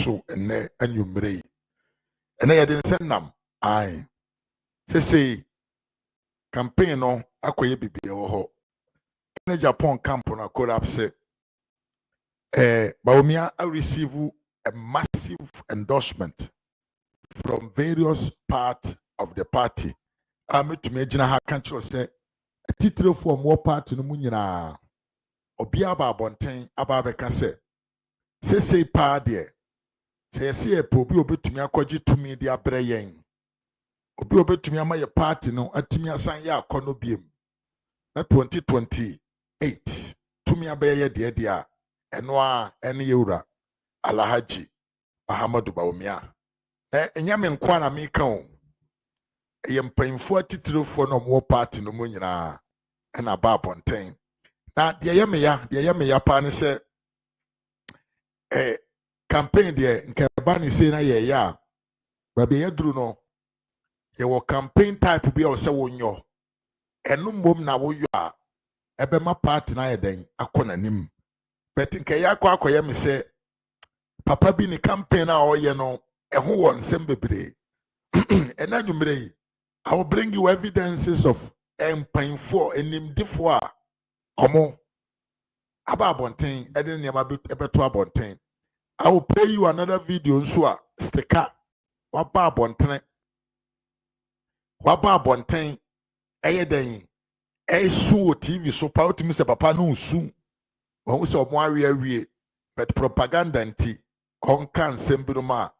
so ene anwumre ene ye den sennam ai say campaign no akoye bibie wo ho Agyapong camp na collapse Bawumia receive a massive endorsement from various parts of the party. I'm to imagine how country say a title for more party no munyina obia ba bonten aba beka say pa de say obi obetumi akwaji tumi de abre yen obi obetumi ama ye party no atumi asan ye akono biem na 2028 tumi abaye de a eno a ene yewura Alhaji Ahmadu Bawumia enyame nkwa na meka o ye mpanyimfo atitirofo no mo party no mo nyina na ba bonten na de ye me ya pa ne se campaign de nke ba ne se na ye ya ba be yaduru no ye wo campaign type bi o se wonyo eno mom na wo yo a ebe ma party na ye den akona nim but nke ya akoye me se papa bi ni campaign a o ye no eho won sem bebre ena nwumre I will bring you evidences of painful enimdifo a omo aba bonten eden niam ebeto abonten. I will play you another video nso a sticker waba abonten eyeden su TV so pa otimi se papa no su won se omo awie but propaganda nti on kan sembiruma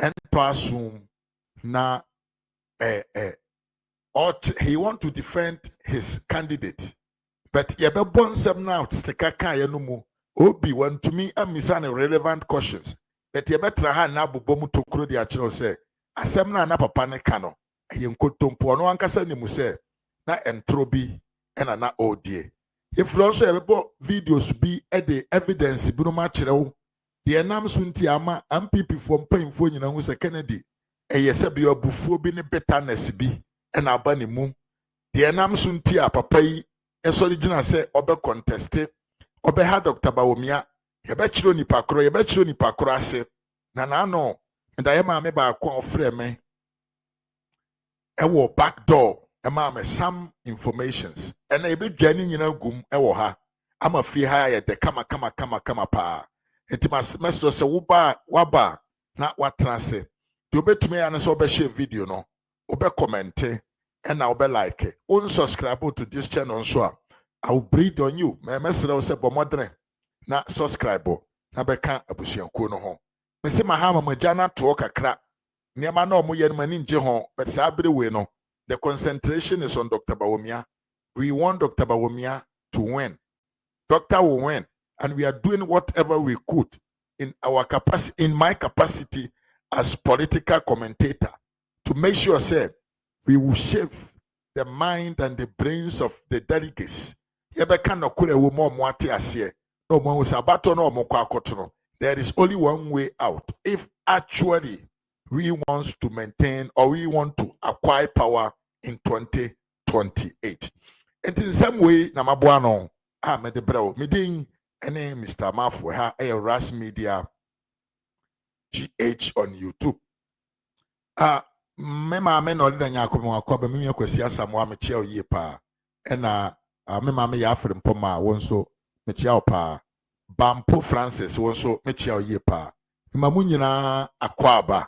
ento asum na he want to defend his candidate but yebe bon sem now sticker kan ye no mu obi want to me amisa relevant questions but yebe tra ha na bobom tokuro de a kire say asem na papa ne ka no ye nkotompo no ankasa ni mu say na entro bi ena na odie if also yebe videos bi e de evidence bi no ma kire wo de enam so nti ama NPP for mpanyimfo nyina hu say Kennedy yese bi obufuo bi ne bitterness bi ena aba ne mu de enam so nti a papa yi esori gina se obe contest obe ha Dr. Bawumia yebe chiro nipa kro ase na no nda ye ma me ba akwa ofre me ewo back door e ma me some informations ena ebe dwane nyina gum ewo ha ama fi ha ye de kama pa enti mesro se waba na watrase de obetumi ya na so obe share video no obe comment and I'll be like unsubscribe to this channel so I will breathe on you me mesre se bomodre na subscribe na beka abusuanko no ho me se mahama majana to kakra niam na omo ye no mani nje ho but sa abere we no the concentration is on Dr. Bawumia. We want Dr. Bawumia to win. Doctor will win and we are doing whatever we could in our capacity, in my capacity as political commentator, to make sure say we will shape the mind and the brains of the delegates. There is only one way out. If actually we want to maintain or we want to acquire power in 2028. And in some way, Namabuano, Medebro, Midin, and Mr. Mafu, RAS Media GH on YouTube. Mema me no de nya akomo akoba me yakwasi asamo a me chia oye pa na mema me ya afre mpoma wonso me chia opa Bampo Francis wonso me chia oye pa mema mu nyina akwaba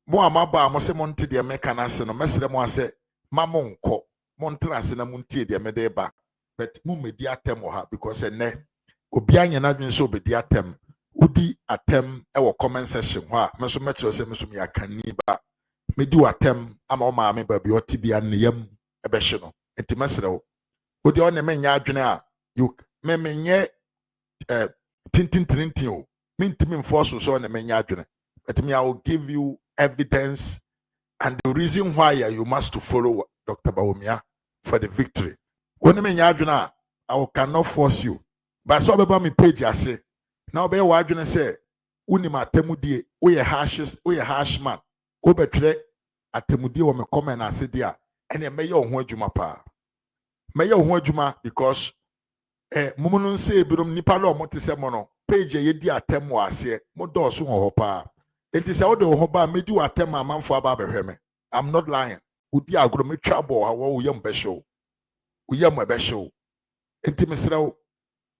mo amaba mo se mo nte de me kana se no mesre mo ase mamo nko mo ntra ase na mo nte de me de ba but mo medi atem ha because ene obi anya na dwen so obedi atem udi atem ewo comment section ho a me so metro se me so me yakani ba me di atem ama o ma me ba bi oti bia ne yam ebe hye no enti mesere wo odi o ne me nya adwene a you me nye tintin o me ntimi mforce so ne me nya adwene but me I will give you evidence and the reason why you must follow Dr. Bawumia for the victory. When me nya adwene a I cannot force you but so be ba me page ase now be wa adwene say unim atemudie we harsh man wo betwe atemudie wo me comment ase dia ene me ye ho adwuma pa me ye ho adwuma because mumunu nse ebirom nipa lo mo te se mo no page ye di atem wɔ ase mo dɔɔso wɔ hɔ paa enti sɛ wo de wo ho ba medi wo atem amanfo aba bɛhwɛ me I'm not lying udi agro me trouble ha wo yam bɛhyew wo yam bɛhyew enti mesrɛ wo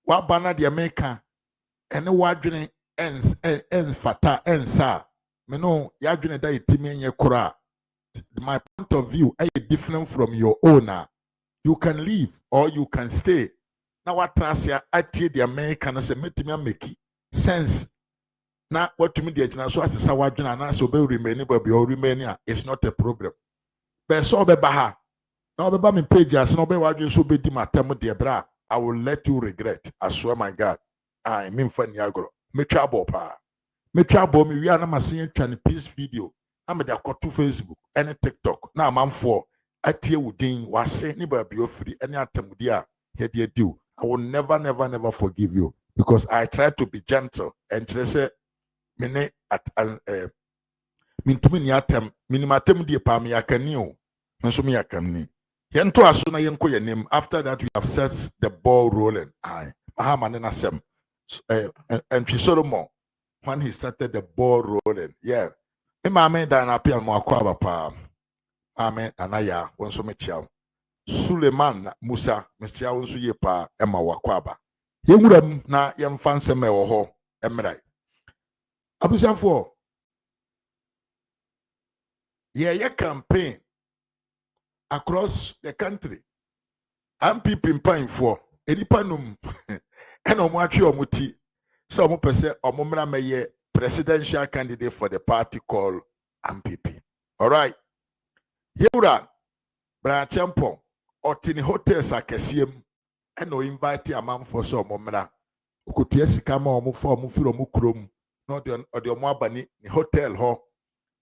wa bana de meka ene wadwene fata ensa me no yadwene da yetimi enye kora my point of view is different from your own. You can leave or you can stay. Now what transia atie the American say metimi make sense. Now what to me the so as sa wadwene na so be remain but be remain it's not a problem. But so be baha. Now be ba me page as no be wadwene so be di matem de bra. I will let you regret. I swear my God. I mean funny agro. Me trouble pa. Me trouble me we are na masin twa ne peace video. I'm de akoto Facebook and TikTok. Na amanfo atie wudin wase ni ba bi ofiri any atamudi a he de do. I will never forgive you because I try to be gentle and say me ne at mintumi ni atam minimatem die pa me yakani o. Nso me yakamni. Yento aso na yenko ye name. After that we have set the ball rolling. I Mahama ne nasem and Solomon when he started the ball rolling. Yeah. Me mame da na pia mo akwa pa. Amen anaya wonso me chiao. Suleiman Musa me chiao wonso ye pa e ma wakwa ba. Yenwuram na yemfa nsem e wo ho emrai. Abusanfo ye campaign across the country. NPP mpanyfo edipanum ena omo atwe omo ti so omo pese omo mra meye presidential candidate for the party called NPP. All right. Yewura Branchempong otini hotels akesiem ena o invite amanfo so omo mra okutua sika ma omo fo omo firi omo krom na ode omo abani ni hotel ho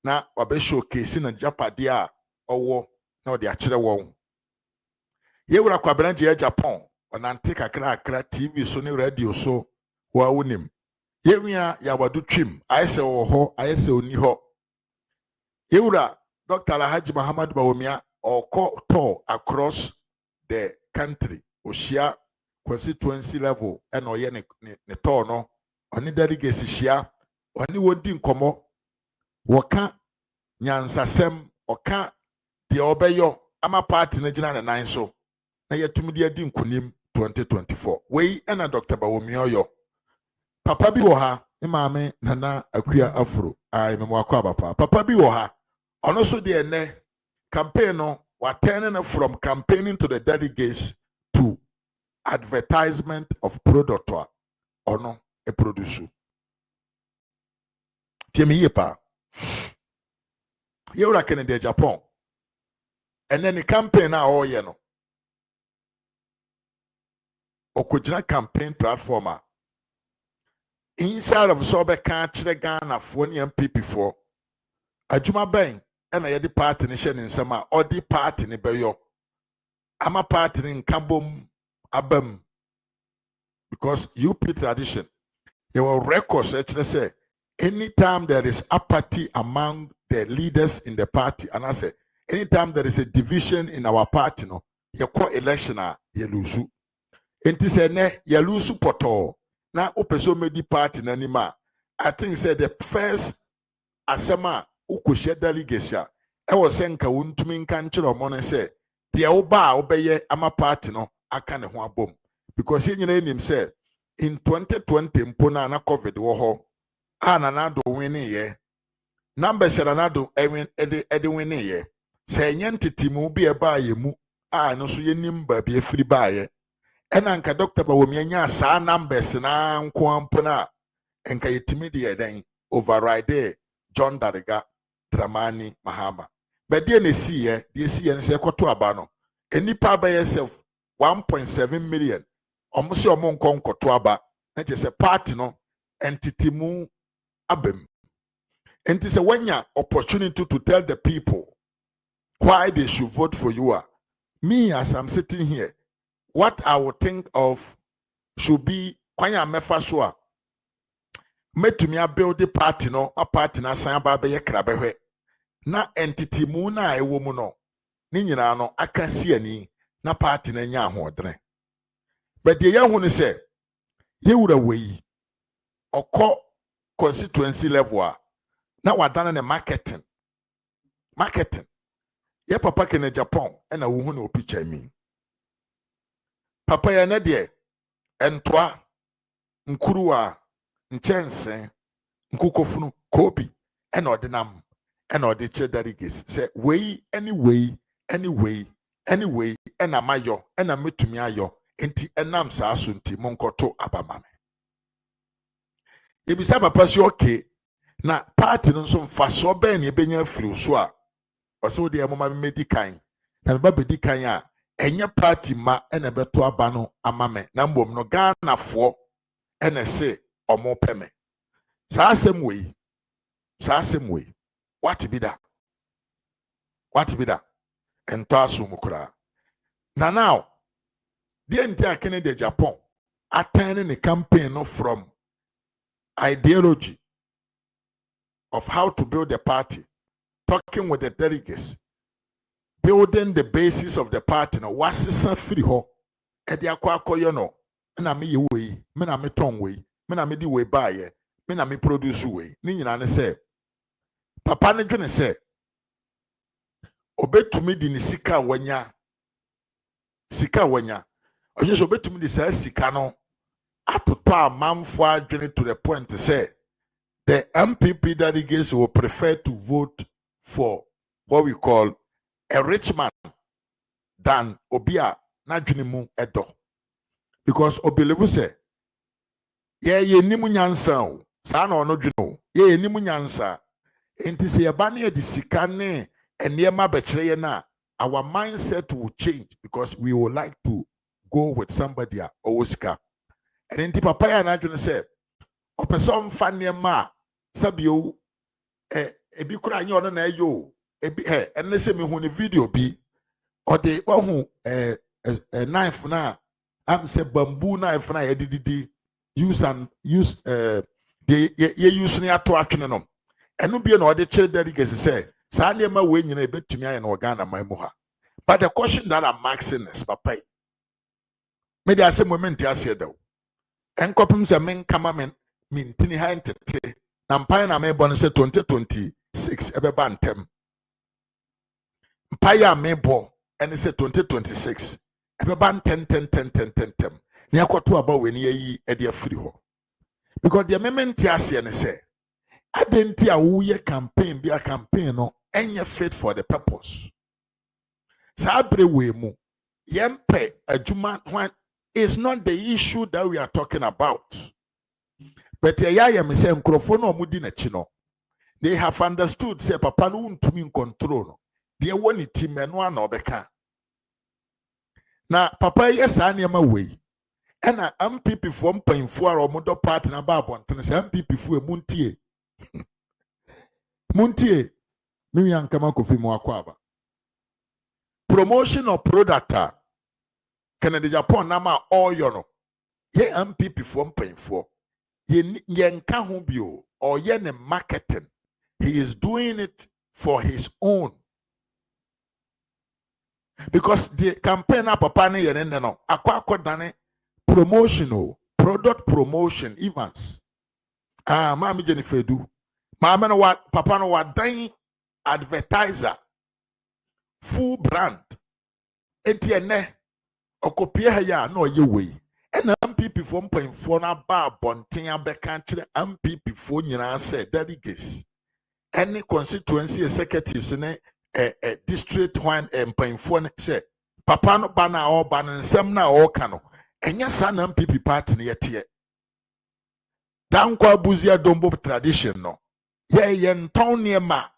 na wabe showcase na japade a owo na ode akere won. Yewura kwa branch Agyapong onante kakra TV so ne radio so wa wonim. Yewia ya wadu trim ayese wo ho ayese oni ho. Yewura Dr. Alhaji Muhammad Bawumia oko to across the country oshia constituency level and oye ne to no oni delegate shia oni wodi nkomo woka nyansasem oka de obeyo ama party na gina na nan so na yetumi de adi nkunim 2024 wei ena Dr. Bawumia yo papa bi wo ha imame nana akua afro ai memo akwa papa papa bi wo ha ono so de ene campaign no wa turning from campaigning to the delegates to advertisement of product ono e produce tiemi yepa yewra Kennedy Japan and then the campaign na all ye no okojina campaign platform inside of so be kan kire Ghana fo ne NPP fo adwuma ben na ye di party ne hye ne nsema odi party ne beyo ama party ne nkabom abam because UP tradition your records actually say anytime there is apathy among the leaders in the party and I say anytime there is a division in our party no ye call election ye lose enti say ne ye lose poto na opeso medi party na nima I think say the first asema ukohye delegate e wo senka wontumi nka nkyere omo no say de oba obeye ama party no aka ne ho abom because ye nyina enim say in 2020 mpona na covid wo ho na do wini ye numbers na do edi wini ye say enye ntitimu bi e ba ye mu no so ye nim ba bi efiri ba ye ena nka Dr. Bawumia nya saa numbers na nko ampona enka yetimi de eden override John Dariga Dramani Mahama but dey na see ye dey see ye say koto aba no enipa ba yourself 1.7 million omo se omo nko koto aba na je say party no entity mu abem enti say wanya opportunity to tell the people why they should vote for you me as I'm sitting here what I would think of should be kwanya mefa so a metumi build the party no a party na san ba be ye krabehwe na entity mu na ewo mu no ni nyina no aka si ani na party na nya ahodene but the ye hu ne say ye wura wei ɔkɔ constituency level a na wadane ne marketing ye papa ke na Agyapong na wo hu na picture mi papa ya na de entoa nkuruwa nchense nkukofunu kobi na odinam na odi chedariges say anyway na mayo na metumi ayo enti enam saa so nti monkoto abamame ebisa papa si okay na party no so mfa so ben ye benya firi so a ɔsɛ wode ɛmoma medi kan na meba bedi kan a ɛnyɛ party ma ɛna bɛto aba no ama me na mbom no Ghanafoɔ ɛna se ɔmo pɛ me saa asɛm wei what be that ɛntɔ aso mu koraa na now deɛ nti a Kennedy Agyapong attending the campaign no from ideology of how to build the party, talking with the delegates, building the basis of the party. No, what's the free ho? Edi akwa akoyo no. Na me ye we, me na me ton we, me na me di we buy ye, me na me produce we. Ni nyina ne say, papa ne dwene say, obetumi di ni sika wanya. Onye so obetumi di say sika no atoto amamfo adwene to the point to say the NPP delegates will prefer to vote for what we call a rich man than Obia Najunimu Edo. Because Obilevu say, ye nimu nyansa o, sa na ono dwene ye nimu nyansa. Enti se yabani di sikane enema bechire na, our mindset will change because we would like to go with somebody or sika. And enti papa ya na dwene say opeso mfa nneema sabio ebi kura anya ono na eyo ebi enne se me hu ne video bi ode wahu knife na am say bamboo knife na yedidi use ye use ne ato atwene no eno bi na ode kire delegates say sa nneema we nyina ebetumi aye na Ghana man mu ha. But the question that I'm asking is papa me dey say moment ase daw enkopim se men kama men mintini ha ntete na mpan na me bon se 2026 ebeba ntem mpan ya me bo ene se 2026 ebeba ntem ne akoto aba we ne yi e de afiri ho because the moment ase ne se adenti a wo ye campaign bi a campaign no enye fit for the purpose sa abre we mu yempe adwuma is not the issue that we are talking about. But me say nkrofo no omudi na chi no. They have understood say papa no ntumi in control no. De woni team no na obeka. Na papa yes anema we. Ena MPP fo mpanfo a omodo party na ba abonten say MPP fo emuntie. Muntie me wi ankama kofi mu akwaba. Promotion of product Kennedy Agyapong nama all no ye MPP for mpanfo ye nka ho bio or ye ne marketing. He is doing it for his own because the campaign papa ne ye ne no akwa promotional product promotion events mama Jennifer do mama no what papa no what dan advertiser full brand etienne okopie ha ya na oye wei ena MPP fo mpanfo na ba bonten abeka kire MPP fo nyina se delegates any constituency executives ne district one mpanfo ne se papa no ba na o ba nsem na o ka no enya sa na MPP party ne yete dankwa buzia dombo tradition no ye nton ne ma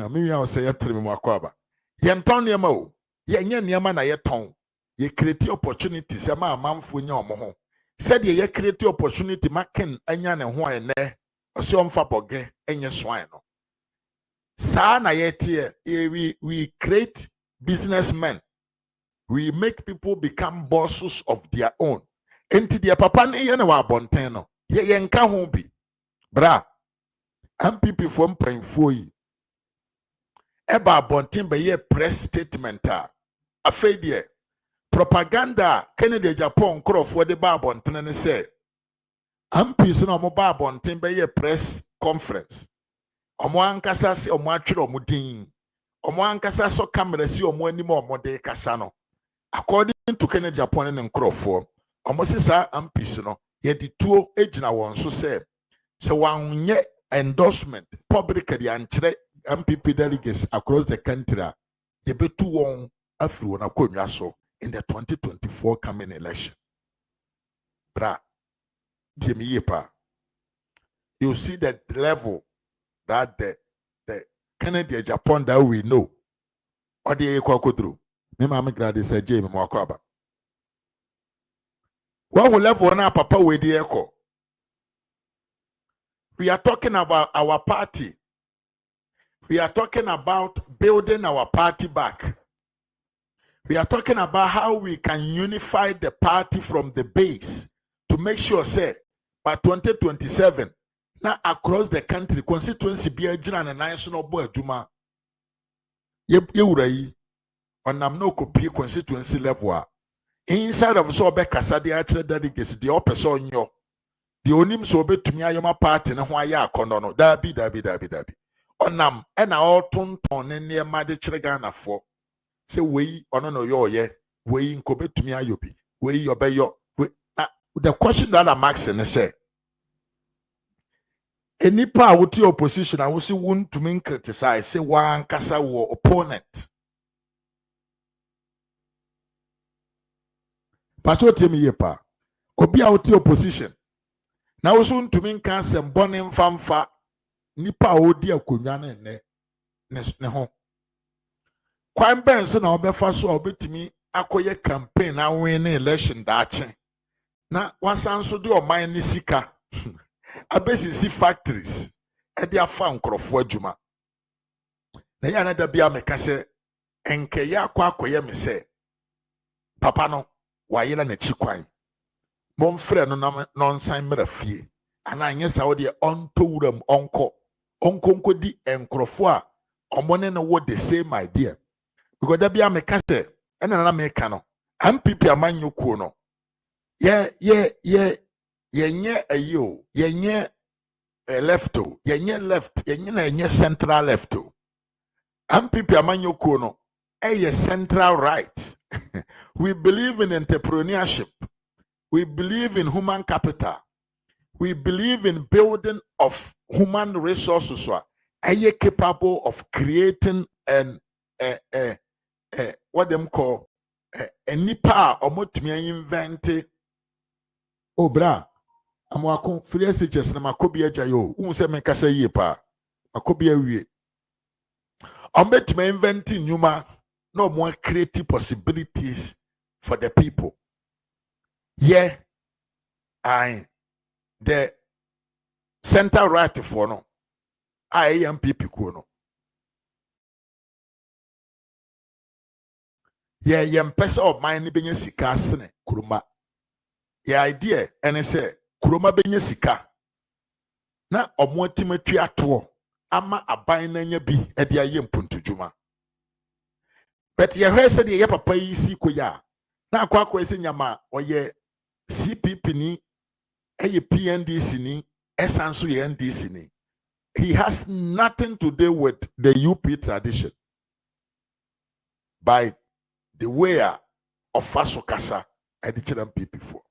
me ya say yetre me makwaba ye nton ne ma o ye nya niama na ye ton ye create opportunities e ma amamfo nya omo ho said ye create opportunity maken anya ne ho ene ose omfa boge enye swan no sa na ye tie we create businessmen, we make people become bosses of their own enti dia papa ne ye na wa bonten no ye nka ho bi bra MPP fo mpanfo yi eba bonten be ye press statement afedie propaganda Kennedy Agyapong krofo de ba bonten ne say MPs no mo ba abonten be ye press conference. Omo ankasa se omo atwere omo din. Omo ankasa so camera si omo anim omo de kasa no. According to Kennedy Agyapong ne nkrofo, omo se sa MPs no ye di tuo ejina won so se wanye endorsement publicly ankyere MPP delegates across the country ye betu won afri won akonwa so in the 2024 coming election. Bra, you see the level that the Kennedy Agyapong that we know, or the Ekwakodru. Me mama grade say Jamie Mwakwaba. One will level na papa we the echo. We are talking about our party. We are talking about building our party back. We are talking about how we can unify the party from the base to make sure, say, by 2027, now across the country, constituency be a general national board juma. Ye on am no copy constituency level. Inside of so be kasadi actually delegates the opposite on your the onim so be to me ayoma party na ho aya akono no dabi. Onam ena all tonton ne niema de kire Ghana for say we ono no yo ye we nko betumi ayobi we yobeyo we the question that I'm asking is say any power with your opposition I will see want to mean criticize say one kasa wo opponent but what tell me ye pa obi out your opposition now also to mean can sem bonin famfa nipa odi akonwa ne ho kwan ben se na obefa so obetimi akoye campaign na win election daache na wasan so de oman ni sika abesisi factories e de afa nkrofo adwuma na ya na da bia meka se enke ya akoye me se papa no wayela na chikwan momfrɛ no na nonsan mrafie ana anye sa wo de onto wuram onko di enkrofo a omone no wo the same idea because da bia meka se ena na meka no MPP amanyokuo no yenye ayo yenye lefto yenye left yenye na yenye central lefto MPP amanyokuo no central right. We believe in entrepreneurship. We believe in human capital. We believe in building of human resources so are capable of creating an what them call a nipa or motumi invent. Oh bra amwako free SHS na makobi ajayo unse mekasa yie pa makobi awie ombetumi invent nyuma no more creative possibilities for the people. Yeah, the center right for no MPP kuno. Yeah, yempesa of mine benye sika asene kuruma. Yeah, idea and say kuruma benye sika. Na omo timetri ato ama aban na nya bi e de aye mpuntu juma. But ye heard say ye papa yi si koya. Na akwa ese nyama oye CPP ni eye PNDC ni esanso ye NDC ni. He has nothing to do with the UP tradition. By the way of Faso Kasa edited MPP for.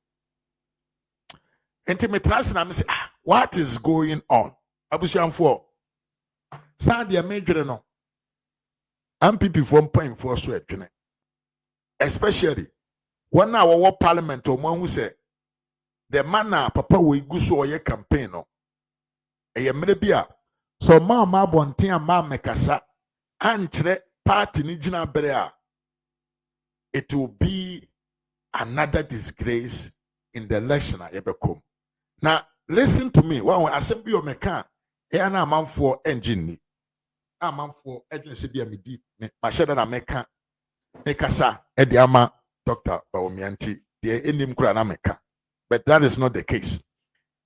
Intimate na say what is going on? Abusian for Sandia major no MPP from point for so especially one hour parliament or one who say the man papa we go so your campaign no e bia so ma bonten ma mekasa ankyere party ni gina bere a it will be another disgrace in the election at Agyapong. Now listen to me when assembly o meka e na amanfo engine ni amanfo agency bia me di ma sheda na meka mekasa e de ama Dr. Bawumia nti de enim kura na meka. But that is not the case.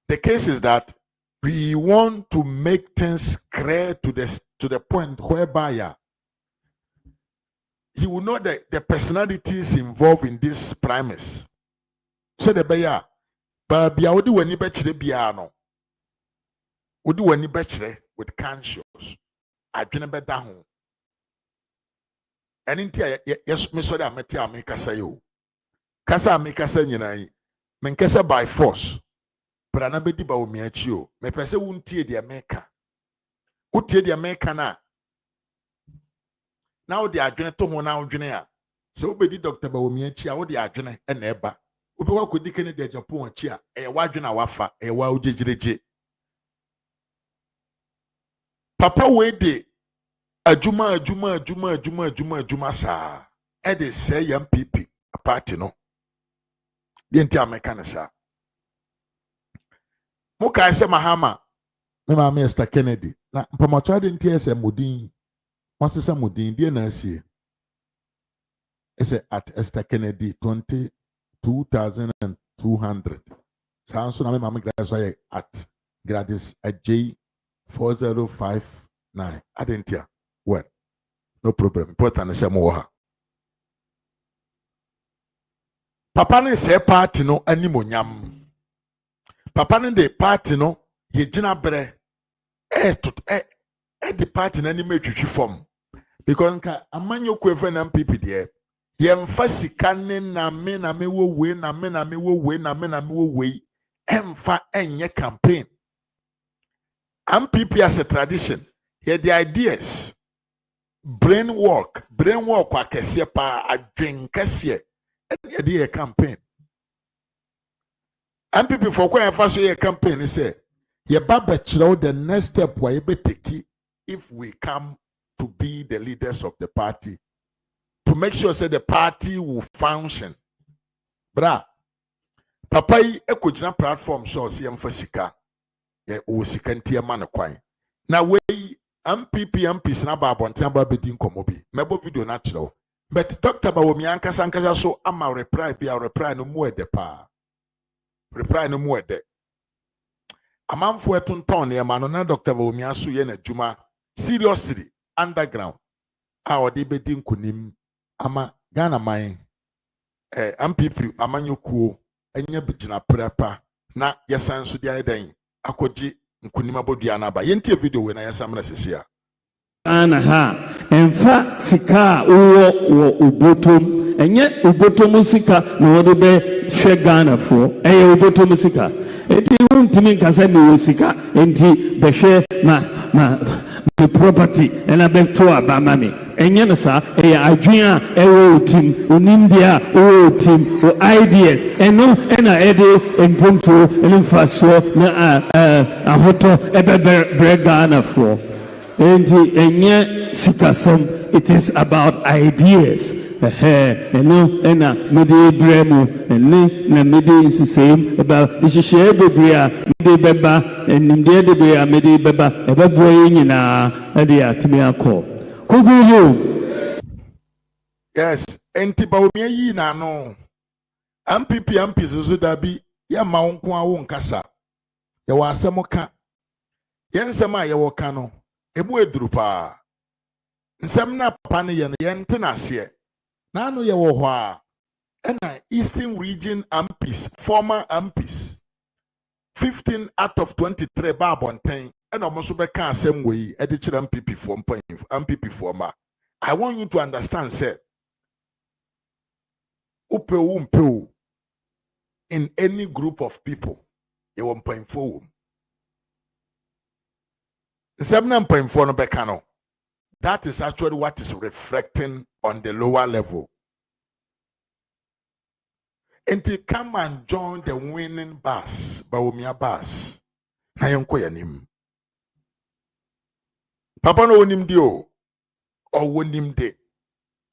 The case is that we want to make things clear to the point whereby he will know the personalities involved in this premise. So the bear Babia wodi wani bechire bia no. Wodi wani bechire with conscious. Adwene beda ho. Eni ntia yes me so da meti amekasa yo. Kasa amekasa nyina yi. Menkasa by force. But na bedi Bawumia chi o. Me pese wuntie de ameka. Utie de ameka na. Now the adwene to ho na adwene a. So obedi Dr. Bawumia chi a wo de adwene e na eba. Obi wa kodi kene de Agyapong chi a e wa adwene a wafa e wa ojejireje. Papa we de adwuma sa e de say NPP a party no. The nti ameka na sa. Mo ka se Mahama me ma Mr. Kennedy na mpamacho de nti ese modin wasesa modin de na asie ese at Esther Kennedy 22,200 sanso na me ma me graduate so at Gradis AJ 4059 adentia well no problem important say mo ha papa ne se party no animonyam papa ne de party no ye gina bere the party na ni metwitwi form because nka amanyo kwefe na MPP de ye mfa sika ne na me wo we na me wo we na me wo we emfa enye campaign MPP as a tradition here the ideas brain work akese pa adwen kese e de campaign MPP for kwa emfa so ye campaign say ye baba chiro the next step we be take if we come to be the leaders of the party to make sure say the party will function bra papa yi ekogina platform so se yemfa sika ye o sika ntia ma ne kwan na we MPs na ba abonten ba bedi nkomo bi mebo video na chiro but Dr. Bawumia ankasa so ama reply no mu ede pa reply no mu ede amanfo etonton ne ma no na Dr. Bawumia so ye na djuma seriously underground a odi bedi nkunim ama Ghana man MPP amanyokuo enye bigina prepa na yesan so dia eden akoji nkunim abodua na ba yentie video we na yesam na sesia ana ha emfa sika wo ubotom enye ubotom sika na wodo be hwe Ghana fo eye ubotom sika enti wontimi nkasa ni wo sika enti behwe the property and abel to abamami enye no sa eye adwen a ewo team onimdia o team o ideas eno na ede empompo enfaso na ahoto ebe Ghana fo enti enye sikasom it is about ideas eno na mede bremu ene na mede insisem about ishishie bebia mede beba enimde de bia mede beba ebeboye nyina ade atimi akọ kugulu yes enti Bawumia yi na no MPP zuzu da bi ya ma wonko awo nkasa ya wa asem ka ye nsem a ye wo ka no emu eduru pa nsem na papa ne ye no ye nte na se na no ye wo ho a na Eastern Region MPs former MPs 15 out of 23 ba bonten and almost be can same way e de kire MPP form MPP former. I want you to understand say upe in any group of people you 1.4 7.4 no be can. That is actually what is reflecting on the lower level. And to come and join the winning bus, Bawumia bus. Na yonko yanim. Papa no onim di o wonim de.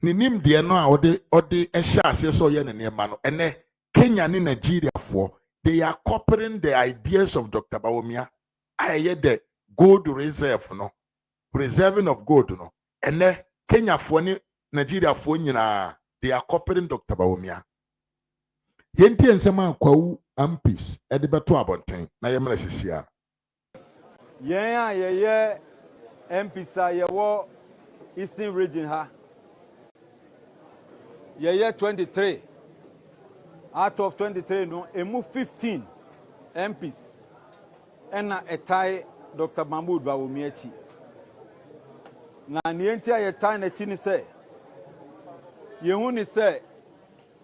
Ni nim de no a ode ehya ase so ye ne nema no. Ene Kenya ni Nigeria for they are copying the ideas of Dr. Bawumia. Aye the gold reserve no. Preserving of gold no. Ene Kenya for ni Nigeria for nyina they are copying Dr. Bawumia. Yenti ensema kwawu MPs ede beto abonten na yemra sisia yen a ye MPs a ye wo Eastern Region ha ye 23 out of 23 no emu 15 MPs ɛna ɛtae Dr. Mahmood Bawumia akyi. Na nienti a yɛtae n'akyi ni sɛ yehu ni sɛ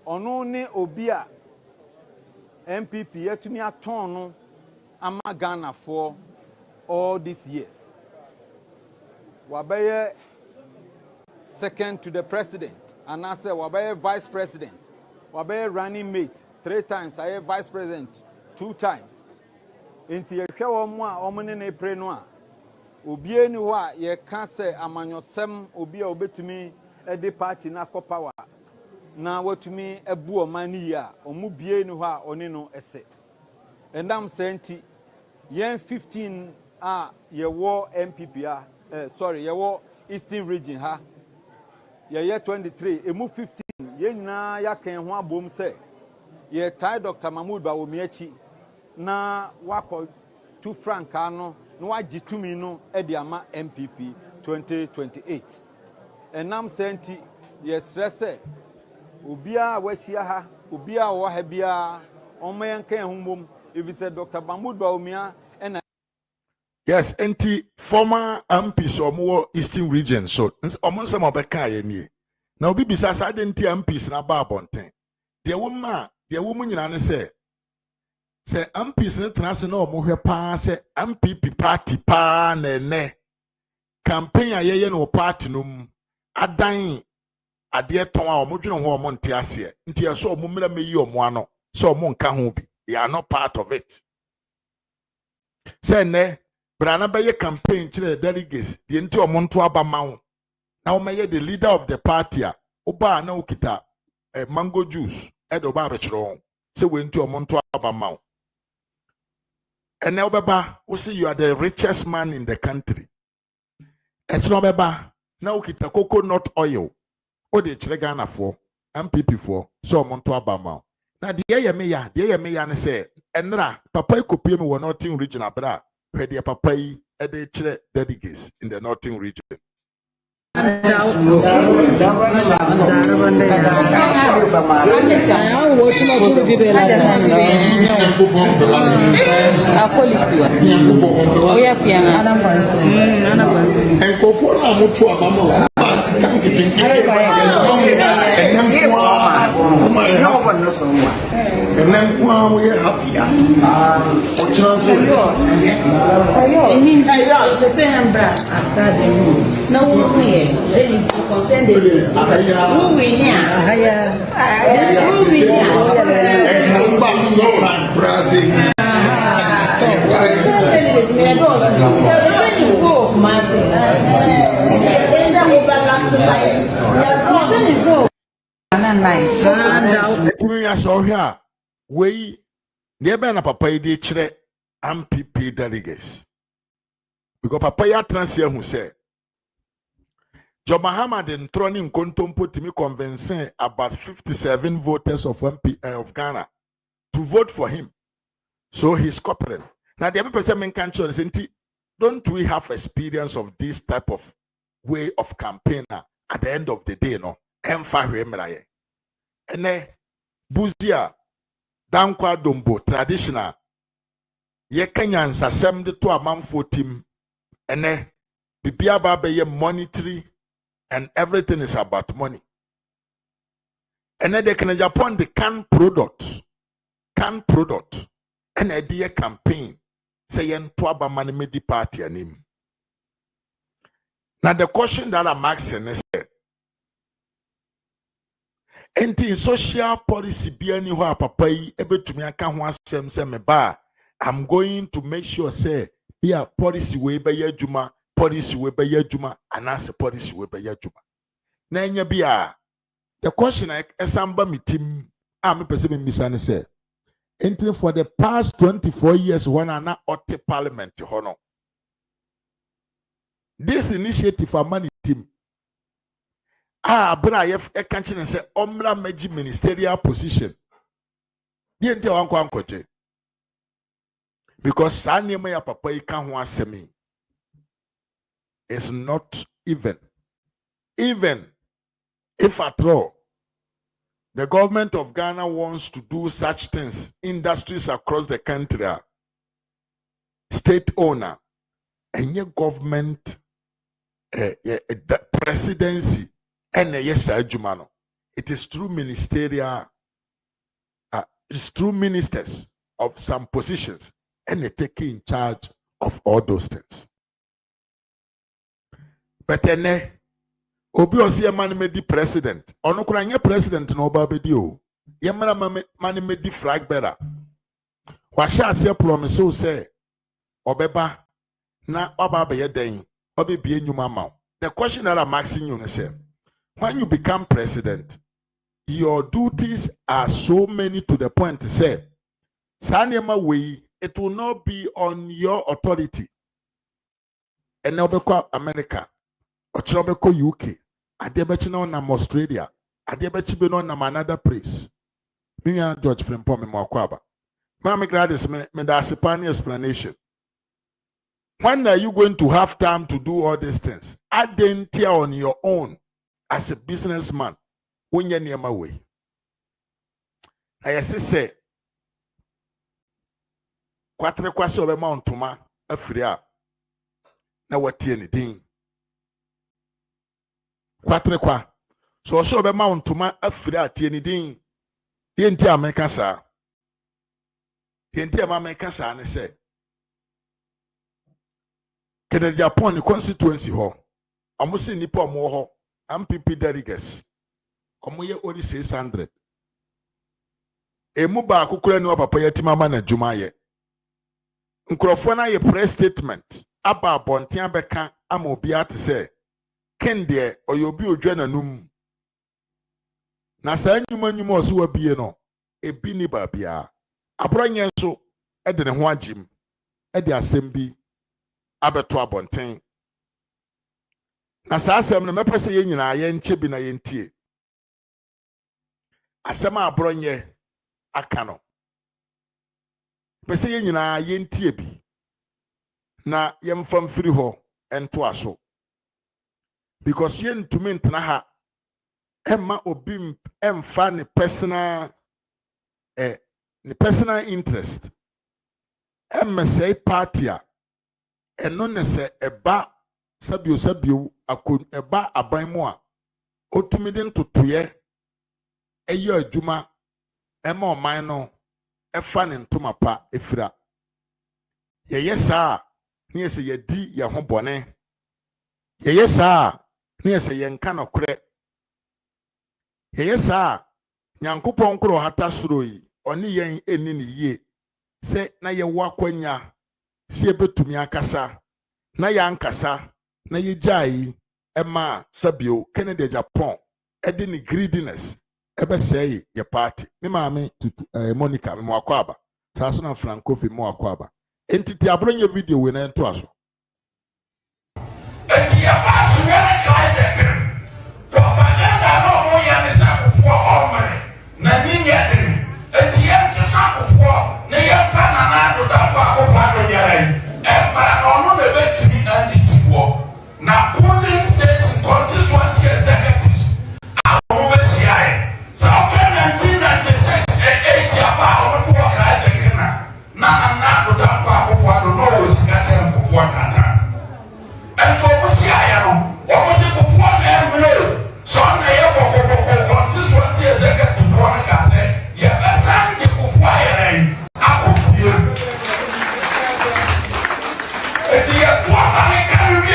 ɔno ne obi a NPP yɛtumi atɔn no ama Ghana for all these years. Wabɛyɛ second to the president, and I say wabɛyɛ vice president, wabɛyɛ running mate 3 times, ayɛ vice president 2 times. Inti yɛhwɛ wɔn a wɔn ne ne pre no a obie ni hɔ a yɛka sɛ amanyɔsɛm obi a obetumi de party na kɔ power na watumi ebu ɔman ni a ɔmo bie ni hɔ a ɔne no ɛsɛ. Ɛnam sɛ nti 15 a yɛwɔ NPP a yɛwɔ Eastern Region ha yɛyɛ 23 emu 15 yɛn nyinaa yɛaka ho abom sɛ yɛtae Dr. Mahmood Bawumia akyi na wakɔ tu frankaa no na wagye tumi no de ama NPP 2028. Ɛnam sɛ nti yɛsrɛ sɛ obiara a wahyia ha obiara a wɔ ha biara ɔma yɛnka ho mmom ɛfiri Dr. Mahmood Bawumia ɛna yes, enti former MPs omo Eastern Region so omo nsem obeka ye nie. Na obi bisa sa de nti MPs na ba abonten. De wo mu nyina ne se MPs ne trase na omo hwe pa se MPP party pa na ne campaign a yeye no party num adan ade ton a omo dwene ho omo nte ase. Nti eso omo mra meyi omo ano so omo nka ho bi. They are not part of it. Say ne Brana Baye campaign to the delegates, the into a monto abamau. Now may the leader of the party, Oba na ukita a mango juice, Edo Babachron. So we into a monto abamau. And now Baba, we see you are the richest man in the country. It's no Baba, now kita coconut oil. O de Chregana for MPP for so monto abamau. Now the year me ya say, Enra, Papa Kopi me were not in regional bra. Ready papa yi ede chere delegates in the northern region. And then we are happy. It means the same brand. No, we concern the who we here. Who we here. We never na papa yi chere MPP delegates because papa ya transfer who say John Mahama den troni nkontompo timi convincing about 57 voters of of Ghana to vote for him, so he's cooperating. Now the other person in country is don't we have experience of this type of way of campaign at the end of the day no emfa hwemraye ene buzia dankwa dombo traditional ye kanya nsasem de to amanfo tim ene bibia ba be ye monetary and everything is about money. Ene de can Japan the canned product and a dear campaign say yen to aba money medi party anim. Now the question that I'm asking is enti social policy be any ho papa yi ebetumi aka ho asem se me ba I'm going to make sure say be a policy we be adwuma policy we be adwuma anase policy we be adwuma na enya bia the question esamba metim a me pese me misane say enti for the past 24 years when ana otte parliament hono this initiative for money team bra ye kanchi ne say omra maji ministerial position die ntia wankwa ankoje because sanema ya papa yi ka ho asemi is not even if at all the government of Ghana wants to do such things, industries across the country, state owner, and your government, the presidency, and yes, Jumano. It is through ministerial, it's through ministers of some positions, and they take in charge of all those things. But then, obi osi man me di president. Ono kura nye president no ba be di o. Ye man me di flag bearer. Wa sha ase promise o say obeba na oba be ye den. Obi bie nyuma ma. The question that I'm asking you is, when you become president, your duties are so many to the point to say, Sanyama way, it will not be on your authority. And now because America, or Chobeko UK, Adebechino nam Australia, Adebechibino nam another place. Me and George Frimpom Mwakwaba. Mama Gladys, me that's a funny explanation. When are you going to have time to do all these things? Identity on your own as a businessman. When you're near my way. I say, Quatre quasi of a mount to ma a fria. Now what anything? Quatre qua. So show a mount to ma a fria anything. The entire American sir. The entire American sir, and say, can the Agyapong constituency hall? I must see Nippon more NPP delegates. Omoye only 600. Emuba kukura ni papa yetima ma na djuma ye. Nkrofo na ye press statement aba abonten abeka ama obi ate se ken de oyobi odwa nanum. Na sa nyuma oso wa bie no ebi ni ba bia. Abronye nso e de ne ho agim e de asem bi abeto abonten. Na sa asem no mepese ye nyina ye nche bi na ye ntie. Asema abronye akano. Pese ye nyina ye ntie bi. Na ye mfam firi ho ento aso. Because ye ntumi ntena ha emma obi emfa ne personal interest. Emma say party a eno ne se eba sabio akon eba aban mu a otumi de ntotoye eyo adwuma ema oman no efa ne ntoma pa efira ye yesa ne yesa yedi ye ho bone ye yesa ne yesa ye nka nokre ye yesa nyankopon kro hata soro yi oni yen eni ne yie se na ye wakwanya se betumi akasa na ya ankasa na ye jai ema sabio Kennedy Agyapong edi ni greediness ebe say ye party ni maame tutu Monica me mwakwaba saso na Franco fi mwakwaba entity abronye video we na ento aso enti ya ba tuwe ka de to ba na no mo ya ne sa ko o mare na ni ya de enti ya sa ko ne ya pa na do da kwa ko fa do ya rai e pa ono me be timi andi siwo na polling station constituency executives awo be siai and for what's what was it before them? So I have consistency as they get to one cafe. Yeah, that's how you go firing. I will you. If you have one, I can't be,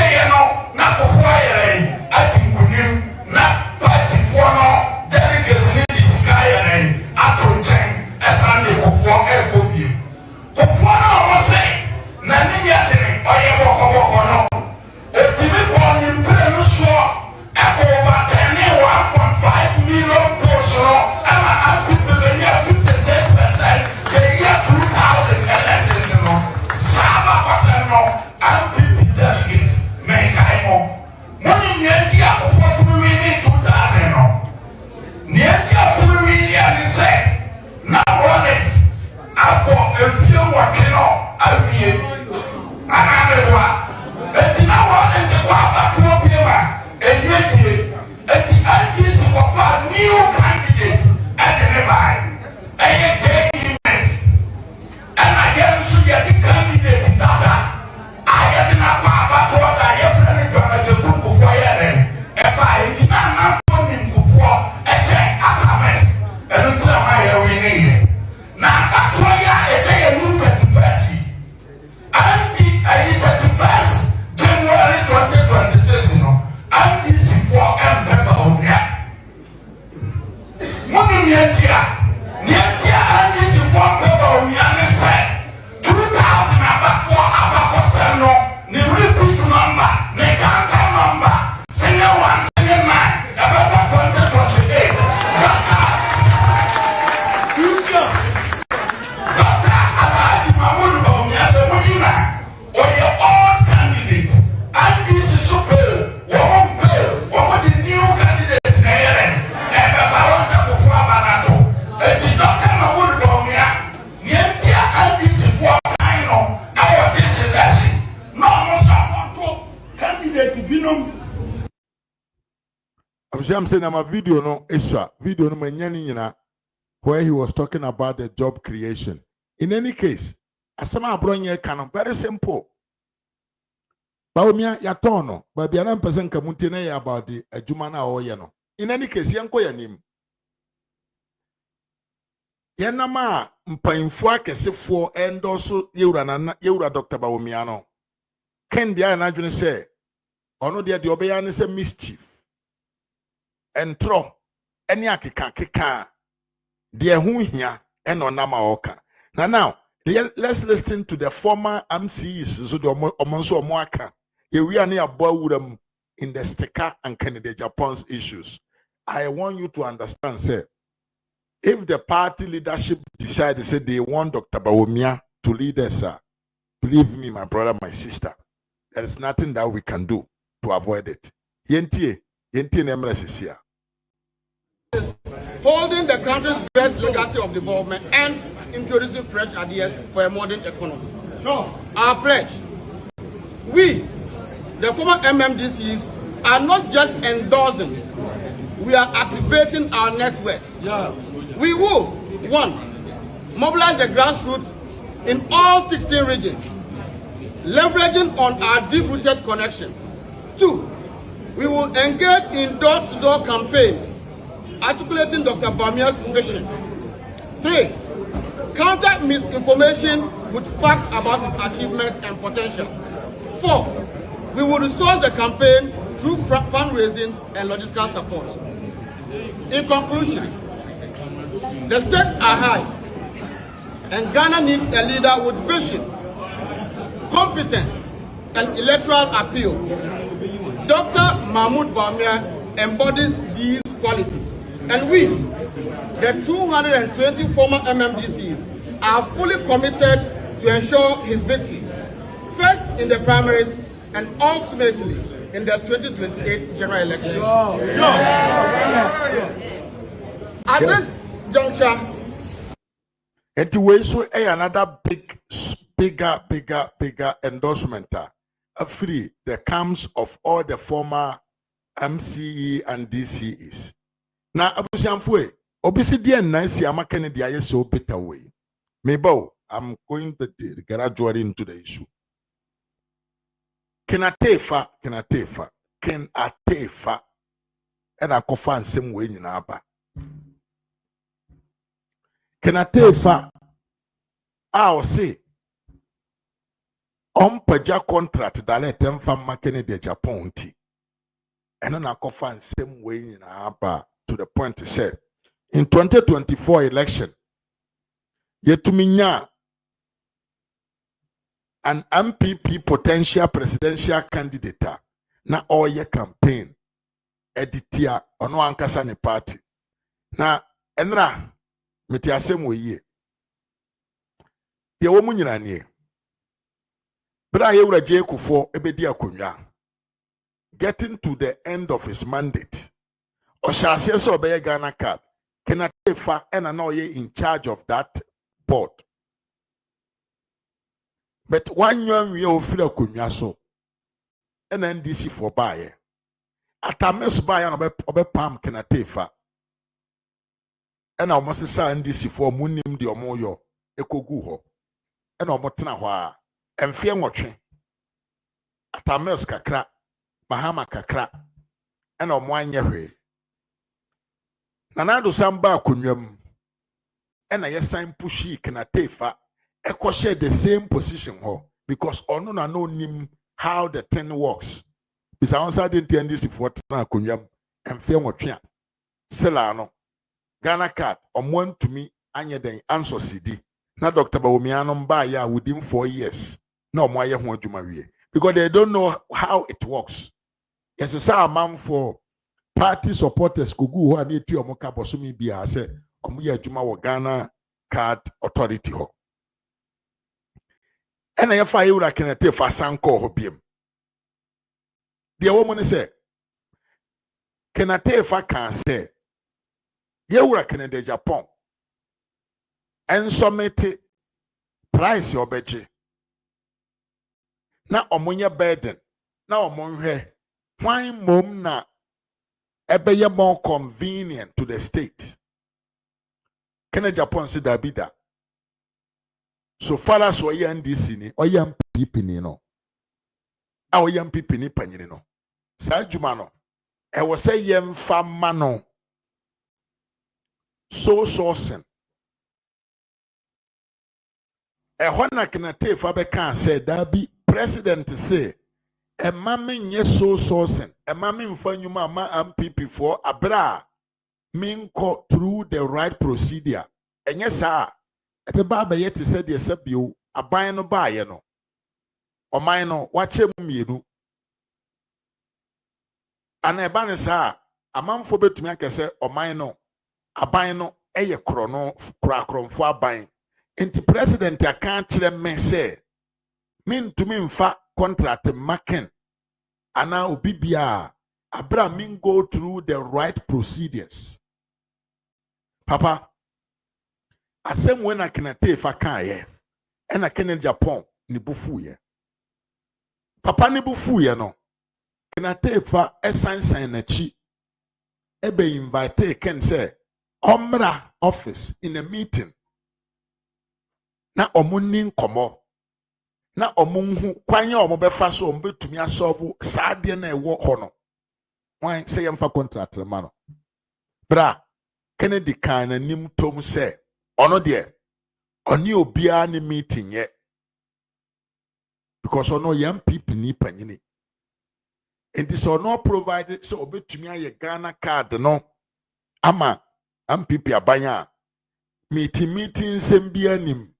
not for firing. I think with you, not fighting for no delegates in the sky and I don't change as I go for every you. But what I was saying, Nani Yadin, I have a no. If you born in Penisua, over 1.5 million people, and I have people in here 56%, they get 2,000 elections, Saba and people delegates, make I know. Money Niatia of what we need to die. Niatia to really say, now run it. I bought a few working on, I'll be I have one. It's now one and back to a and you and the NPP new candidate I'm saying I'm a video no extra video no manyani where he was talking about the job creation. In any case, asama abronye canon very simple. Bawumia ya tono, but the other person kamuntine about the Jumana or yano. In any case, yanko yanim. Yanama mpainfwa kesefo endoso yewura Dr. Bawumia no. Ken dia na dwene say ono dia de obeya ne say mischief. Entro eni akeka de hu hia eno nama oka. Now let's listen to the former MCs so the omonso omoaka. We are near Bawumia in the sticker and Canada Japan's issues. I want you to understand, sir. If the party leadership decide to say they want Dr. Bawumia to lead us, sir, believe me, my brother, my sister, there is nothing that we can do to avoid it. Yenti Nemres is here. Holding the country's best legacy of development and introducing fresh ideas for a modern economy. No. Our pledge. We, the former MMDCs, are not just endorsing, we are activating our networks. Yeah. We will, 1, mobilize the grassroots in all 16 regions, leveraging on our deep-rooted connections. 2, we will engage in door-to-door campaigns, articulating Dr. Bawumia's vision. 3, counter misinformation with facts about his achievements and potential. 4, we will resource the campaign through fundraising and logistical support. In conclusion, the stakes are high, and Ghana needs a leader with vision, competence, and electoral appeal. Dr. Mahmoud Bawumia embodies these qualities, and we, the 220 former MMDCs, are fully committed to ensure his victory, first in the primaries and ultimately in the 2028 general election. At this juncture, and to way so another bigger endorsement free the camps of all the former MCE and DCEs. Now abusiamfo obisidi en nansi amaka ne dia yeso better way. Mebo, I'm going to gradually into the issue. Can atefa and a coffin same way in Abba. Can atefa I'll say paja contract that let them from Canada Japan tea. And then I coffin same way in Abba to the point to say in 2024 election, yet to me an NPP potential presidential candidate na all your campaign editia ono ankasa ne party na enra meti asem we ye wo mu nyina ne bra ye wura je kufo ebedi akonwa getting to the end of his mandate o shase so obeye Ghana card kenatefa ena na oye in charge of that board. But one young we offer a kunyaso, and NDC for buyer. At a mess buy an obe palm kenatefa. And I must say NDC for munim the omoyo, ekoguho, and omotana, and fear watching. At a mess kakra, Bahama kakra, and omwanye. Nanado samba kunyum, and I sign pushy kenatefa. Echo share the same position because ono na no nim how the thing works. Bisa onsa didn't this for na kunyam and fear watching. Selano Ghana card one to me anya den answer CD. Na Dr. Bawumia no mba ya within 4 years. No more ye ho adwuma wie because they don't know how it works. Yes, it's a man for party supporters kugu who are near to omoka bosumi bia say omo ye adwuma wo Ghana card authority ho. And I fire you like a for Sanko Hobium. The woman said, can I tell if I can say, you were Canada Japan and submit price your budget. Now, on your burden, now among her, why mom na ebeye more convenient to the state. Can Agyapong say that be that? So far as we NDC ni, or NPP ni no, our NPP ni panyin no. Sa adwuma no, e wo say yemfa ma no so sourcing. E hona kenate fa be kan say that be president say e ma me nye so sourcing, e ma me mfa nyuma ma MPP for abra minko through the right procedure. Enye saa ebe ba ba yete said de sabio aban no ba ye no oman no wache mienu ana eba ne saa amanfo betumi akese oman no aban no eye krono krakronfo aban enti president aka kire me say mintumi mfa contract maken ana obibia abra min go through the right procedures. Papa asem when I can take fa kan ye and I can Agyapong ni bufu ye papa ni bufu ye no can take fa esansan na chi ebe invite ken say omra office in a meeting na omunni nkomo na omunhu kwanye omobefa so ombetumi asolve saade na ewo ho no wan say yemfa contract ma no bra Kennedy kan anim tom say ono de oni obia ni meeting ye because ono yam people ni panyini enti so no provided so obetumi aye Ghana card no ama MPP abanya meeting sembia nim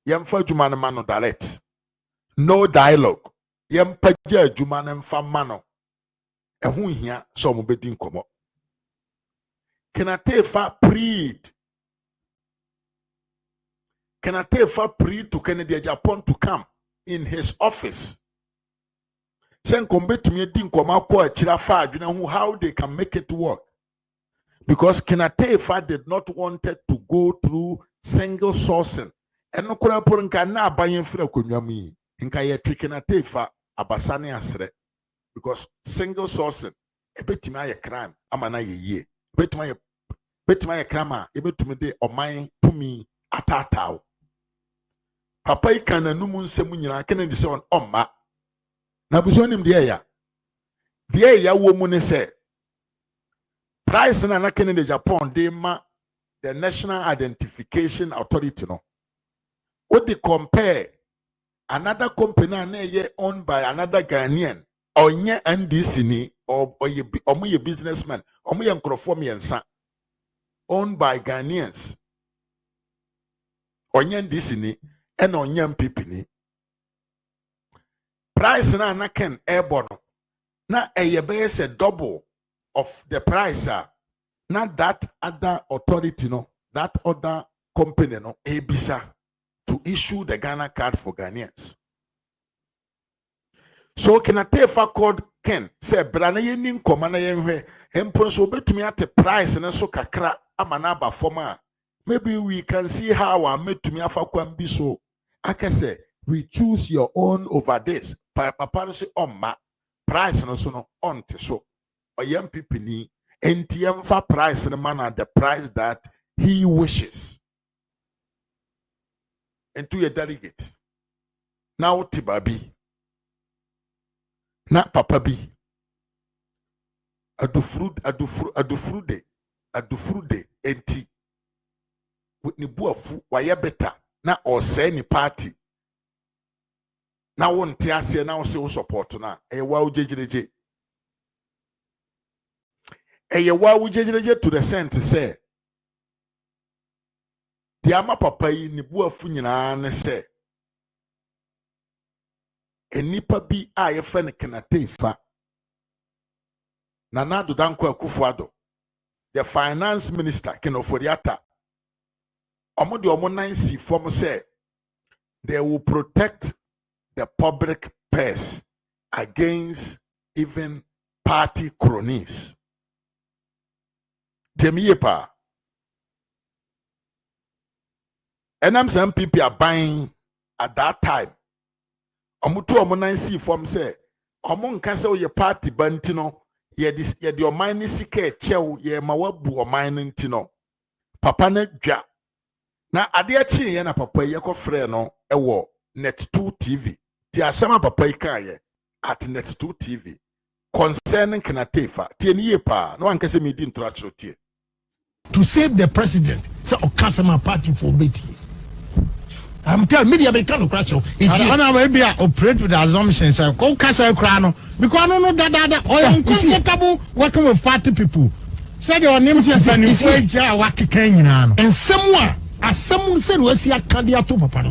yamfa djuma no mano direct no dialogue yampa gya djuma no mfa mano ehu hia so mo bedi nkomo kenate fa preed to Kennedy Agyapong to come in his office. Sen kombetumi di nkoma kwa chira fa adwena hu how they can make it work. Because Kenatefa did not wanted to go through single sourcing. Eno kura por nka na abayen fira konwam yi. Nka ye Kenatefa abasane asre. Because single sourcing ebetumi aye crime ama na ye ye. Betumi aye crime a ebetumi de oman tumi atataw. Papa ikana numu nsemu nyina Kennedy say on omma na busonim de ya wo mu ne say price na Kennedy Agyapong de ma the National Identification Authority no what they compare another company na ye owned by another Ghanaian onye NDC ni or ye businessman omo nkrofo miensa owned by Ghanaians onye NDC ni and on NPP ni price na ken airborne na eye say double of the price not that other authority no that other company no ebisa to issue the Ghana card for Ghanaians. So Kenatefa called Ken say brana ye nin koma na ye hwe empon so betumi ate price na so kakra amana ba forma maybe we can see how I metumi afa kwam bi so akese we choose your own over this papa say omma price no so no on te so oyam pipi ni enti yemfa price no man at the price that he wishes into your delegate now tibabi na papa bi adufrude enti with ni buafu waye better na or say ni party na won te ase na wo se wo support na wa ujejireje wa ujejireje to the sense say the ama papa yi ni buafu nyina ne say enipa bi a ye fe ne Kenatefa na na do danko Akufo-Addo the finance minister Kenoforiata omo de omo nan si form say they will protect the public purse against even party cronies. Temiepa. And I'm some people are buying at that time. Omutu omonansi form say Among Castle ye party bantino, ye your mind is sick, chew, ye mawabu or mine tino. Papa ne ja. Na adiachi ye na papa ye ko freno ewo net 2 TV. Ti asama papa ikaye at net 2 TV. Concerning Kanatefa, tie pa no ankase me di interaction tie. To save the president, say o customer party for Betty. I'm telling media be can crash is I will be operate with the assumptions go kasa kra because no that or uncomfortable working with party people. Said your name is Sanifo work nyina no. And someone as someone said we see Akandia to papa no.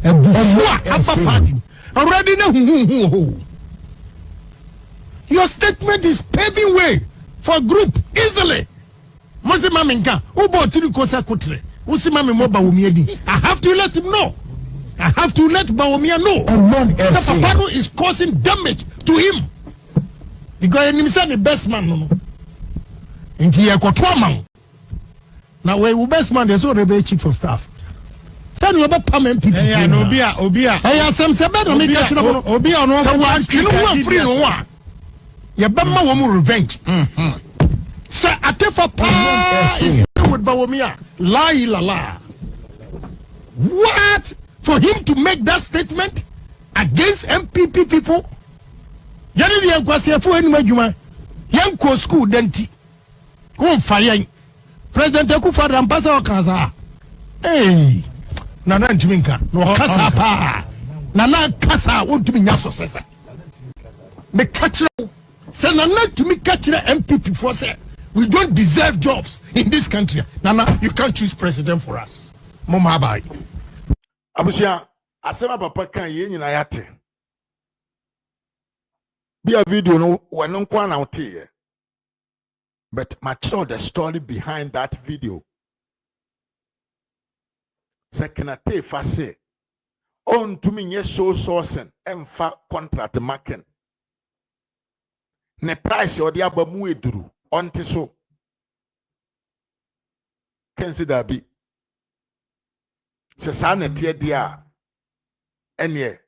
A bufu party. Already no. Your statement is paving way for a group easily. Mose Maminka, Ubo Turikosa Kutre. I have to let him know. I have to let Bawumia know that Papano is causing damage to him. Because he is the best man. No. And he is man. Now, when best man, there's already chief of staff. Then we have a permanent people. Yeah, Obia. I have some Sabado make a Obia no one free no one. Yabama woman revenge. Sir, Atefa Pa is with Bawumia. La. What? For him to make that statement against MPP people? Yari di yankwasi efu enu majuma. Yanko school denti. Go fire. President Akufo-Addo ampasa wakaza. Hey. Nana ntuminka. No kasa pa. Nana kasa wontumi nyaso sesa. Me kachira. Say nana tumi kachira MPP for say. We don't deserve jobs in this country. Nana, you can't choose president for us. Mama Abai. Abusia, asema papa kan ye nyina yate. Be a video no wano kwa na uti. But mature the story behind that video. Sekenate fase. On to me nye so sourcing emfa contract maken. Ne price odi abamu eduru. Onti so kensi dabi se sa na tie dia enye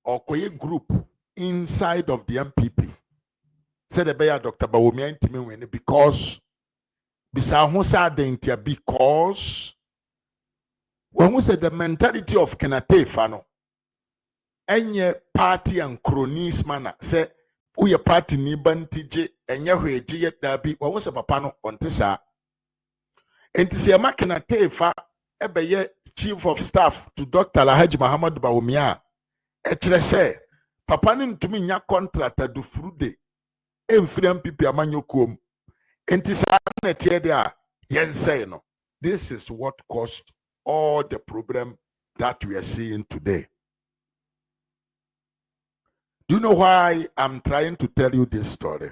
okoye group inside of the MPP said the bear Dr. Bawumia intimi win because bisa ho sa dentia because when we said the mentality of Kenate Fano enye party and cronies manner say uye party ni bantije enye hweje ye dabi wo se papa no onte sa enti se makina tefa ebeye chief of staff to Dr. Alhaji Muhammad Bawumia e kire se papa ni ntumi nya contract adu frude emfiri MPP amanyokom enti sa na tie dia yen say no this is what caused all the problem that we are seeing today. Do you know why I'm trying to tell you this story?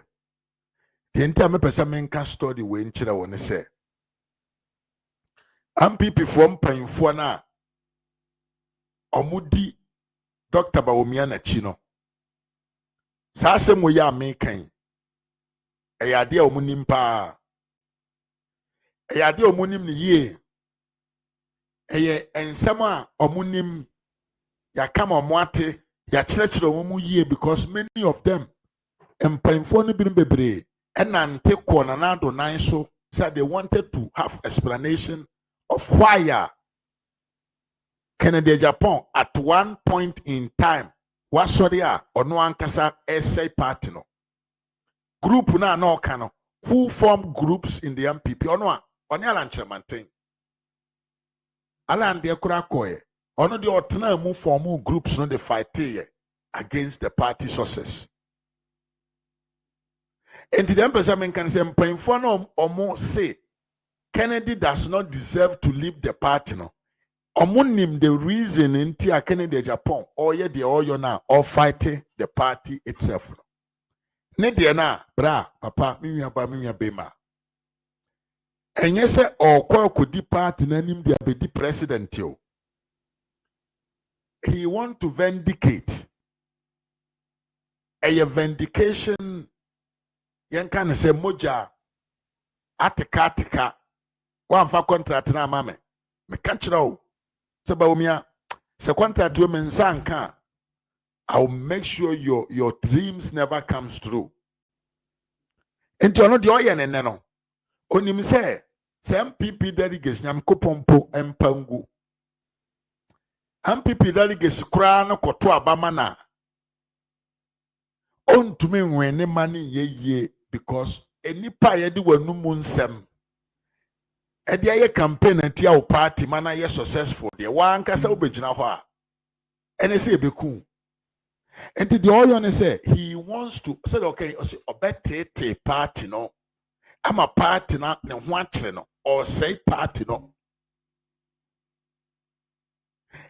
The entire person story we inchira wone say. MPP from painful na omudi Dr. Bawumia na chino. Sa asem we ya mekan. Eyade omunim pa. Eyade omunim ni ye. Eye ensama omunim yakama omwate. Ya church mu ye because many of them painful no bin bebre enante corner na do nine so said they wanted to have explanation of why Canada Agyapong at one point in time was sorry or no ankasa essay party no group na no kano who form groups in the MPP or no on yalan chairman alan de kura koye ono the otna move for more groups no the fight against the party sources. And the embezzlement can say no omo say Kennedy does not deserve to leave the party no. Omonim the reason into Kennedy Agyapong or ye the oil now or fighting the party itself. Ne de na bra papa minya bema. And yes or could the party nanim the abedi president yo. He want to vindicate a vindication yan can say moja atika one for contract na mame me kanchiro se Bawumia se contract we men sanka I'll make sure your dreams never comes true. And you know the oil and no. Onim say MPP delegates nyamkopompo empangu. MPP delegates kra no koto abamana. On to me when any money ye because any pie di wanu munsem. Edi aye campaign anti our party mana ye successful. The one kasa ubejina ho a. Ene se beku. Enti the oil say he wants to said okay, say obetete party no. I'm a party na ne ho akyere no or say party no.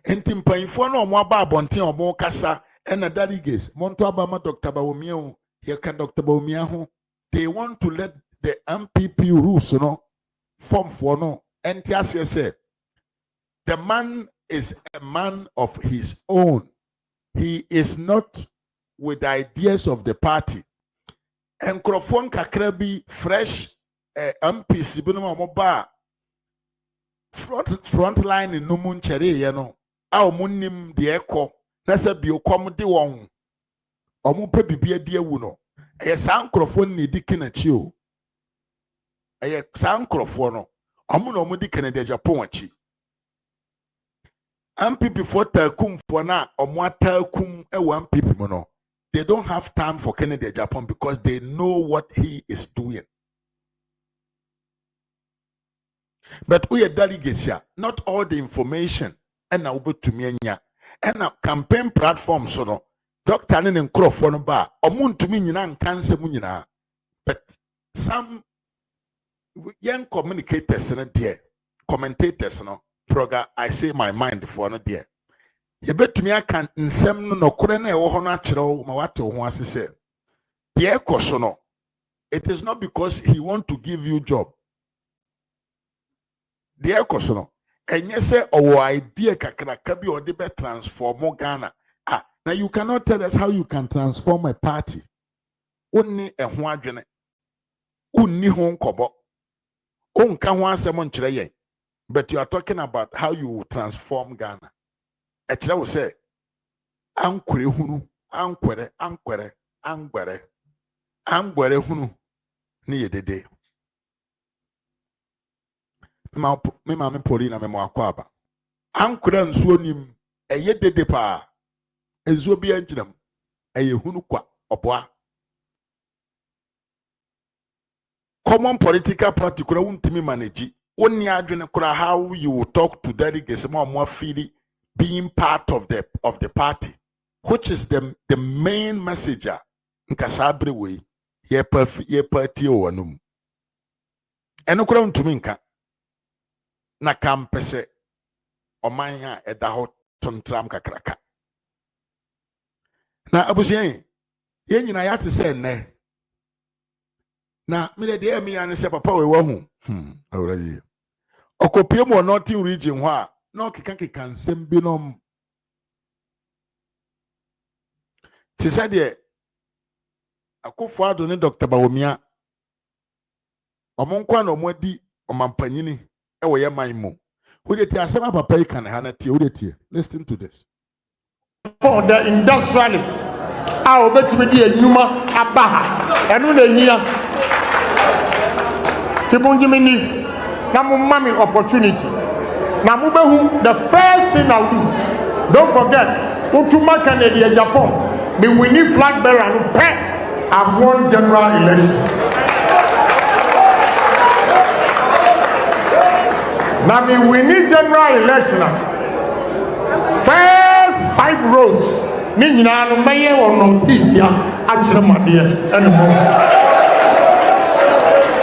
Enti mpanyifo no omo aba abonten omo kasa ena delegates monto abama Dr. Bawumia ho here can Dr. Bawumia ho they want to let the MPP rules no form for no enti ase say the man is a man of his own. He is not with the ideas of the party. Enkrofon kakra bi fresh MPs bi no mo ba front line no mu nkyere ye no a omunnim de ekọ na se bi okom de won omu pe bibia de awu no eye san nkrofon ni dikinachi o eye san nkrofo no omu no mu dikene de Agyapong achi MPP for takum for na omu atakum e wa MPP mo no. They don't have time for Kennedy Agyapong because they know what he is doing. But we are delegates here, not all the information and now to me and a campaign platform so no Dr. Nen Crawford bar or moon to me and cancer munina. But some young communicators and dear commentators no proga I say my mind for no dear. You bet me I can nsem no kure na ewo ho na kyerɛw ma wate ho ase sɛ de ekoso no it is not because he want to give you job de ekoso no enye sɛ owo idea kakraka bi odi be transform Ghana now you cannot tell us how you can transform a party onni ɛho adwene unni ho nkɔbɔ onka ho asɛm nkyerɛ yɛn but you are talking about how you will transform Ghana. Echira wo say ankwere hunu ankwere hunu ne yedede me ma me poli na me mo akwaba ankwere nsuo nim eye dede pa ensuo bi angyinam eye hunu kwa oboa common political party kura wuntimi manage wonni adwene kura how you will talk to delegates mo afili being part of the party, which is the main messenger. Nkasabre way ye party o anum. Eno kura ntumi nka na kampese oman ha eda ho tontram kakraka. Na abusiyen ye nyina ya te se nne. Na me de me ya ne se papa we wa hu. Already. Okopie mo northern region ho a no keka nsem bi no ti said de akofo ado ne Dr. Bawumia omonkwa na omadi omampanyini e wo ye man mu wo de ti asema papa yi kan ha na tie wo de tie listen to this for the industrialists a obetimi di enuma abaha enu na hia tibunjimini na mo mami opportunity. Now, the first thing I'll do, don't forget, Utuma Kennedy Agyapong, the winning flag bearer and pay and won general election. Now, the winning general election, first 5 rows, Nina Mayor or Northeast, actually, anymore.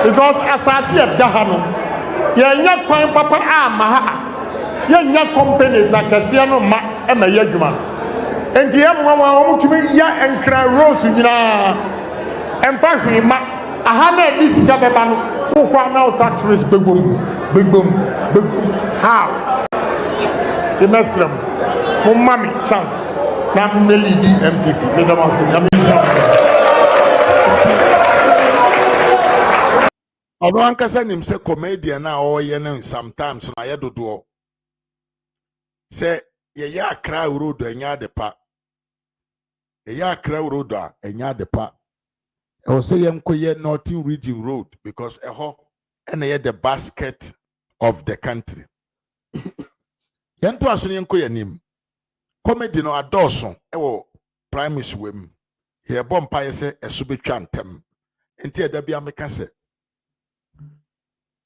Because as I see at Dahano, you're not quite Papa Maha. Yanya companies akasiano ma emaye dwuma enti ya mwa omutumi ya enkra rose nyina empa hwima aha na disika beba no ukwa na osa trace begum how the mesram mo mami chance na melidi MPP me da maso ya misha obo ankasa nim se comedian na o ye no sometimes na ye dodo say ye ya Accra road anya de pa ya Accra road a enya depa e wo say yenkoye Northern Region Road because eho ena the basket of the country. Yento aso yenkoye nim comedy no adoso ewo primaries wem here bompa yese eso betwa ntem enti eda bia meka se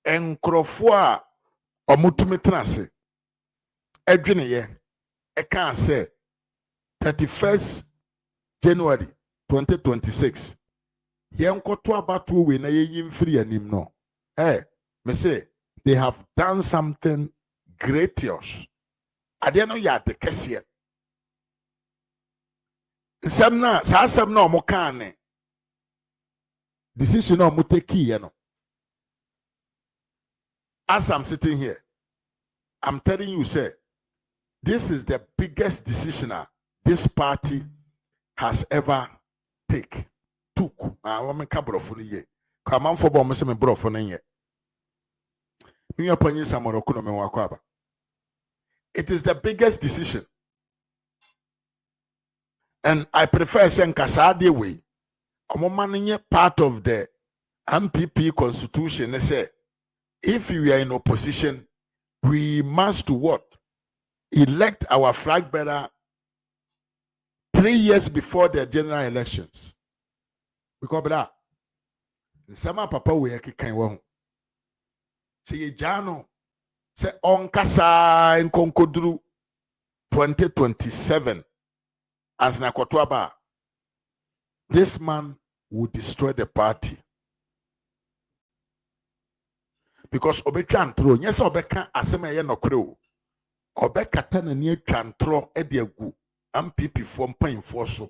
enkrofo a omutumi tenase edwene ye eka se 31st January 2026 yenkoto abatu we na yeyim free anim no me say they have done something gracious ade no ya de kese nsam na omo kan ne decision no mo take ye no. As I'm sitting here, I'm telling you, sir, this is the biggest decision this party has ever took. I'm come on for bomb some brofone ye. It is the biggest decision. And I prefer saying Kasadi way. I'm part of the NPP constitution. They say, if we are in opposition, we must what? Elect our flag bearer 3 years before the general elections. Because that, some papa we can one. Say Jano, say on kasa in Konkodru 2027 as Nakotwaba. This man will destroy the party. Because obetwa ntro nyese obeka asema ye nokre obeka tana ne atwa ntro e de agu MPP fo mpanfo so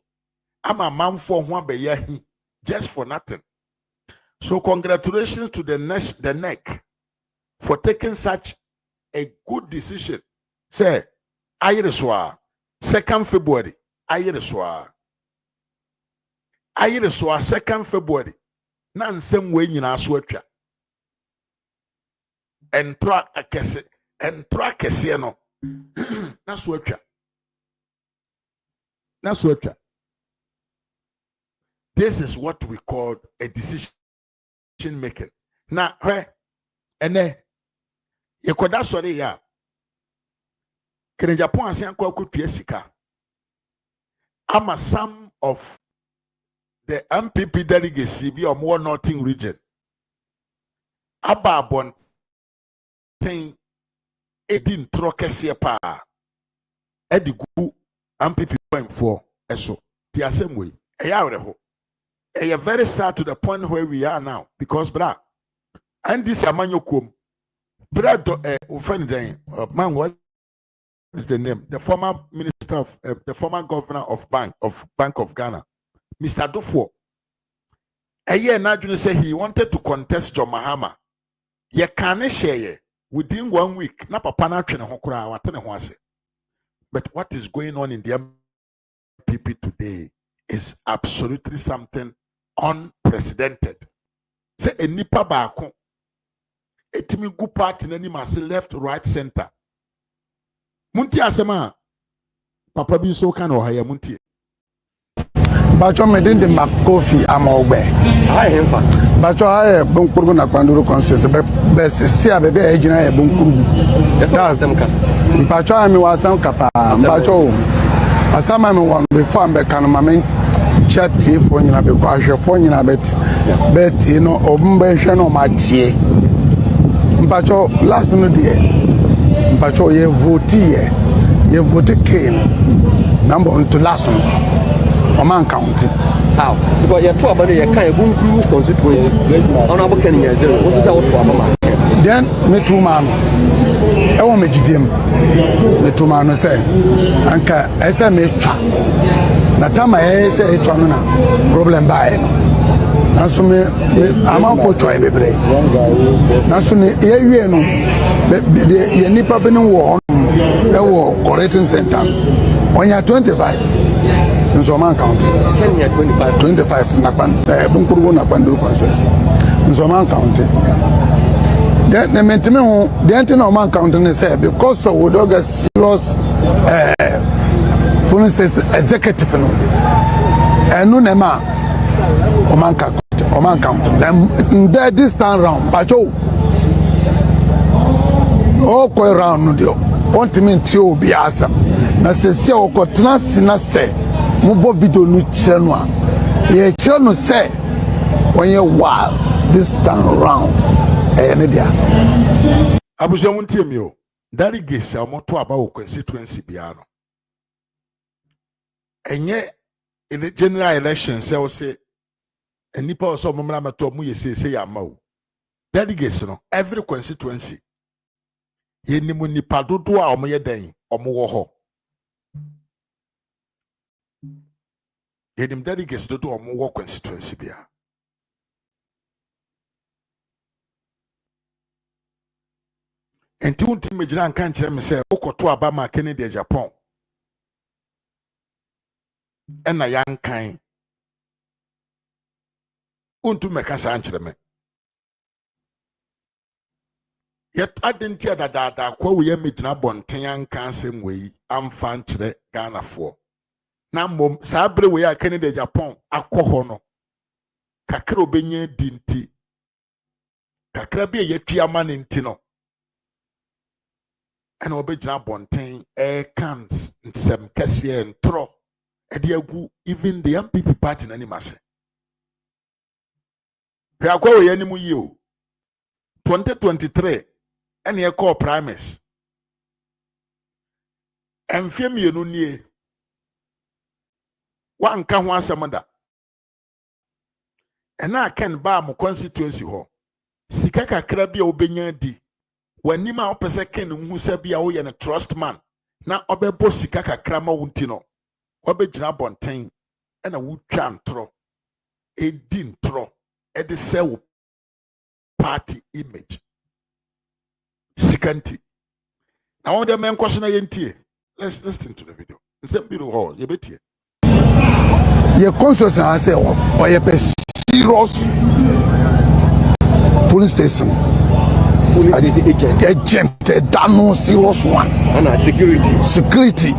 ama manfo ho abeya hi just for nothing. So congratulations to the neck for taking such a good decision. Say ayereswa 2nd February ayereswa 2nd February na nsem we nyina so atwa entra kese no na so atwa. This is what we call a decision making. Now ene yekoda sori ya Agyapong asian kwa kutua sika ama some of the MPP delegacy bi o more Northern Region ababon ten edin trokese pa edigu MPP for eso ti asemwe eyawreho eye very sad to the point where we are now because bra and this amanyokom bra man what is the name, the former minister of the former governor of Bank of Ghana, Mr. Dufo eye na dwene say he wanted to contest John Mahama ye can share within 1 week na papa na twene ho kura watene ho ase. But what is going on in the MPP today is absolutely something unprecedented. Say a nipa baako etimi gu party na ni mase left right center munti asema papa bi so kan ohaya munti bacho medinde makofi amogbe ayi hemfa bacho aye bonkurgu na kwanduru consist be sisi abebe ejina e bonkurgu bacho ami wasam kapa bacho asama mi won before ambe kan mamen chati fo nyina be kwa hwefo nyina beti no obumbe hwe no matie bacho last no die bacho ye vote came number on to last one man counting how because you talk about your kind of constituency on our can you zero what is our problem then me two man e won me gidiem me two man say anka ese me twa na tama ese e twa no na problem bae na so me am for twa bebre na so ne ye wie no ye nipa be no wo e wo correcting center onya 25 nso man count 25 na pan bunkuru na panduru consensus nso man count then the mentime ho the anti no man count ne say because of we do get serious police station executive no enu na ma oman count then there this time round pacho o ko round no dio want me nti obi asa na se o ko tena sina se mo bo video no kire no a ye kire no se onye wa this time round ne dia abuja muntie mi o dari gesa moto aba wo constituency bia no enye in the general election say enipa oso momra mato mu yesese ya ma o delegates no every constituency yenimu nipa dodo a omo ye den omo wo ho yenim delegates dodo omo wo constituency bia enti unti mejira nka nkire me se okoto aba ma Kennedy Agyapong ena yankan untu meka sa nkire me yet adentia da kwa we ye mejina bonten yankan asem we amfa nkire Ghana fo na mom sa abre we ya Kennedy Agyapong akọ no kakra obenya dinti kakra bi ye twa ma ne nti no ena obejina bonten kan nsem kese entro ediagu even the NPP party na ni mase pe akwa we ya ni mu yi o 2023 ena ye call primaries emfie mienu nie wanka ho asem da ena ken ba mo constituency ho sika kakra bi a obenya di wanim a opese ken hu sa bia wo ye ne trust man na obebo sika kakra ma wunti no obegina bonten ena wutwa ntro edi ntro edi sew party image sikanti na won de men kwaso na yentie let's listen to the video nsem bi ro ye betie ye conscious say o ye be serious police station agent dano serious one and security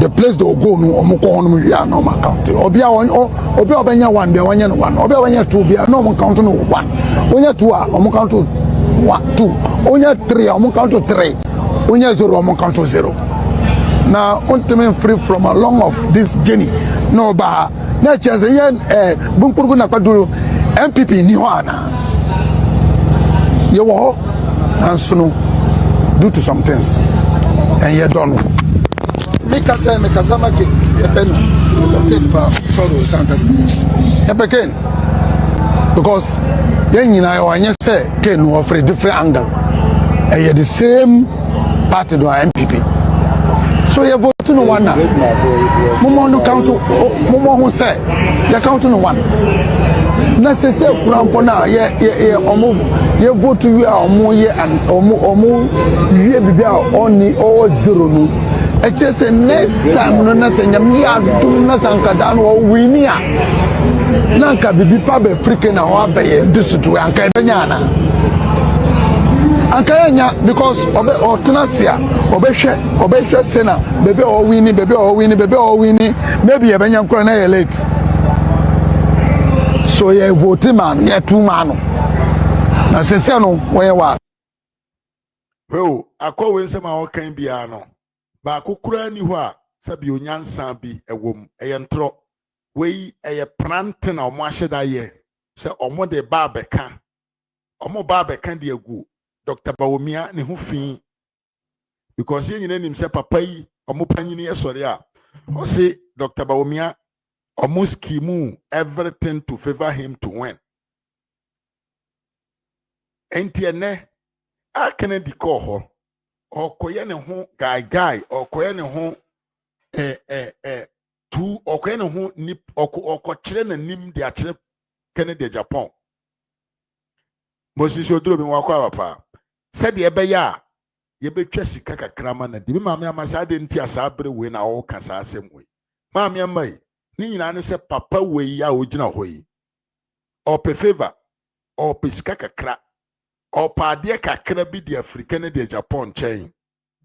the place they go no omko no wi na o account obi obenya one be wanya no one obi wanya two be no o count no one onya two a o count one two onya three o count three onya zero o count zero now ultimately free from along of this journey no ba na chance yen bunkurugu na kwaduru NPP ni ho ana ye wo and so due to some things and you don't make us say make us make sorry something because then you know when you say can offer a different angle and you're the same party to NPP so you vote no one now momo no count momo who say you count no one na se kurampo na ye omo ye vote you omo ye and omo ye bibia oni o zero no e say next time no na se nyam ya dum na sankada no win ya na nka bibi pa be african na o abaye disutu anka benya na anka nya because obe otenasia obehwe sena bebe o win maybe e benya nkora na ye late so ye vote man ye two man na sese no we wa ho akọ we nsem a wokan bia no ba akokura ni ho a sabi onyansa bi ewom eye ntro we eye prante na omo ahyeda ye se omo de ba beka de agu Dr. Bawumia ne ho fi because ye nyina nim se papa yi omo panyini esore a o se Dr. Bawumia almost scheme everything to favor him to win. Entienne a Kennedy call ho or koye ne ho guy or koye ne ho two or koye ne ho nip or kire na nim de akire Kennedy Agyapong. Moses oduro bi wakwa papa said ye be ya ye betwa sika kakrama na de maame amasa de nti asabre we na wo kasa asem we maame amai ni nyina ne se papa we ya ogina hoyi o pe favor o pe sika kakra o pa de kakra bi de Africa ne de Japan chain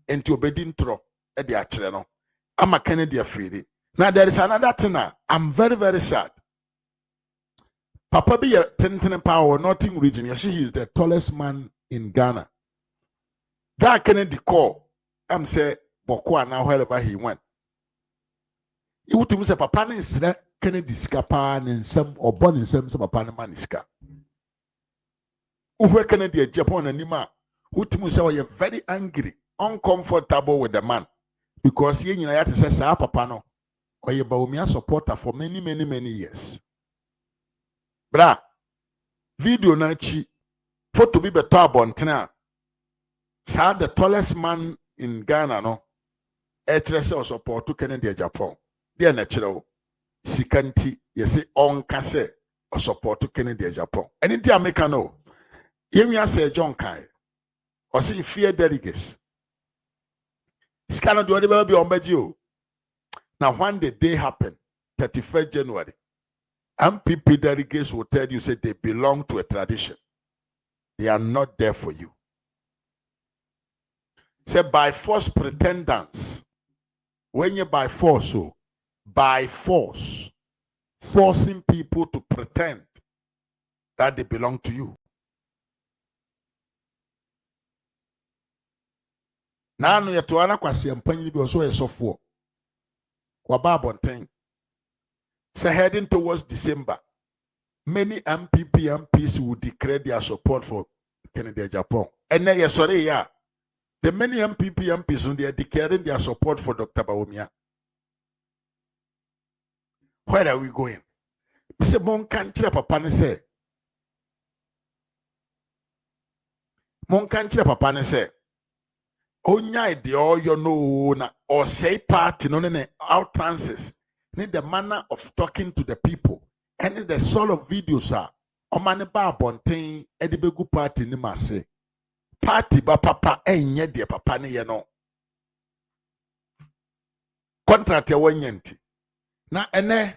enti obedi ntro e de akere no I'm a Kennedy afraid. Now there is another thing. I'm very, very sad. Papa be a 10 power, Northern region. Yes, he is the tallest man in Ghana. That Kennedy call. I'm say Bokwa now wherever he went. He would say Papa is that Kennedy scapa and some or born in some Papa maniska. Who Kennedy Agyapong and Nima, who to say you're very angry, uncomfortable with the man because he had to say Sa Papa no or your Bawumia supporter for many years. Bra, video na chi photo be beto abontena. Sa the tallest man in Ghana no. Etrese o support to Kennedy Agyapong. Dia na chiro sikanti yesi onka se o support to Kennedy Agyapong. Eni America no. Yemi say John Kai. O si fear delegates. Scanner do whatever be on beji. Now when the day happened, 31st January. MPP delegates will tell you, say they belong to a tradition. They are not there for you. Say by force pretenders, when you by force, so by force, forcing people to pretend that they belong to you. Now you to ana kwasi ampanyi bi oso esofo. Kwa babonten. So heading towards December, many MPs will declare their support for Kennedy Agyapong. And then sorry, yeah. The many MPs they are declaring their support for Dr. Bawumia. Where are we going? Mr. Mon can't papa say. Mon can't papa say. Onya de all you know na or say party no outrances. Need the manner of talking to the people. And the sort of videos are Omane ba bonten edibegu party ni mase. Party ba papa enye de papa ne ye no. Contract ya wanyenti. Na ene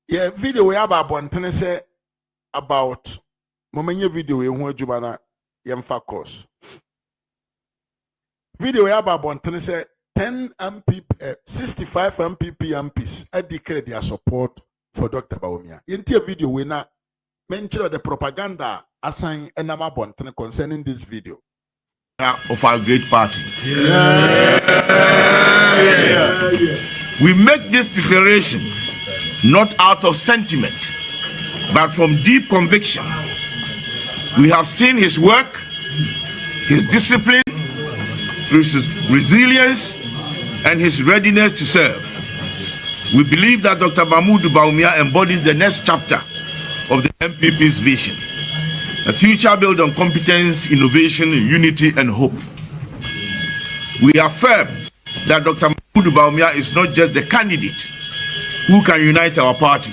ye video we aba bonten say about momenye video we hu adwuma na yemfa course. Video we aba bonten say 10 MPP, 65 MPs I declare their support for Dr. Bawumia. In the video, we now mention the propaganda assigned Enama Bonten concerning this video. Of our great party. We make this declaration not out of sentiment, but from deep conviction. We have seen his work, his discipline, his resilience, and his readiness to serve. We believe that Dr. Mahmoud Bawumia embodies the next chapter of the NPP's vision, a future built on competence, innovation, unity, and hope. We affirm that Dr. Mahmoud Bawumia is not just the candidate who can unite our party.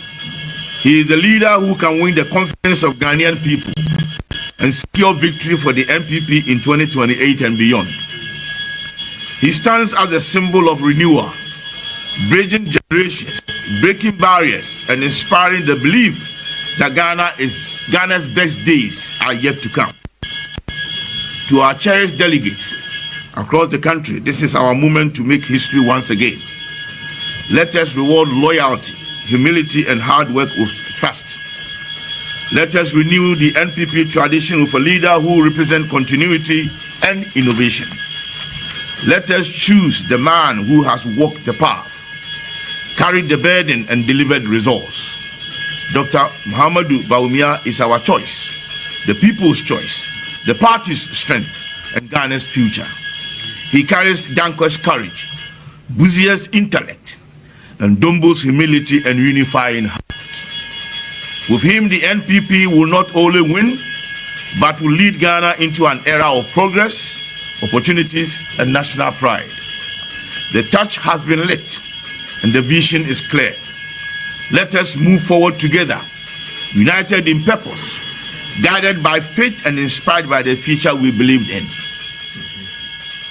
He is the leader who can win the confidence of Ghanaian people and secure victory for the NPP in 2028 and beyond. He stands as a symbol of renewal, bridging generations, breaking barriers, and inspiring the belief that Ghana's best days are yet to come. To our cherished delegates across the country, this is our moment to make history once again. Let us reward loyalty, humility, and hard work with trust. Let us renew the NPP tradition with a leader who represents continuity and innovation. Let us choose the man who has walked the path, carried the burden, and delivered results. Dr. Muhammadu Bawumia is our choice, the people's choice, the party's strength, and Ghana's future. He carries Danko's courage, Buzia's intellect, and Dombo's humility and unifying heart. With him, the NPP will not only win, but will lead Ghana into an era of progress, opportunities, and national pride. The torch has been lit and the vision is clear. Let us move forward together, united in purpose, guided by faith and inspired by the future we believed in.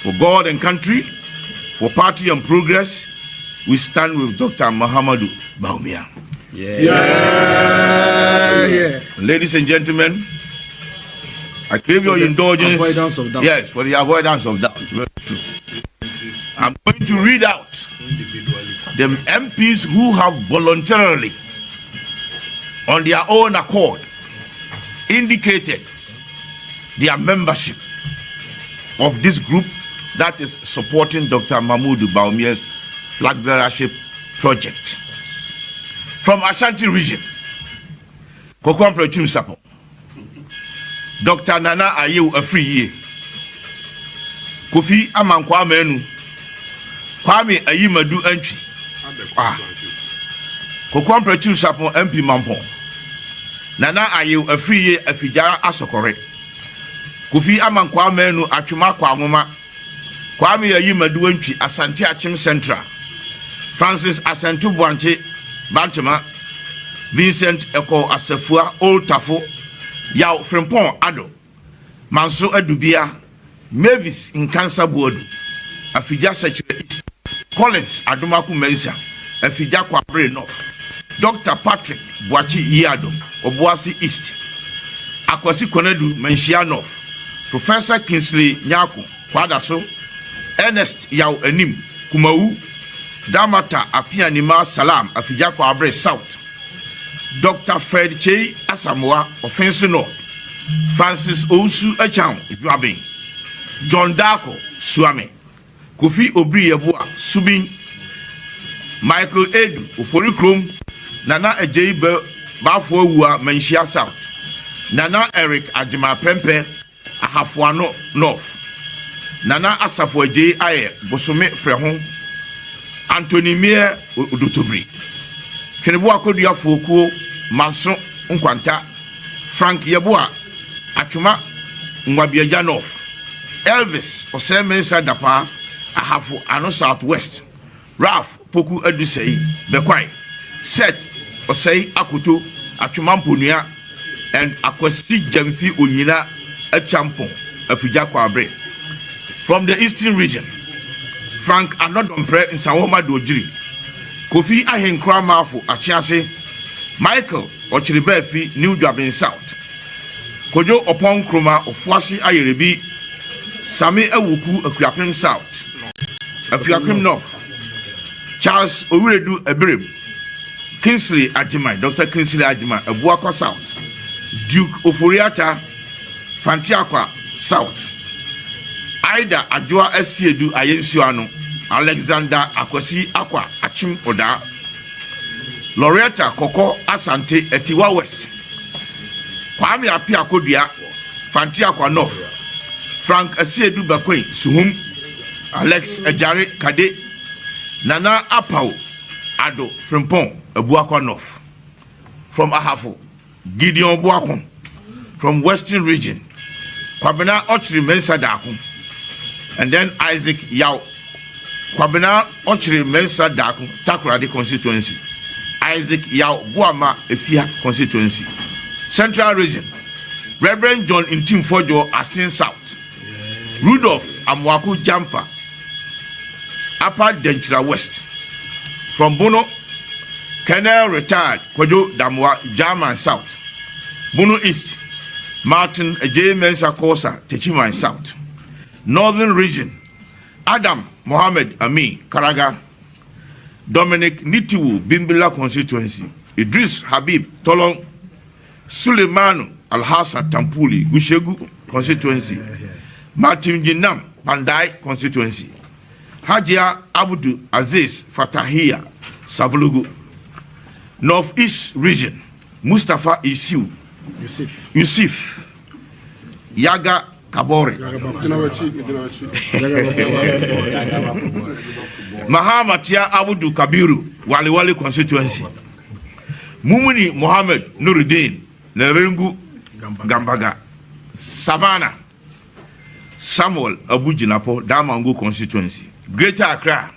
For God and country, for party and progress, we stand with Dr. Muhammadu Bawumia. Ladies and gentlemen, I crave your indulgence. Avoidance of doubt. Yes, for the avoidance of doubt. I'm going to read out The MPs who have voluntarily, on their own accord, indicated their membership of this group that is supporting Dr. Mahmoud Bawumia's flag bearership project. From Ashanti region, Kokwampe Chumsapo, Dr. Nana Ayew Afriye, Kofi Amankwa Menu, Kwame Ayimadu Entry, Kokwampe Chumsapo MP Mampong, Nana Ayew Afriye Afijara Asokore, Kofi Amankwa Menu Achuma Kwamoma, Kwame Ayimadu Entry Asante Achim Central, Francis Asantu Bwanche Bantama, Vincent Eko Asefua Old Tafo, Yao Frempon Ado, Manso Adubia, Mavis in Cancer Board, Afija Secretary, Collins Adumaku Mensa, Afija Kwabre North, Dr. Patrick Boachi Yado, Obuasi East, Akwasi Konedu Menshia North, Professor Kingsley Nyako, Kwadaso, Ernest Yao Enim, Kumau, Damata Apianima Salam, Afija Kwabre South, Dr. Fred Che Asamoah, Offense North, Francis Ousu Echam, Ibrahim, John Darko, Suame, Kofi Obri Yeboah, Subin, Michael Edu, Oforikrum, Nana Ejei Bafo Wua, Menshia South, Nana Eric Ajima Pempe, Ahafuano North, Nana Asafo Ejei Aye, Bosome Frehon, Anthony Mier Udutubri, Keneboa Kodia Fokuo, Manson Nkwanta, Frank Yeboah, Achuma Mwabiaja North, Elvis Osemensa Dapa, Ahafu Ano Southwest, Ralph Poku Edusei, Bekwai, Seth Osei Akuto, Achuma Mpunia, and Akwasi Jamfi Unyina Echampong, Afija Kwabre. From the Eastern region, Frank Anodompre in Sawoma Dojiri, Kofi Ahenkra Mafu Achiase, Michael Ochiribefi New Dublin South, Kojo Opon Kroma Ofuasi Ayerebi, Sami Ewuku Akuapim South, Akuapim North, Charles Owiredu Ebirim, Kingsley Ajimai, Dr. Kingsley Ajimai, Ebuakwa South, Duke Oforiata, Fantiakwa South, Aida Adjoa Esiedu Ayensuano, Alexander Akwasi Akwa Achim Oda, Loretta Koko Asante Etiwa West, Kwame Apia Kodia, Fantiakwa North, Frank Esiedu Bakwe Suhum, Alex Ejare Kade, Nana Apau Ado Frimpong Ebuakwa North. From Ahafo, Gideon Buakon. From Western region, Kwabena Ochri Mensa Dakum. And then Isaac Yao. Kwabena Ochri Mensa Dakum, Takoradi constituency. Isaac Yao Buama Efia constituency. Central region, Reverend John Intim Fojo Asin South. Rudolph Amwaku Jampa, Upper Denchira West. From Bono, Kenel retired Kojo Damwa German South. Bono East, Martin J. Mensa Kosa Techiman South. Northern region, Adam Mohammed Ami Karaga, Dominic Nitiwu Bimbila constituency, Idris Habib Tolong, Suleimanu Alhassan Tampuli Gushegu constituency, Martin Jinam Pandai constituency, Hajia Abudu Aziz Fatahia Savlugu. Northeast region, Mustafa Isiu Yusuf Yaga Kabore, Mahamatia Abudu Kabiru Waliwali constituency, Mumuni Mohammed Nuruddin Nerengu Gambaga, Savannah Samuel Abujinapo Damangu constituency, Greater Accra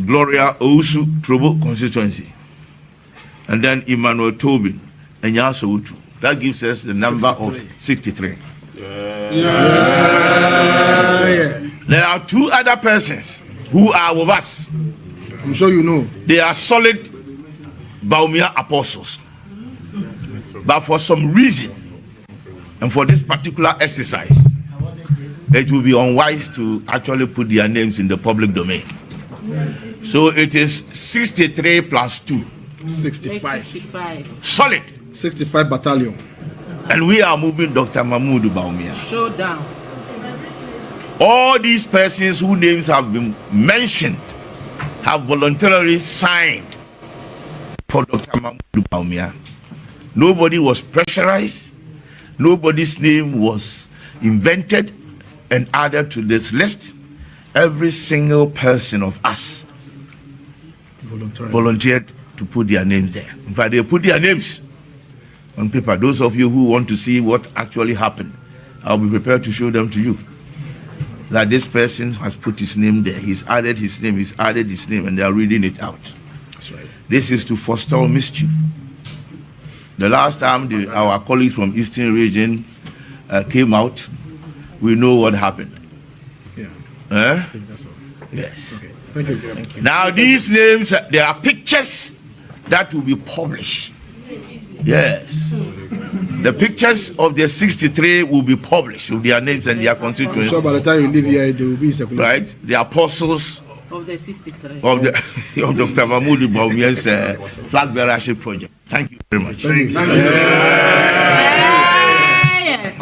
Gloria Ousu Trobo constituency, and then Emmanuel Tobin and Yaso Utu. That gives us the number of 63. There are two other persons who are with us. I'm sure you know. They are solid Bawumia apostles. But for some reason, and for this particular exercise, it will be unwise to actually put their names in the public domain. So it is 63 plus 2. 65. Solid. 65 battalion. And we are moving Dr. Mahmoud Bawumia. Showdown. All these persons whose names have been mentioned have voluntarily signed for Dr. Mahmoud Bawumia. Nobody was pressurized. Nobody's name was invented and added to this list. Every single person of us volunteered to put their names there. In fact, they put their names on paper. Those of you who want to see what actually happened, I'll be prepared to show them to you. That this person has put his name there. He's added his name, and they are reading it out. That's right. This is to forestall mischief. The last time our colleagues from Eastern region came out, we know what happened. Yeah. I think that's all. Yes. Okay. Thank you. Now these names, there are pictures that will be published. Yes. The pictures of the 63 will be published with their names and their constituencies. So by the time you leave here, they will be circulated. Right? The apostles Of the 63. of Dr. Mahmoud Bawumia's flag bearership project. Thank you very much. Thank you.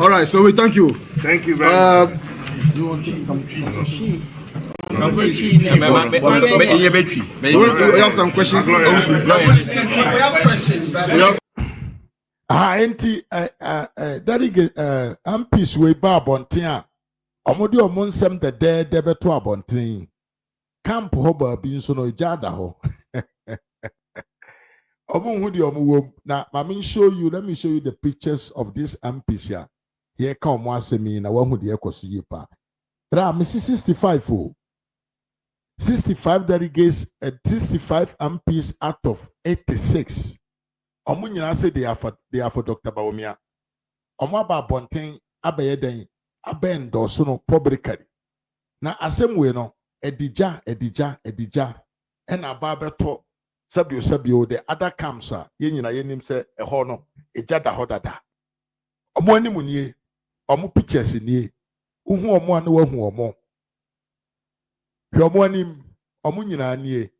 All right, so we thank you. Thank you very much. You want to eat some tea? You have some questions? We have questions. Enti daddy MPs we ba abonten a omode omonsem de beto abonten camp ho ba bi nso no jada ho omo di omo wom na let me show you the pictures of these MPs here. Here come omo asemi na wahu de ekoso yi pa ra me 65 o 65 delegates and 65 MPs out of 86. Omo nyina say they are for Dr. Bawumia. Omo aba bonten abaye den aba endorse no publicly. Na asem we no edija and aba beto sabio the other camps are ye nyina yenim say eho no eja da hodada. Omo animu nie omo pictures nie uhu omo ane wahu omo. Omo anim omo nyina nie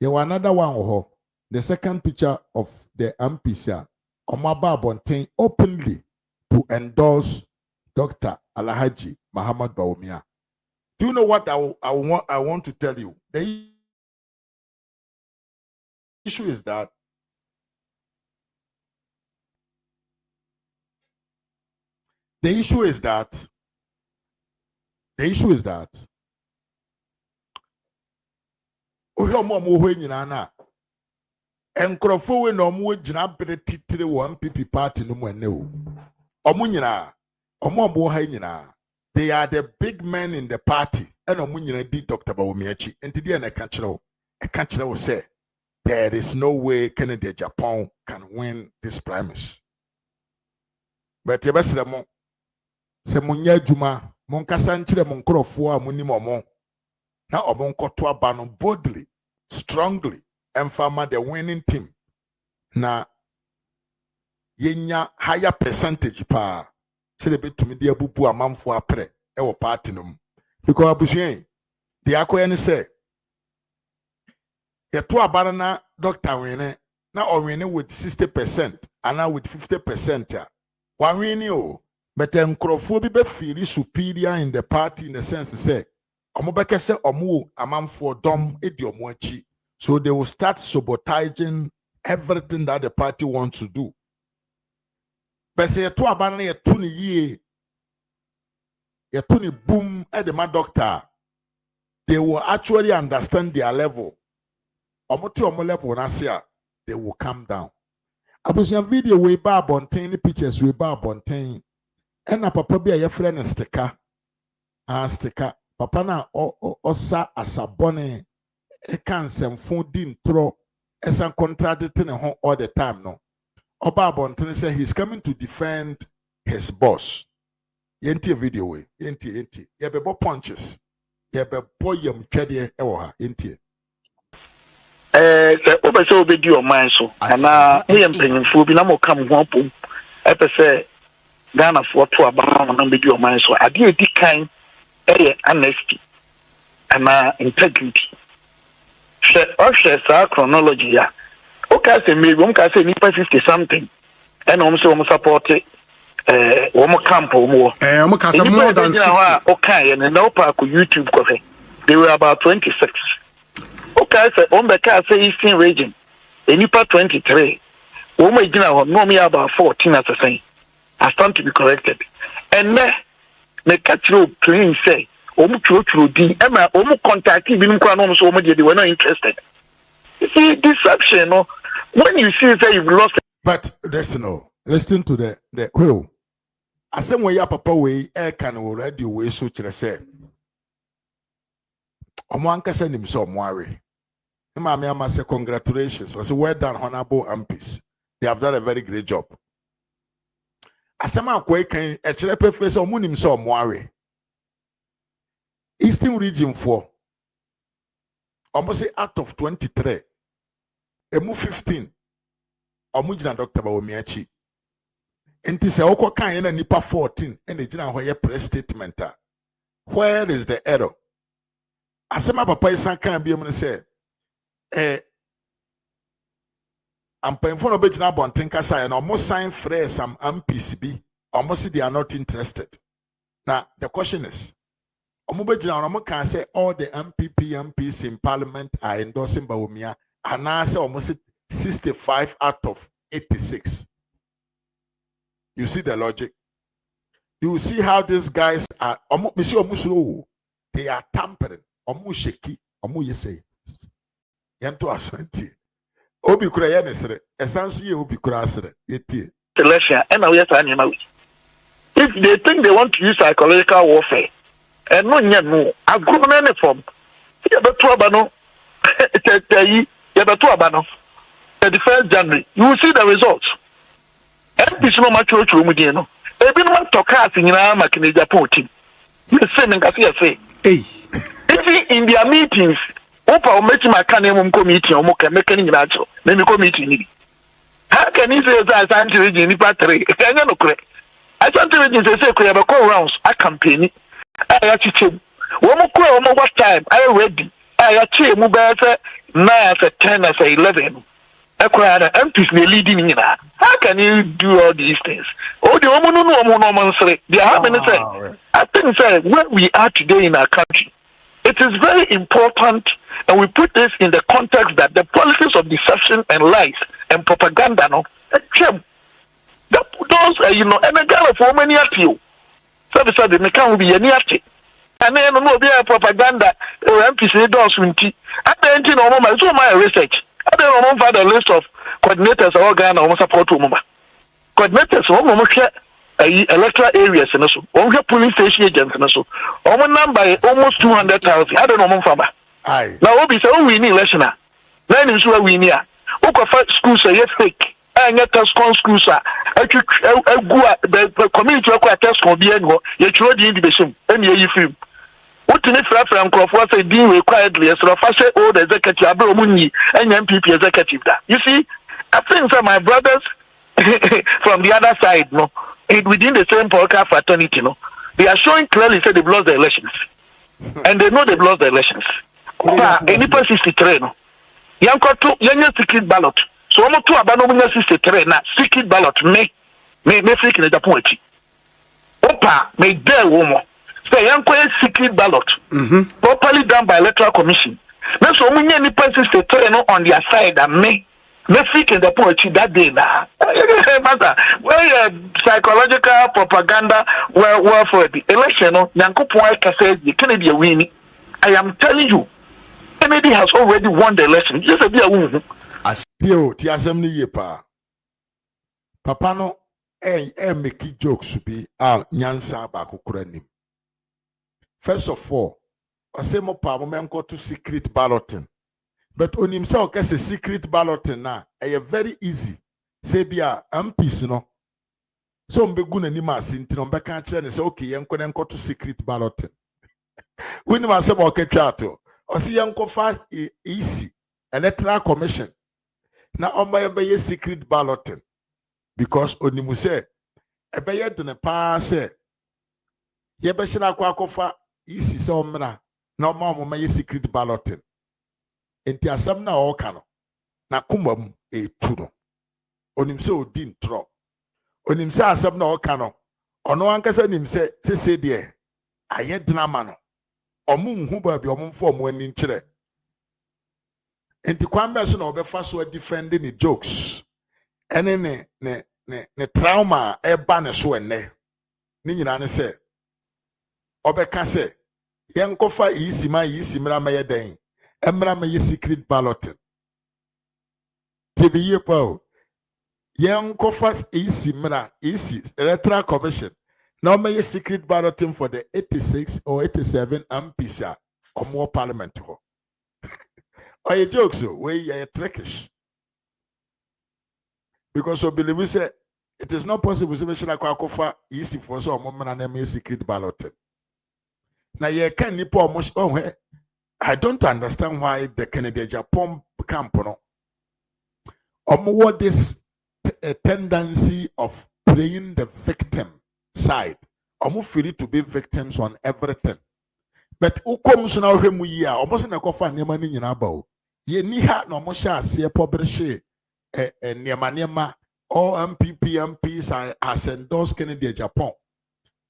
ye wa another one ho. The second picture of the MPC, Omaba Bontain openly to endorse Dr. Alhaji Muhammad Bawumia. Do you know what I want to tell you? The issue is that enkrofo we no mo gina bere titire wo NPP party no mo ene o omo nyina omo ha nyina they are the big men in the party and omo nyina di Dr. Bawumia chi enti de na ka kire wo say there is no way Canada Agyapong can win this primaries. But ye besere mo se mo nya adwuma mo nkasa nkire mo nkrofo a mo nim omo na omo nkoto aba no boldly strongly and farmer the winning team. Na yenya higher percentage pa celebrate to me dear bubu amanfo apre e wo party no because abusuyen the akoye say ye to abana na doctor wene na onwene with 60% and with 50% one wini o but enkrofo bi be feel superior in the party in the sense say omo beke se omo amanfo dom edi omo achi. So they will start sabotaging everything that the party wants to do. But say to abana ye tuni ye tuni boom at the my doctor. They will actually understand their level. Omoto omo level nasia, they will come down. Abusia video we ba bonten pictures we ba bonten. And na papa bi a ye friend sticker. Sticker. Papa na osa asabone. A cancer phone didn't throw as a contradicting all the time. No, Oba Bonten said he's coming to defend his boss. Yenti video way, yenti. Yabebo punches. Yabe boy yam chedi ewa yenti. Oba so be do your mind so. Na he am paying for bi na mo come ho pom. Epe say Ghana for to aba na be do your mind so. Ade edi kan honesty and integrity. Our chronology. Okay, say maybe one can say nipa 50 something, and almost support it. One camp or more. More than 60. Okay, and no park YouTube coffee. They were about 26. Okay, so on the car say Eastern region, nipa 23. Woman, normally about 14 as I say. I stand to be corrected. And then the catch-up clean say, true, Emma, contact even so much they were not interested. You see, deception, no? When you see that you've lost. But listen to the whole. I said, when your papa way, air can already way so to say. Omanka send him some worry. Mamma say, congratulations. I say, well done, honorable MPs. They have done a very great job. Asama kwe kan echere pefe se omunim se omware. Eastern region 4. Almost out of 23. Emu 15. Omujina Dr. Bawumia chi. Enti se okwa kan na nipa 14 ene gina ho ye press statement. Where is the error? Asama papa isan kan bi em say Ampemfo no begina bonten kasa na almost sign fresh some MPCB almost they are not interested. Now the question is Omubegina can say all the MPs in parliament are endorsing Bawumia and now say almost 65 out of 86. You see the logic. You see how these guys are they are tampering. Sheki, yese. Yanto ashanti. Obi kura ya nesere. Esansu ye obi kura asere. Yeti. Selection. If they think they want to use psychological warfare, and no, I've grown any form. You have the 1st January, you will see the results. MPs no much church room with you know. Ebi no talk us in Agyapong team. You say say. Hey. Even in their meetings, Opa make my canem committee or make any natural. Let me committee. How can you say that I'm to read in the battery? Can you know correct? I don't read in the say we call rounds a campaign. I actually one more what time I ready. I actually move better 9 at 10 at 11. MPs leading in. How can you do all these things? Oh, the woman no say they are having say. I think say where we are today in our country, it is very important, and we put this in the context that the politics of deception and lies and propaganda, no, those you know, and a girl for many at you. So the mekan will be any at it. And then no be a propaganda or MPs endorsement. And then you know, so my research. I don't know the list of coordinators or Ghana or support woman. Coordinators or electoral areas and so on polling station agents and so on number almost 200,000. I don't know farmer. Aye. Now we say we need election. Then is where we near. Schools are fake. And yet schools are the community test will be annual. You throw the individual and you film. What in it from Crawford say deal requiredly as of say all the executive Abomuni and NPP executive that. You see, I think that my brothers from the other side, no, within the same podcast fraternity, no, they are showing clearly say they've lost the elections. And they know they've lost the elections. Any person 63 no. Young secret ballot. So almost 2 abandoned 63 now secret ballot me freaking at the point. Opa may dare woman. So young secret ballot properly done by electoral commission. Now so many person 63 on their side and me freaking the point that day now. Well, psychological propaganda well for the election. Kennedy winning. I am telling you, Kennedy has already won the election. Just a bit Tio, ti assembly ye pa. Papa no make jokes be nyansa ba kokura nim. First of all, I say mo pa mo menko to secret balloting. But on himself a secret balloting na very easy. Say bia MPs no. So mbegu na nima asinti no mbeka kire ne say okay yenko to secret balloting. We ni ma say mo ketwa to. O si yenko fa easy electoral commission. Na omba ye secret balloting because onimu say ebe ye de ne pa say ye be shina kwa kofa isi se omra na ma mo ma secret balloting enti asam na o ka no na komam etu no onim se odi ntro onim se asam na o ka no ono ankasa nim se sese de aye dinama no omu nhu ba bi omu mfo omu ani nkire enti kwambe so na obefa so defending the jokes ene ne trauma eba ne so enne ni nyina ne se obeka se yenkofa yisimra ma yeden emra ma ye secret balloting tibie pa yenkofa yisimra electoral commission now ma ye secret balloting for the 86 or 87 MPs or more parliament ho oye jokes we ye trickish because so believe say it is not possible to say akofa yisi for so mo na na secret balloting. Now you can nipo almost I don't understand why the Kennedy Agyapong camp no what this tendency of playing the victim side. Feel to be victims on everything. But ukom so na hwemu yi a almost na kofa nema ni nyina ba o. Ye ni ha na almost ase publish nema all NPP MPs has endorsed Kennedy Agyapong.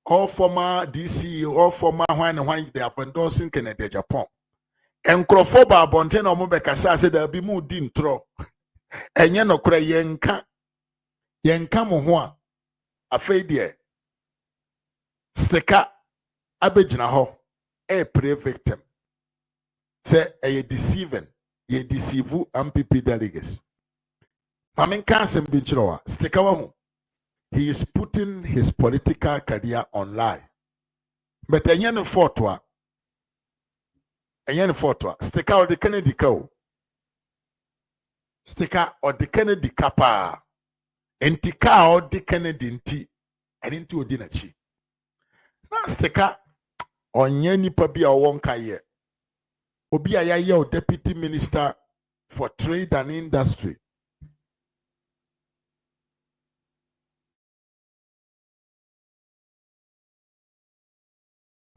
All former DC, all former when they have endorsing Kennedy Agyapong. And Crawford Bonten or Mubekasa said there'll be more din tro. And yeno kre yenka mohua a fadie. Steka abejina ho a pre victim. Say a deceiving, ye deceive MPP delegates. Mamin Kansem Binchroa, Steka wahu. He is putting his political career on lie. But enyen fortwa. Sticker or the Kennedy cow. Sticker or the Kennedy capa. Entika or the Kennedy tea. And into a dinner chi. Now sticker on yeni pabia wonka ye. Obia ya deputy minister for trade and industry.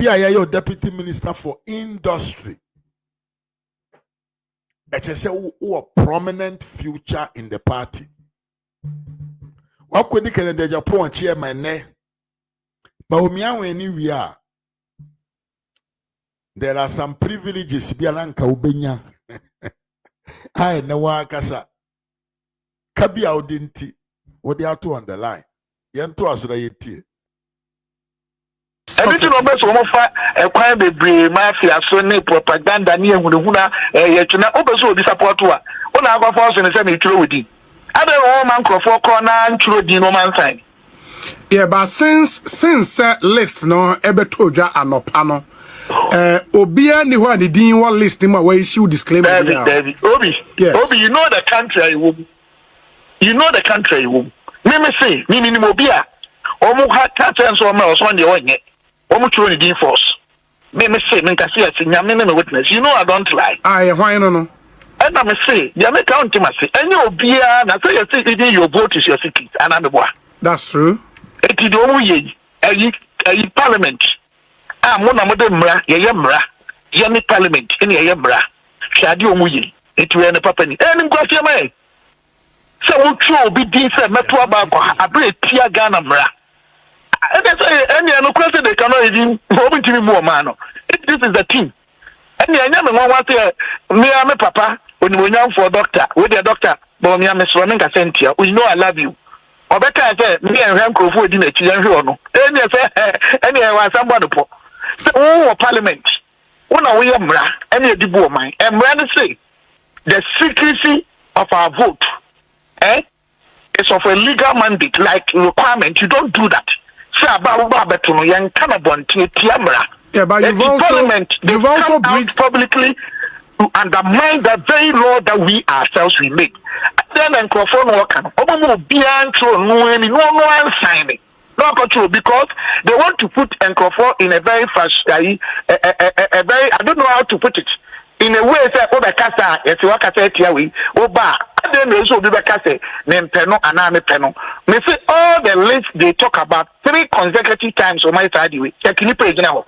Your deputy minister for industry. Who a prominent future in the party. What could the Kennedy Agyapong chairman ne? Bawumia when we are. There are some privileges bialanka ubenya. I know kasa. Kabi audinti. What they are to on the line. Yanto asrayeti. Everything of us offer a quite the mafia, so propaganda near Huna, yet you know, also support one. All our force in the same true with you. Other woman for corner and true no man sign. Yeah, but since list no ever told ya anopano. Obia ni wa ni din one list him away issue disclaimer. David, Obi, yes. Obi, you know the country woman. You know the country woman. Let me say, Mimi Mobia, Omu had catch on my one day. Omu force. Me say, me kasi ati nyame witness. You know I don't lie. Aye, why no? And I say, you make count him say, and you be na say you say your vote is your secret. And I'm the boy. That's true. Eti do mu ye, ayi parliament. Mo na mo de mra, ye mra. Ye ni parliament, ni ye mra. Shadi omu ye. Eti we na papa ni. Ni kwasi am. So wo tro bi din say meto aba ko abre tia Ghana mra. And they say, any no question they cannot even open to me more man. This is the team. And I never want to say, me and my papa, when we young for doctor, with the doctor, but me and my son and Casentia, we know I love you. Or better I say, me and him go for dinner, children. Any I want somebody for. Oh, parliament. When are we amra? Any of the boy mine. And when say, the secrecy of our vote, it's of a legal mandate, like requirement. You don't do that. Yeah, but you've also breached publicly to undermine the very law that we ourselves we make. Then microphone worker, no control because they want to put microphone in a very fast, a very I don't know how to put it. In a way, say, oh, the casa, yes, you can say, Tiawi, oh, ba, and then also be the casa, name Peno, and I'm a Peno. Me say all the lists they talk about 3 consecutive times on my side, you can page now.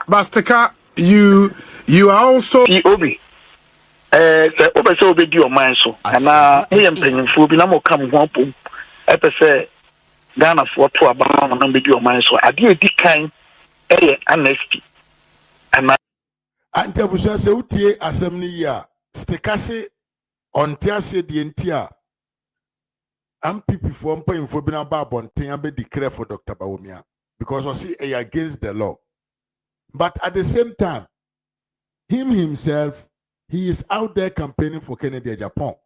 Bastika, you are also Obi. Sɛ wopɛ sɛ wobɛdi ɔman so anaa woyɛ mpanyimfoɔ bi na mɔka mo ho apom ɛpɛ sɛ ghanafoɔ to aba ma na bɛdi ɔman so adeɛ ɛdi kan ɛyɛ honesty anaa anti abusua sɛ wotie asɛm no yi a stikase ɔnte aseɛ deɛ nti a MPP foɔ mpanyimfoɔ bi na ba abɔnten abɛdi krɛ for Dr. Bawumia because ɔsi ɛyɛ against the law but at the same time himself he is out there campaigning for Kennedy Agyapong.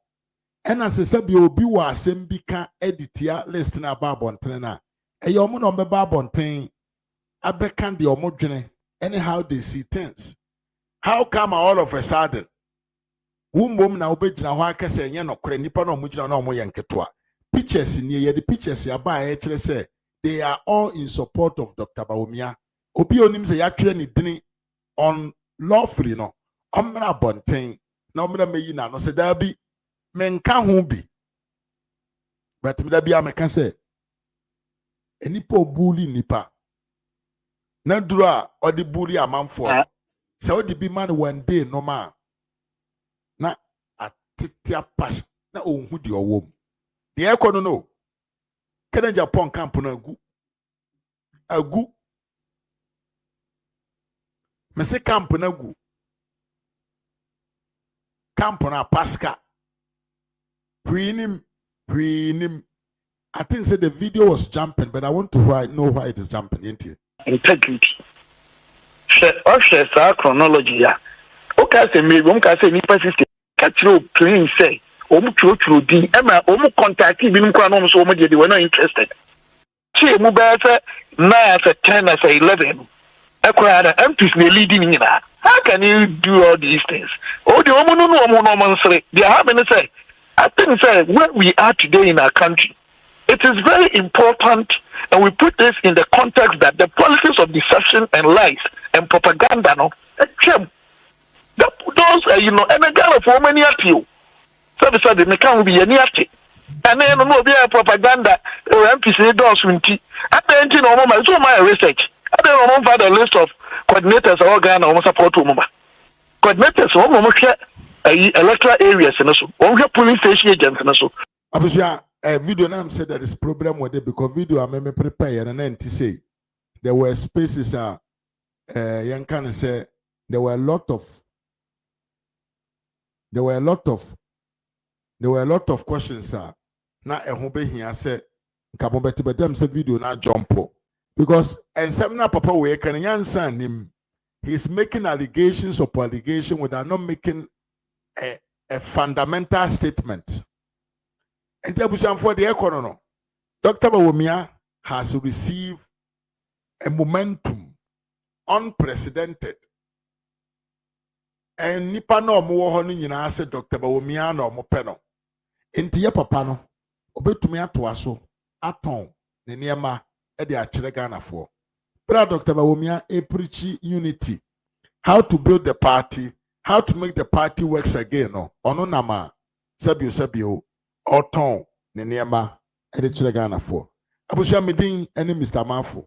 And as I said, you will be was Sembika editia list na babonten na. A yomo no babonten. I beckon the homogene. Anyhow they see things. How come all of a sudden? Womb na obejina waka say no kre nipa no mujina no mo yanketwa. Pictures in ye the pictures ya ba actually say they are all in support of Dr. Bawumia. Obi onim say ya tire ni dini on lawfully no. Omra bonten na omra meyi na no se da bi menka ho bi but me da bi ameka se enipa obuli nipa na duru a odi buli amanfo se odi bi man one day no ma na atitia pass na onhu di owom de ekono no Kennedy Agyapong camp no agu me se camp na agu camp on a Pasca. Him. I think said the video was jumping, but I want to know why it is jumping. Integrity. Share chronology. Okay, say me, say me persist. Catch you clean say. True di. Emma, contact you. No so much they were not interested. She mu better 9 as 10 as 11. Acquired MPs leading in that. How can you do all these things? Oh, the woman no say they are having to say. I think say where we are today in our country, it is very important, and we put this in the context that the policies of deception and lies and propaganda, no, those and a girl for many at you. So they may come be any at it. And then no be a propaganda or MPC does winty. I think no moment so my research. I don't know about the list of coordinators or Ghana or support to Mama. Coordinators or Mama electoral areas and also on police station agents and also. Obviously, a video now said that this problem with it because video I may prepare and then to say there were spaces young can say there were a lot of questions now a home here said Kabobeti but them say video now jump because and some papa we can answer him. He's making allegations upon allegation without not making a fundamental statement. And for the economy, Dr. Bawumia has received a momentum unprecedented. And nipa no mo ho no nyina se Dr. Bawumia no mo pe no. Enti ye papa no obetumi ato aso aton ne niema e de akire Ghanafoɔ. Dr. Bawumia preach unity, how to build the party, how to make the party works again. No, ono nama sabio oton ne niema e de kire Ghanafoɔ. Abusia medin ene Mr. Manfo.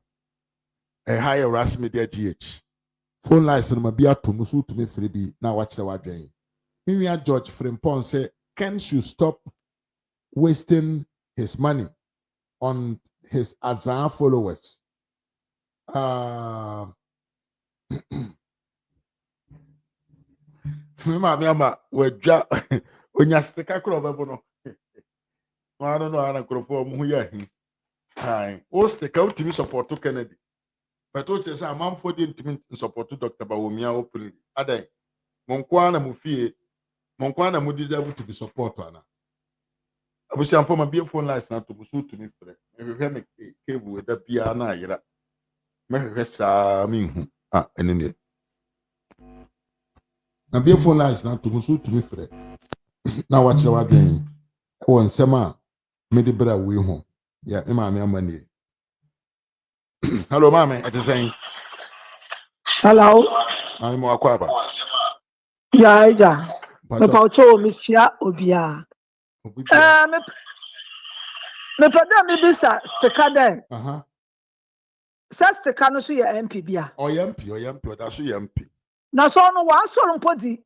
Higher Ras Media GH. Phone lines no be ato musu to me free bi na watch the wadwen. Mimia George Frimpong say Ken should stop wasting his money on his Azan followers. Mama weja onya stika kro bebo no. I don't know ana kro fo mu ya hi. Hai, o stika ultimate support to Kennedy. But what you say, a man for the intimate support to Dr. Bawumia openly. Adai, Monkwana Mufie, Monkwana mu deserve to be supported. I wish I'm from a beer phone license to pursue to me. If you make a cable with that piano, you're at Mehesa Ming. And in it. A beer phone license to pursue to me. Now, watch your game. Oh, and Sama made the better way home. Yeah, my money. Hello, Mammy. I just saying. Hello. I'm Aquaba. Yeah, yeah. Me paucho Mischia Obia. Me peda me bisa stekade. Sestika no so ye MP bia. Or MP, that's MP. Na so no wa so mpo di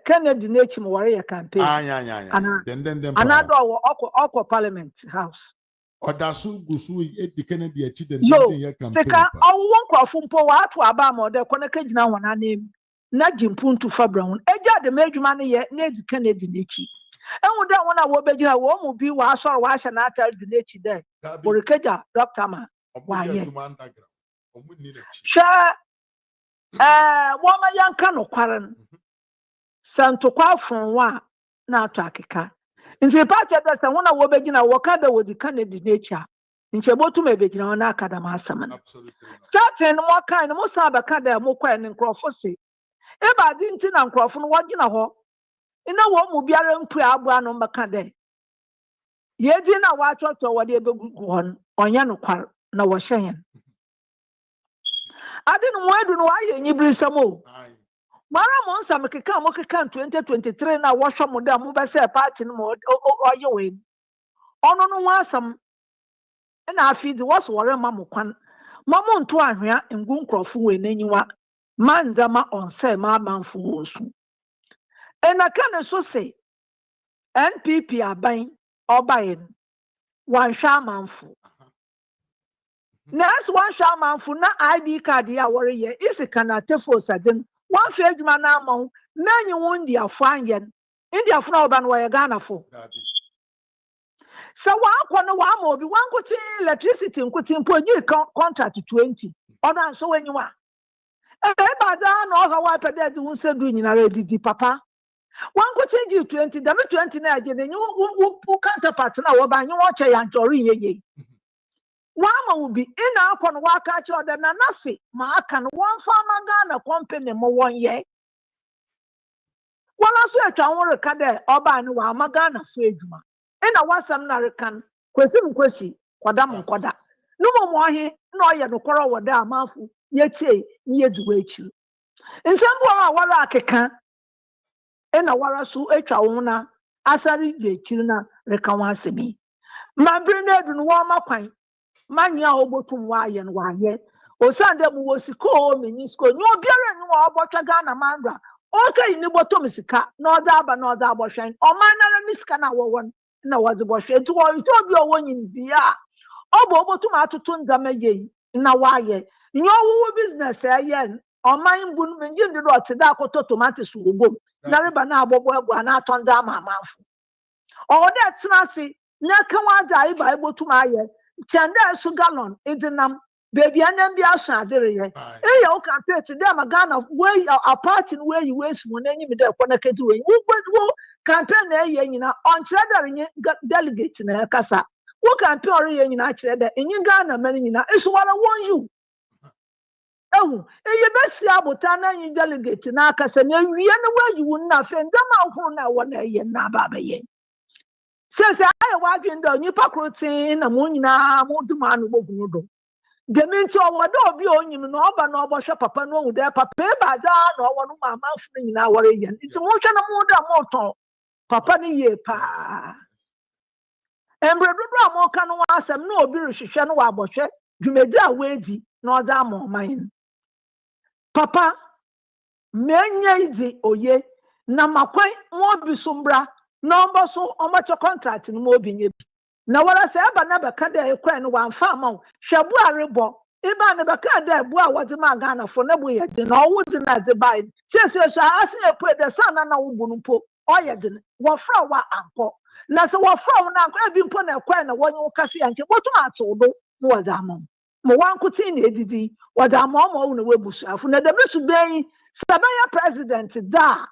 Kennedy n'echi mo ware ye campaign. Yeah. Then. Another okwo Parliament House. Or that's so go so the Kennedy echi then ye campaign. Stika owo nkrofo mpo wa ato aba ma ode kone ka gina wona na na jimpuntu fabra hun. Eja de madwuma ne ye na di Kennedy n'echi. Enwu da wona wo begina wo mu bi wa asoro wa hye na atal di n'echi de. Borikeja Dr. Ma. Wa ye. Sha woma yanka no kwaren. Santokwa fon wa na ato akeka. Nti pa che da se wona wo begina wo ka da wo di Kennedy n'echi. Nche botu me begina wona akada ma asam no. Starting mo kan no mo sa ba ka da mo kwa ne nkrofo se. E ba di nti na nkrofo no wo gina ho. Ina wo mu biara mpu abo anu mbaka de. Ye di na wa chocho wo de begugu hon. Onya no kwar na wo hyen. Ade no mo edu no wa ye nyibiri samo. Mara mo nsam keka mo keka 2023 na wo hwo mo da mo be se party no mo oye we. Ono no wasam na afidi wo so wore ma mo kwan. Mamo nto ahwea ngu nkrofo we nanyiwa. Manzama onse ma manfo wo su. Ena kane so se NPP aban obayen wan hwa manfo. Nas wan hwa manfo na ID card ya wore ye isika na tefo sadin wan hwa adwuma na amaw na nyi won dia fo anyen India fo na oba no ye Ghana fo. So wa akọ wa ma obi wan kuti electricity nkuti mpoji contract 20 odan so wenyiwa. Ba da na o wa pede di won sedu nyinara didi papa. One could take you 20, the 20 na je then you counterpart na wo ba nyi wo che ya ntori ye. One will be in our kon waka cho the nanasi ma aka no one farmer Ghana company mo 1 year. One aso atwa won reka de oba ni wa Ghana so adwuma. Ina wasam na rekan kwesi kwadam nkwada. No mo he na oye no kworo wo da amanfu ye tie ni ye duwa echi. Nsembo a wara akeka ena wara su etwa wona asari je chiri na reka wa asemi mabri na edu no wa makwan manya obotum wa ye no wa ye osande mu wosiko menyi sko nyi obiara nyi wa obotwa Ghana mandra okay ni botom sika na oda aba na oda abohwan o manara misika na wo won na wazi bohwe to obi owo nyindia obo obotum atoto nzama ye na wa ye nyi owo business ye oman bu menji ndi do tida akoto tomatoes wo na riba na agbogbo egwu na atonda amamanfu o de tnasi na kanwa da iba ebotum aye chende su gallon idinam baby anan bi aso adere ye e ya o campaign de ma Ghana wey a party wey you wey sumo na nyim de ko na keti wey wo campaign na ye nyina on trader nye delegate na kasa wo campaign ore ye nyina kire de nyi Ghana man nyina isu wala won you ewu eye besi abota na nyi delegate na akasa na wiye na wayi na fe ndama ho na wo na ye na baba ye sese aye wadwen da nyi pakrotin na mo nyina mo duma no bogun do deminti owodo obi onyim na oba na obohwe papa no wu de papa e ba da na owo no mama fu nyina wore ye nti mo hwe na mo da mo ton papa ni ye pa embredodo a mo ka no asem na obi rehwehwe no wa abohwe dwumedi a wedi na oda amoman papa menye izi oye na makwan mo bi sombra na omboso omacho contract no mo bi nye bi na wara se aba na beka da ekwan no wanfa ma hwebu arebo iba na beka da ebu a wode ma Ghana fo na bu ye de na owo de na de bai sese ase epu de sana na wo bunu po oye de wo fra wa anko na se wo fra na anko ebi mpo na ekwan na wonye wo kase anche botum atodo no wode amam mo wankuti na edidi wode amam wo na webusu afu na de misu ben sabaya president da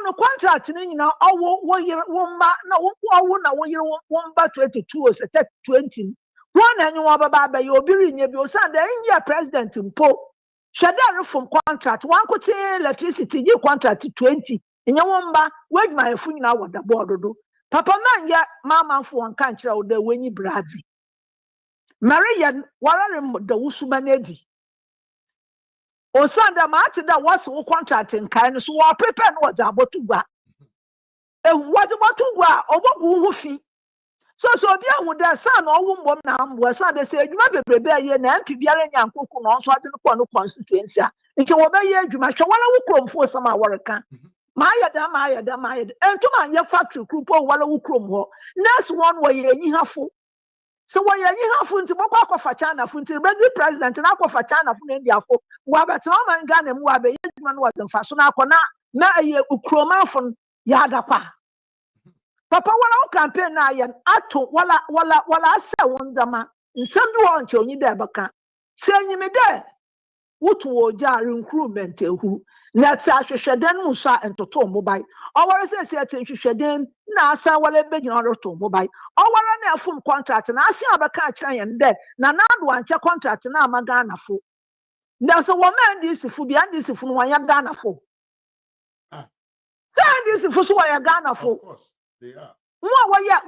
no contract ni nyina owo wo yire wo mba na wo owo na wo yire wo mba 22 o se 20 won na nyi wo baba ba ye obiri nye bi o sande nyi president mpo hwede reform contract wankuti electricity gi contract 20 enye wo mba wedma efu nyina wo da board do papa man ya mama mfo won kan kire wo da wenyi brazi Maria warare da wusuba na edi osanda ma ati da wasu contract nkai no so wo prepare no waza abotugwa wadi botugwa obogu hu fi So be a would son or woman now was not the same. You might be rebellion and NPP and cook on so I didn't constituency. It will obey you, my show. One for some work. Maya and to my factory group or Wallow Chrome. Next one way you have full. So why you have full to Moko for China, full to the president and Aqua for China from India for Wabat and Gun and Wabe wasn't fast. So now, na Ukroma from Yadapa. Papa wala campaign na yan ato wala asa wondama nsem bi won che onyi de baka se nyime de wotu oja recruitment ehu na ta hwehweden mu sa entoto mobile owore se se ate hwehweden na asa wala begina roto mobile owore na afum contract na ase abaka akira yan de na do anche contract na amaga na fo na so woman dis fu bi and dis fu no wan ga na fo say dis fu so wan ga na fo. They are. More why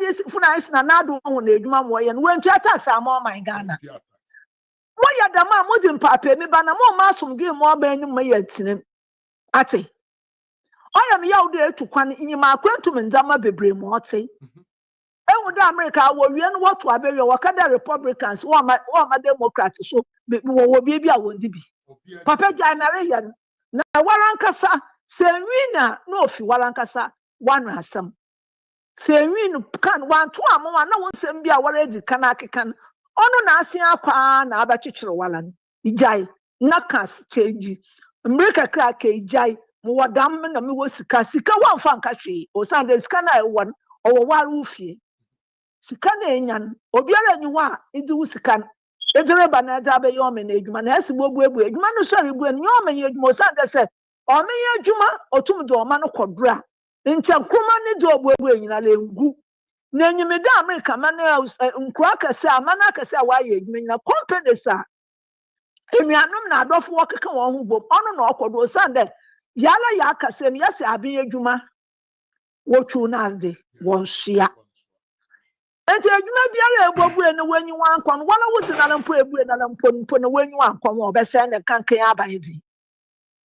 this finance na do on the Juma and went to attack some more my Ghana. Why are the man wouldn't papa me banner more massum give more ben in my yet? Ati. I am yaw there to quan in my quantum Zama be morty. I would America will be what to bury your Wakada Republicans or my Democrats so will be a would be. Papa Janarian. Now, Warankasa, Serena, no, if you Warankasa, one has some. Serene can 1 2 amwa na won sem bia already kanaki kan ono na asen akwa na abachichiro walan ijai na kas change America kra ka ijai mo wadam na me wo sika wan fa nka hwe o san de sika na won o wo waru fie sika na enyan obiara nyiwa idi wo sika edere ba na da be yo me na edwuma na esi bobu ebu edwuma no sori bu en yo me edwuma o san de se o me edwuma otum do o ma no kodura ncha kuma ni do ogbo enyina le ngu na enyimeda America mana nkwa kase amana kase wa ye enyina companies a enuanum na adofo wokeka won hu bom ono na okodo sande yala ya kase mi yase abi edwuma wotu na ade won hia enti edwuma biara egbobu ene wanyi wankon wala wuti na mpo ebu na mpo na wanyi wankon obese ne kankan abayedi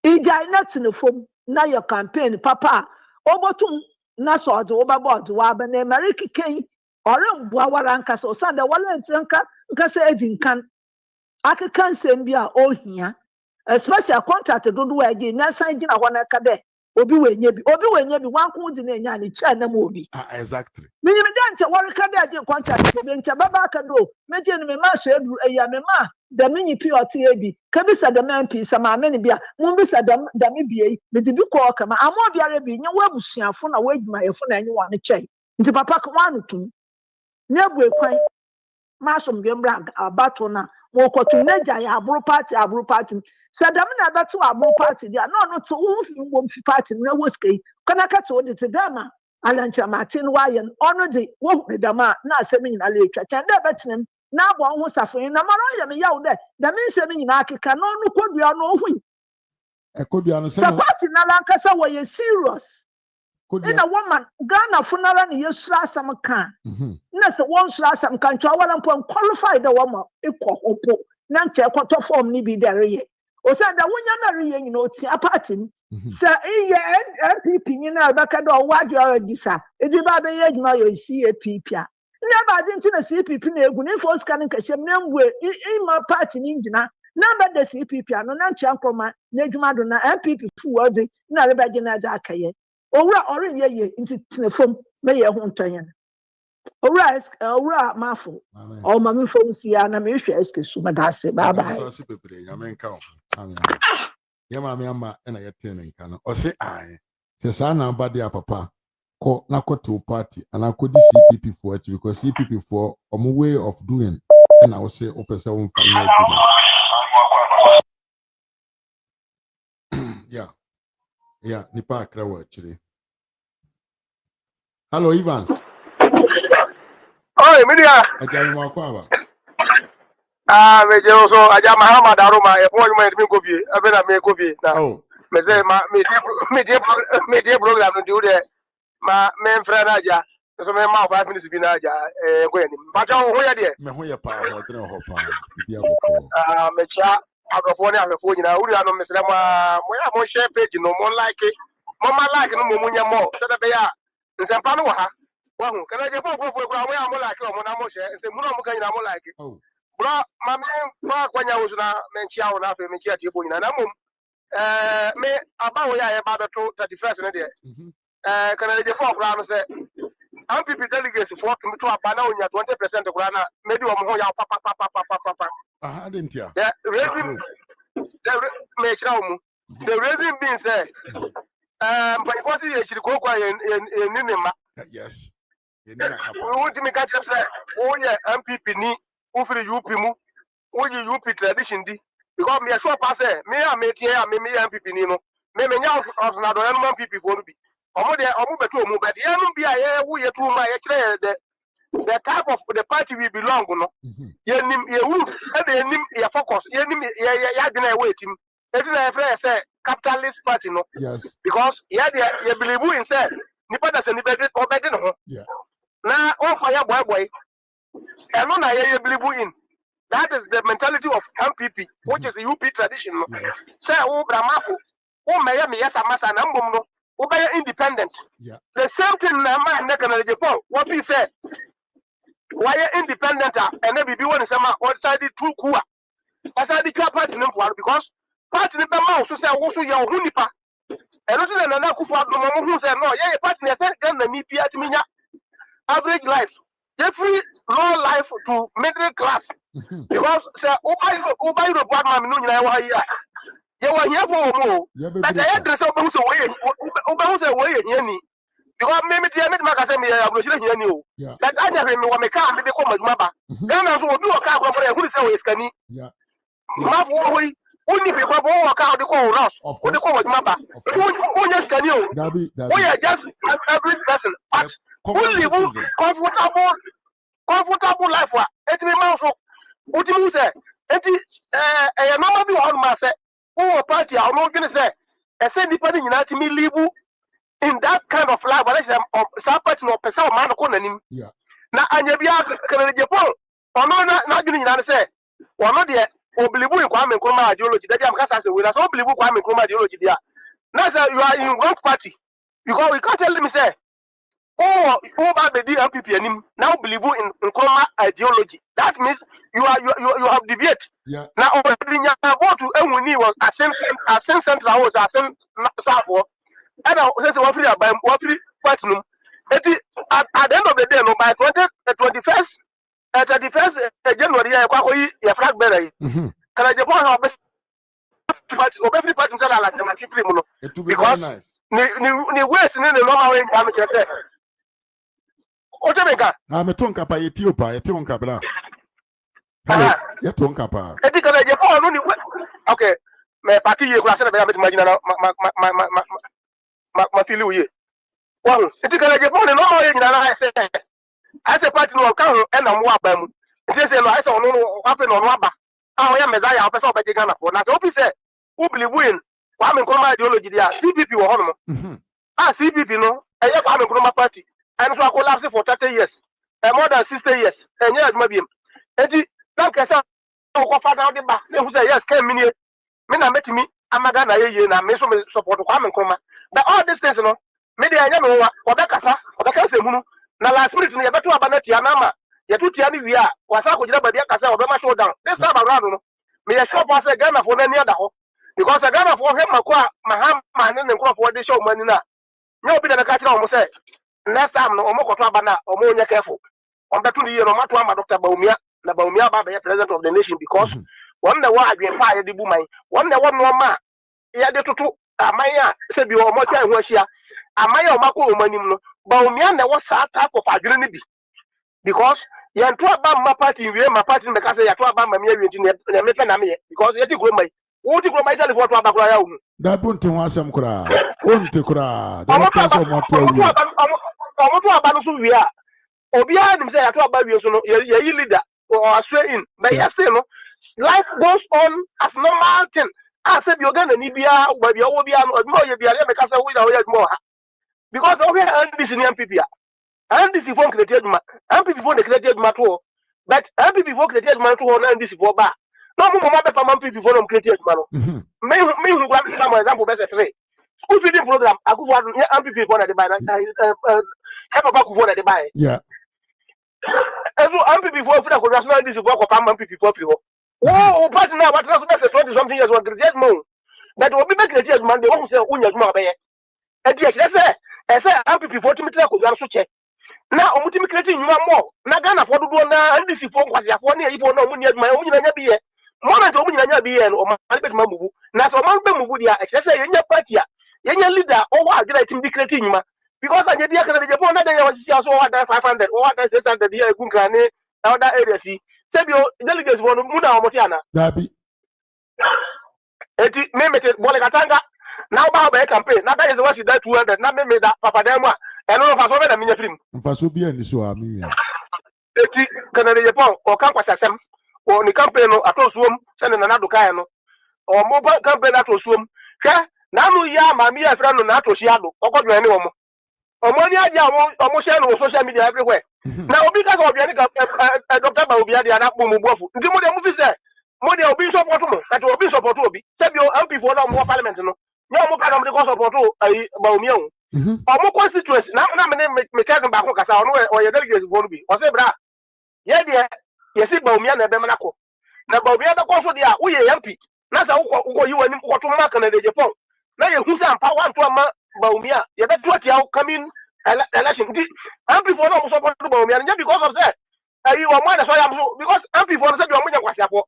ija net ne fom na your campaign papa obotum na so ode obabod wa ba na America ken ore mbua wara nka so sande wala ntanka nka se edinkan akakan sem bia ohia especially contract dodo wa agi na san gina hona ka de obi wenye bi wanko di na nya ni cha na mo obi Exactly minyi dante wara ka de agi contract obi ncha baba ka do meje ni me ma so eduru eya me ma da minyi POT ebi ka bisa da MP sama me ni bia mo bisa da me bia me di bi ko ka ma amo biara bi nya wabusuafo na wadwuma yefo na enyi wa ne chai nti papa ka wanu tum nya bu ekwan ma so mbia mbra abato na mo kotu neja ya aburu party sadam na beto aburu party dia no to wo fi mbom fi party na wo skei kana ka to de dama alancha martin wayen ono de wo de dama na asemi nyina le twa chanda betenem na abo ho safo na maro ye me yawo de da me nsemi nyina akeka no no kodua no hu kodua no se party na lankasa wo ye serious ina woman Ghana funeral ni yesura asam kan na se won sura asam kan twa wala mpon qualified da woman ekọ opo na nche ekoto form ni bi dere ye o se da wonya na re ye nyina oti apart ni se iye NPP nyina abaka do wadu register edi ba be ye juma yo CPP a ne ba din ti na CPP na egu ni force kan nkasem na mbue ima party ni njina na ba de CPP ano na nche ankoma na ejuma do na NPP fu odi na re ba gina da akaye owura ori ye nti telefon me ye ho ntanyen owura mafo o ma mi fo si ya na me hwe eske su madase bye bye so si bebre nya men ka amen ye ma me ama na ye ten nka no o se ai se sa na ba dia papa ko na ko to party ana ko di CPP for it because CPP for omo way of doing na o se o pese won fa yeah nipa akra wa chire. Hello, Ivan. Oi, media. Ajami makwaba. Me je so aja Muhammad Aroma e ko nyuma mi kobi, abena me kobi na. Oh. Me say me die program no de ma me mfra na aja. So me ma 5 minutes bi na aja ko yani. Ba ta ho ya de. Me ho ya pa ho dre ho pa. Bia boko. Me cha agofo ne agofo nyina uri ano me sele mo ya mo share page no mo like. Mo ma like no mo munya mo. So da be ya nsempa no ha Well, can I get for where I'm like or Monamoshe and say Munamoka like it? Oh, bro, my man, when I was not mentioned on after Menchia Tibuin and I'm me about the 31st. Can I get 4 grams? NPP delegates for to a panel 20% of Ghana, maybe papa. I didn't hear. The reason the reason being said, but what is it? Go in Nima. Yes. We want to make a say, oh, yeah, MPP ni, who for the UP, who you UP tradition, because me a short pass, me, I make here, me, MPP Nino, me, now of another MPP going to be. But the MPP, we are too much, the type of the party we belong to. You focus, you wait him. It's a capitalist party, no? Yes. Because you believe in said, Nipa does anybody or better. Yeah. Now, oh, fire boy. And one I believe in. That is the mentality of MPP, which is the UP tradition. Say, oh, Brahmafu, oh, Miami, yes, I'm a number, oh, independent. Yeah. The same thing, man, Agyapong, what we said. Why independent and then be one is or decided to Kua. That's how the party because party in the mouse to say also your Hunipa. And also another Kufa who said no, yeah, party then the NPP at Minya average life. Jeffrey low life to middle class. Because say Oba the Batman Nuna. You were here for more. But the address of Oba way. Because maybe the end magazine I knew that I never know my car and become a mother. Then I will do a car for a good say scanny. Yeah. Only people walk out the call us of the call mother. Who just can you? We are just every person. But only comfortable life. It's me mouse. What do you say? It is a number be on my set. Who party I'm not going to say. I said depending on me leave. In that kind of life, but some person or person man on yeah. Now, and you be Agyapong, or not doing that. Say, or not yet, or believe in Kwame Nkrumah ideology. That I'm cast as a winner. So believe Kwame Nkrumah ideology. There. Now, you are in one party because we can't tell them say, oh, about the NPP and him now believe in Nkrumah ideology. That means you have deviated. Yeah. Now, when you go to Emuni was a central was a central. And I said, what free platinum. At the end of the day, no, by 21st January, I flag berry. Can I just want to every party like the it will be very nice. The West in the normal way, I'm a tonka by Ethiopia, a tonka bra. Hello, you're tonka pa. Okay, my party, you can my feel you. Well, it's going to get on and I said, as a party no account and I'm wabam. It says, I saw no happen on Wabba. I am Messiah, I saw by Ghana for now. Don't say, who believe win? Kwame Nkrumah ideology there. CPP or Honor. CPP no, I have Kwame Nkrumah party. And so I collapsed for 30 years. More than 60 years. And yes, maybe. And the Lancaster, oh, father out the back. They say, yes, came in here. Men are meeting me. I'm a Ghana, and I may support Kwame Nkrumah. But all these things, no, maybe I know what that casa, or the Casa. Now, last week, you better about Tianama. You two Tiani, we are, was I could never be a casa or the showdown. This time around, may I shop as a Ghana for any other. Because a Ghana for him, Maham, and go for the show money now. No, be the catcher almost said. Next time, no more Cotabana or more careful. On the 2 year, no matter what Dr. Bawumia, the Bawumia, president of the nation, because one the one I've been fired the boom, one the one more man. Yeah, the two. Amaya said you are much I was here. Amaya Mako money, but Umian was a type of agreement because you are my party, my party in the castle, you are about my engineer, because you go my what you go my telephone to Abagrao. That bunting was some cry. Won't you cry? The doctors are not to you. I want to abandon Via. Obia himself, I talk about you, leader or a strain, but yes, life goes on as normal thing. I said you're going to need but you will be more because we are more. Because over here, this in NPP. And this is for created NPP for the created matter. But NPP for created matter and this is for bar. No more NPP for them created man. May who grab some example better today. School feeding program, I could want NPP for the Papa could want to buy. Yeah. And so MPP for the national this work of MPP for people. Oh, but now what was the 20 something years was just more. That will be making a years man, they won't say Unyas Mabay. And yes, that's it. MPP for to could also check. Now, I'm creating you more. Nagana for the one and this is for what you have one year, you know, my own year. Moment of year or my Mamu. Now, so Mamudia, excess in your party, your leader, or what did I think creating you? Because I did the Japan, I was also 500 or 600 year Gunkane, other areas. Sebio, delegates one Muna Motiana. Dabi. It name it Bolakatanga. Now, Baba campaign. Now, that is what you did 200. Now, made that Papa Dema. And all of us over the mini film. Mfasobia ni so amia. Eti Canada Japan or Campus Assam or the campaign at Oswum, sending another Kayano or mobile campaign at Oswum. Now, ya, Mamia, friend of Nato Shiado, or got any one. Or money, almost social media everywhere. Now, because of the Dr. Bawumia, the Agyapong, the movie there. Money will be supportable. That will be supportable. Send your MP for no more parliament. No more parliament because of Bawumia. Or more constituents. Now, I'm going to make a back or your delegates will be. Or say, bra. Yeah, dear. You see, Bawumia and Bemanako. Now, Bawumia, the course of the we MP. Not you and what to mark on the Agyapong. Now, you who's a power to Bawumia. You better what you come in election. MP for no support to Bawumia. And just because of that, you are more because MP for the Samuel.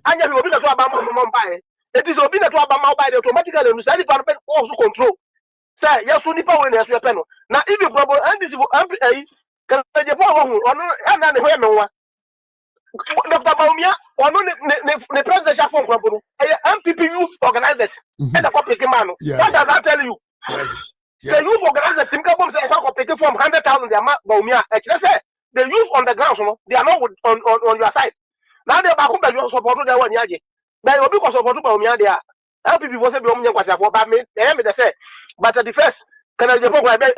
And you will be the two about Mumbai. It is obedient to about by the automatically decided also control. Say, yes, only power in your panel. Now, if you probably and this will can the power and then where no one. Dr. Bawumia, or no, the presidential phone company, MPP youth organizers, and a public man. What does that tell you? Yes. The youth organizers, Singapore says, a from 100,000, they are Bawumia. The youth on the ground, they are not on your side. Now they're back home, you support the one yaji. But you because of Bawumia, they are. MPP was a Bawumia was about me, they say. But at the first, can I just go by the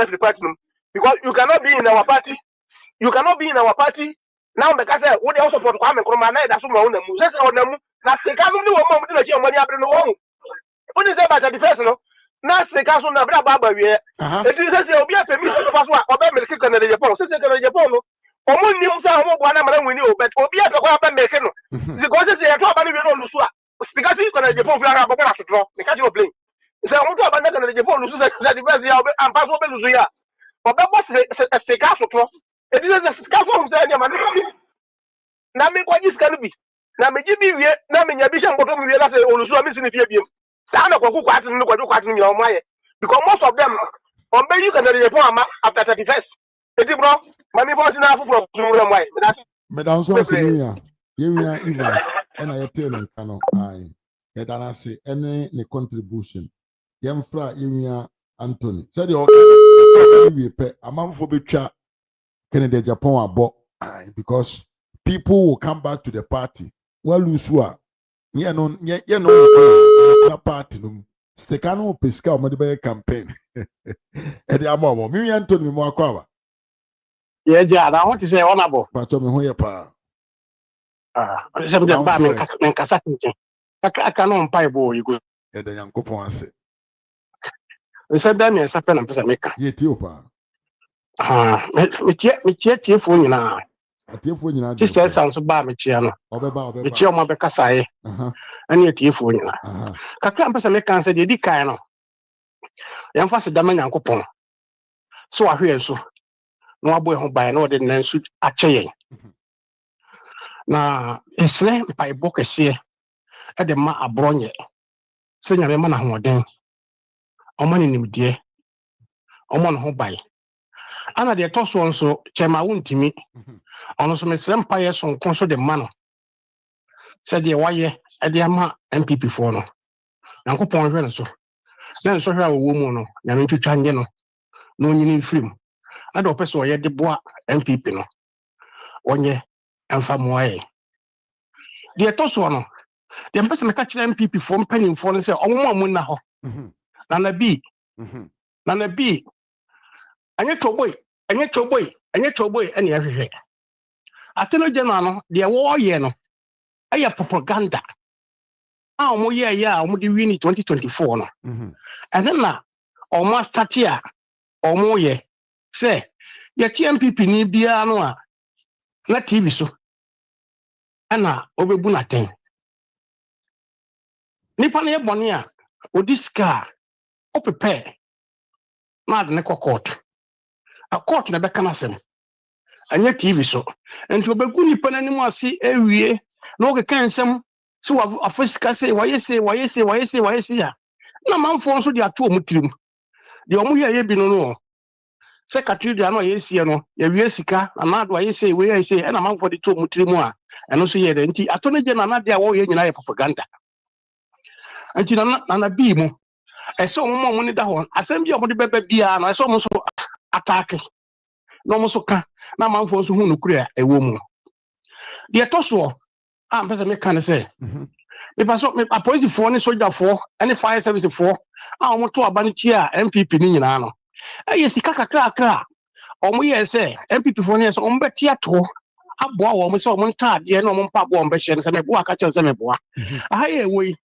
department? Because you cannot be in our party. You cannot be in our party. Now, because what they also support Kwame Nkrumah, that's what on them. Now, they can't do one more than money up in the home. What is that about the first? Now, they can't do a Baba. It is a permission to pass what American Canada Japan, Canada Japan. Omo ni musa omo bwana mara mwini o bet obi atoko aba meke no because say e to aba ni we no lusu a because you Canada Japan fi ara abo na totro me ka ji oblin say omo to aba na Canada Japan lusu say the best ya am pass obe lusu ya obe boss se ka totro e di say ka so say ni ma na me kwa ji ska no bi na me ji bi wie na me nya bi sha ngoto me wie la say olusu a me sini fie biem sa na kwa ku kwati no kwa kwati ni o mo aye because most of them on be you Canada Japan ama after 31st e di bro Mami boss na for from why. Madam so senior. Yewia Evans and I tell you kano ai. Yedana say any ne contribution. Yemfra Yewia Anthony. Said the okay we pay amanfo betwa Canada Japan abo because people will come back to the party. Well usua. Ye no party no. Stekano peska o mode campaign. E dey amomo. Mi Anthony mo akwa. Yeah, I want to say honorable. But me who pa. Some them ba men kasa kinchen. Aka no mpa ebo you go. E da Yankopon ase. We said that me sape na pesa meka. Ye ti opa. Me tie fo nyina. Atiefo nyina. Ti say sanso ba me tie no. Obeba. Me tie o ma be kasa ye. Ani tie fo nyina. Kakra pesa meka say de di kan no. Yamfa se dama Yankopon. So ahwe so. No abo ho ban no de nansu akyeye na esre mpai bokese e de ma abronye se nyame ma na hoden omo ne nimdie omo no ho ban ana de toso nso chema wontimi ono so mesre mpai so nkonso de ma no se de waye e de ama MPP fo no Yankopon hwe no so na nso hwe a wo mu no nyame ntwitwa nge no no nyini film ada opeso ye de boa MPP no onye emfa moaye de toso no de mpese me ka kire MPP fo mpanimfo no se omo amu na ho na bi anye toboy ene ya hwehwe ateno general no de wo ye no aya propaganda a omo ye ya omo de win 2024 no ene na omo start ya omo ye say your MPP ni bia no a na TV so ana obebu na ten nipa na yebone a odi ska o prepare na de ne court a court na be kana sem anya TV so enti obegu nipa na nimu ase ewie na o keka nsem so wa afisika say wayese ya na manfo nso de ato omutirim de omu ye bi no secretary de ano yesie no ye wie sika na do ayese we ayese na manfo de to omutirim a eno so ye de nti atone je na de a wo ye nyina ye propaganda nti na bi mu ese omo mo ni da ho asem bi omo de beba bia na ese omo so attack no omo so ka na manfo so hu no kura ewo mu de toso am pese me kan say me paso me police for ni soldier for any fire service for omo to aba ni chi a NPP ni nyina no aye sika kakra omo ye say NPP for ni so omo beti ato aboa wo omo say omo ntaade na omo mpa bo omo be hye say me bo aka che say me boa aye we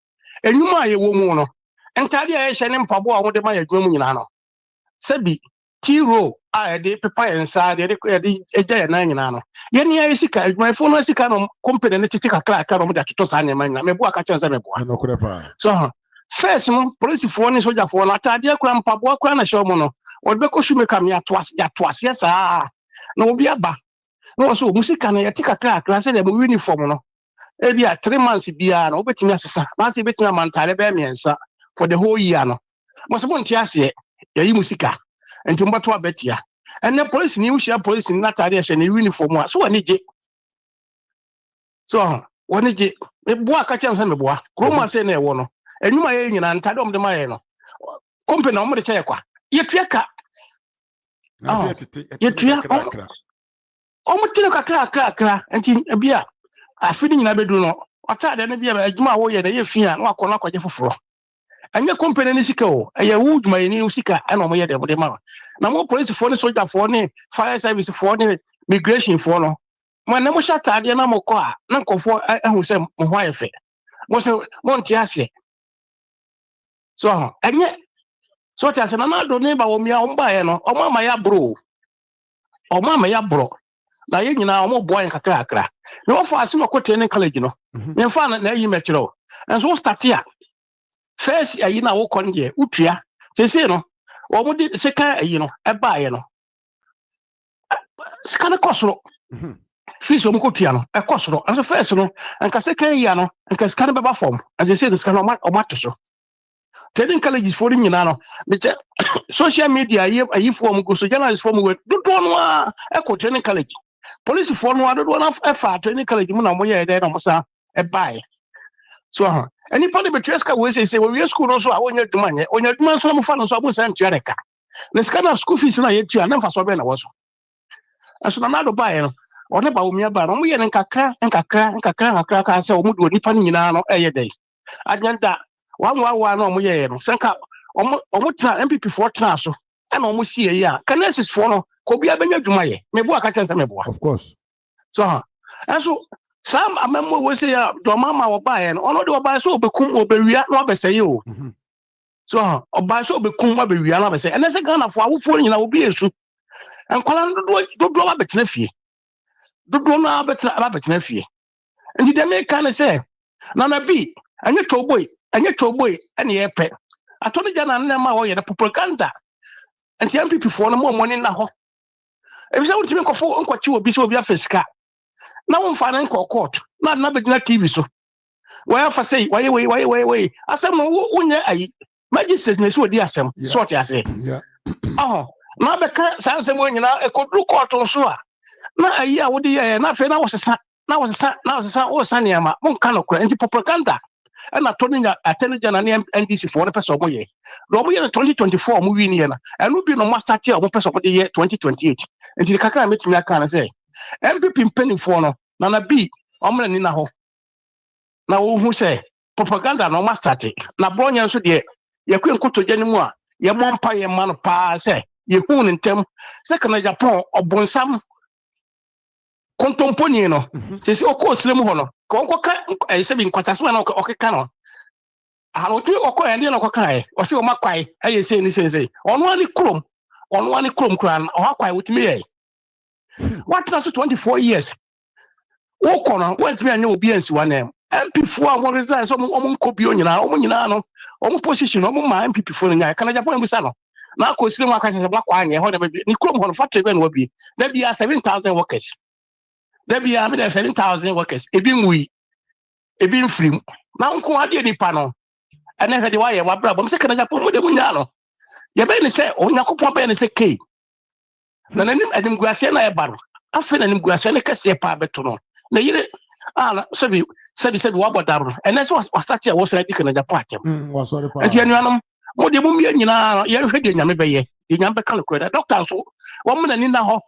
enwuma aye wo mu no ntaade aye hye ne mpa bo omo de ma ya dwuma mu nyina no sebi tiro a de pepa ensa de eja ya na nyina no ye ni aye sika adwuma fo no sika no company ne titi kakra no mo de atoto sa ne ma nyina me bo aka che say me boa no kure pa so first no police for ni soldier for na taade akura mpa bo akura na hye mo no o be ko shume kam ya toase ya sa na obi aba no so musika na ya tika kakra say de uniform no e bia 3 months bia na obetimi asesa na say betimi amantare be miensa for the whole year no mo so bon tiase ya yi musika enti mbato abetia enne police ni ushia police ni natare ya hye uniform a so wani je so wani je e bo aka chem say me boa kroma say na e wo no enwuma ye nyina ntade omde ma ye no company na omde che kwa ye tuaka na say tete kakra omutire kakra enti bia afidi nyina bedu no otade na bia adwuma wo ye da ye fi a na akọ na akọje foforo anya company ni sika o eye wo dwuma ye ni sika na mo ye de ma na mo police for ni soldier for ni fire service for ni migration for no mo na mo shatade na mo ko a na nkofo ehun se mo ho ayefe mo se mo nti ase so anya so ta se na do ni Bawumia o mba ye no o ma ya bro na ye nyina omo boy kakra na wo fa asem ko training college no me fa na yi mekiro enso start ya first ayi na wo konje utua sese no wo mo di seka ayi no e ba ye no sika na kosoro fees wo mo ko tua no e kosoro enso first no enka seka ayi no enka sika na be ba form and say the sika no o matoso training colleges for nyina no me social media ayi form go so journalist form we do no a e ko training college police for no ado na fa training college mu na mo ye dey na mo sa e bai so any for the betreska we say we school no so a wonya duma so mo fa no so abo san tiareka na skana school fees na ye tua na fa so be na wo so aso na do bai no o ne Bawumia ba no mo ye nkakra ka say o mu do nipa ni nyina no e ye dey agenda wa no mo ye no senka omo tra NPP for tra so and omo see ye ya kanesis for no ko bia benya dwuma ye me bo aka chense me bo of course so and so some amemo we say ya do mama wo ba ye no ono de wo ba so obekum obewia na obeseye o so oba so obekum obewia na obeseye and say Ghana for awofo nyina obi esu enkwala do ba betena fie do na betena fie ndi de me kan say na bi anye toboy ene ye pe atoni jana na ma wo ye the propaganda and the NPP for no more money na ho e bi say wo timi nkofo nkwachi obi so obi afesika na wo mfa na nko court na be na TV so why fa say why asem no wonye ayi magistrate na so di asem sort ya say na be ka sansem wonyina e kodru court so a na ayi a wo di ye na fe na wo sesa wo saniama mon kan ko anti propaganda and attorney general NDC for the person moye. Robo year 2024 movie ni na. And we be no master tier of person for the year 2028. And the kakra meet me can say. MPP penny for no na bi omre ni na ho. Na wo hu say propaganda no master ti. Na bronya nso de ye kwen koto gya ni mu a ye mompa ye man pa say ye hu ni ntem. Second Agyapong obonsam kontomponi no. Sisi okosire mu ho no. Konko ka se bi nkwataso na okeka no ahano ti okọ ende na okọ kai o se o makwai aye se ni se ono ani krom on one chrome crown or quite with me. What was 24 years? Walk on, went me and you'll be one name. MP4 what is that? Some copion, position, my MP for the can I Agyapong Busano? Now, consider my question of black wine, whatever, Nicrom on factory will be. There be 7,000 workers. There be 7,000 workers. It being free. Now, come out the panel. And then the wire, what problem? Second, Agyapong with the Munano. You better say, oh, Yakupo Ben is a key. Then I didn't grass and I barrel. I feel an grass and I can see a parbetono. Said what about that? And that's what such a was like in the party. Was sorry, And you what the woman, you're ready, Yamabe, the Yamba calculator, doctor. So, woman and in the hall.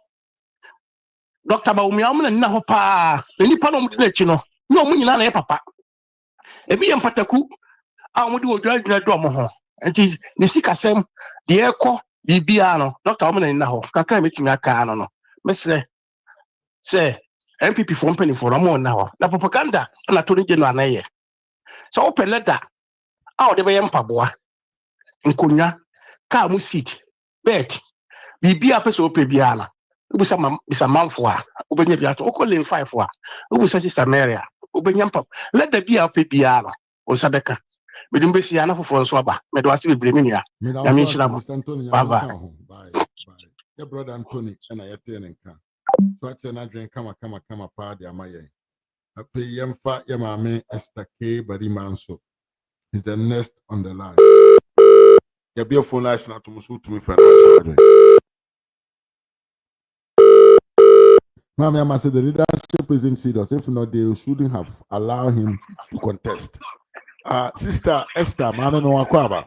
Dr. Bawumia and Nahopa, the Nippon let you know. No money, papa. A being pataku, I would do a drag the drama. And tis the sick assem, the echo, the piano, Dr. Oman in Naho, Kaka making a canon. Mr. Say, NPP for penny for a more now. The propaganda, and I told you, no, so open letter. Out the way Paboa. In Kunya, Kamu seat, bet, be a person Piana. Ubu sama bisa manfwa ubenya biato okole 5 wa ubu sachi Samaria ubenya pap let the be up biara o sadaka medumbe si ana fofo nso aba medo ase bebre menia ya me nchira mo bye your brother Anthony and I attend nka so ate na dwen kama pa de amaye ape yemfa yemame Esther K bari manso is the next on the line ya be phone line na to musu to me friend. Ma'am, I must say the leadership isn't serious. If not, they shouldn't have allowed him to contest. Sister Esther, Mama no Akwaba.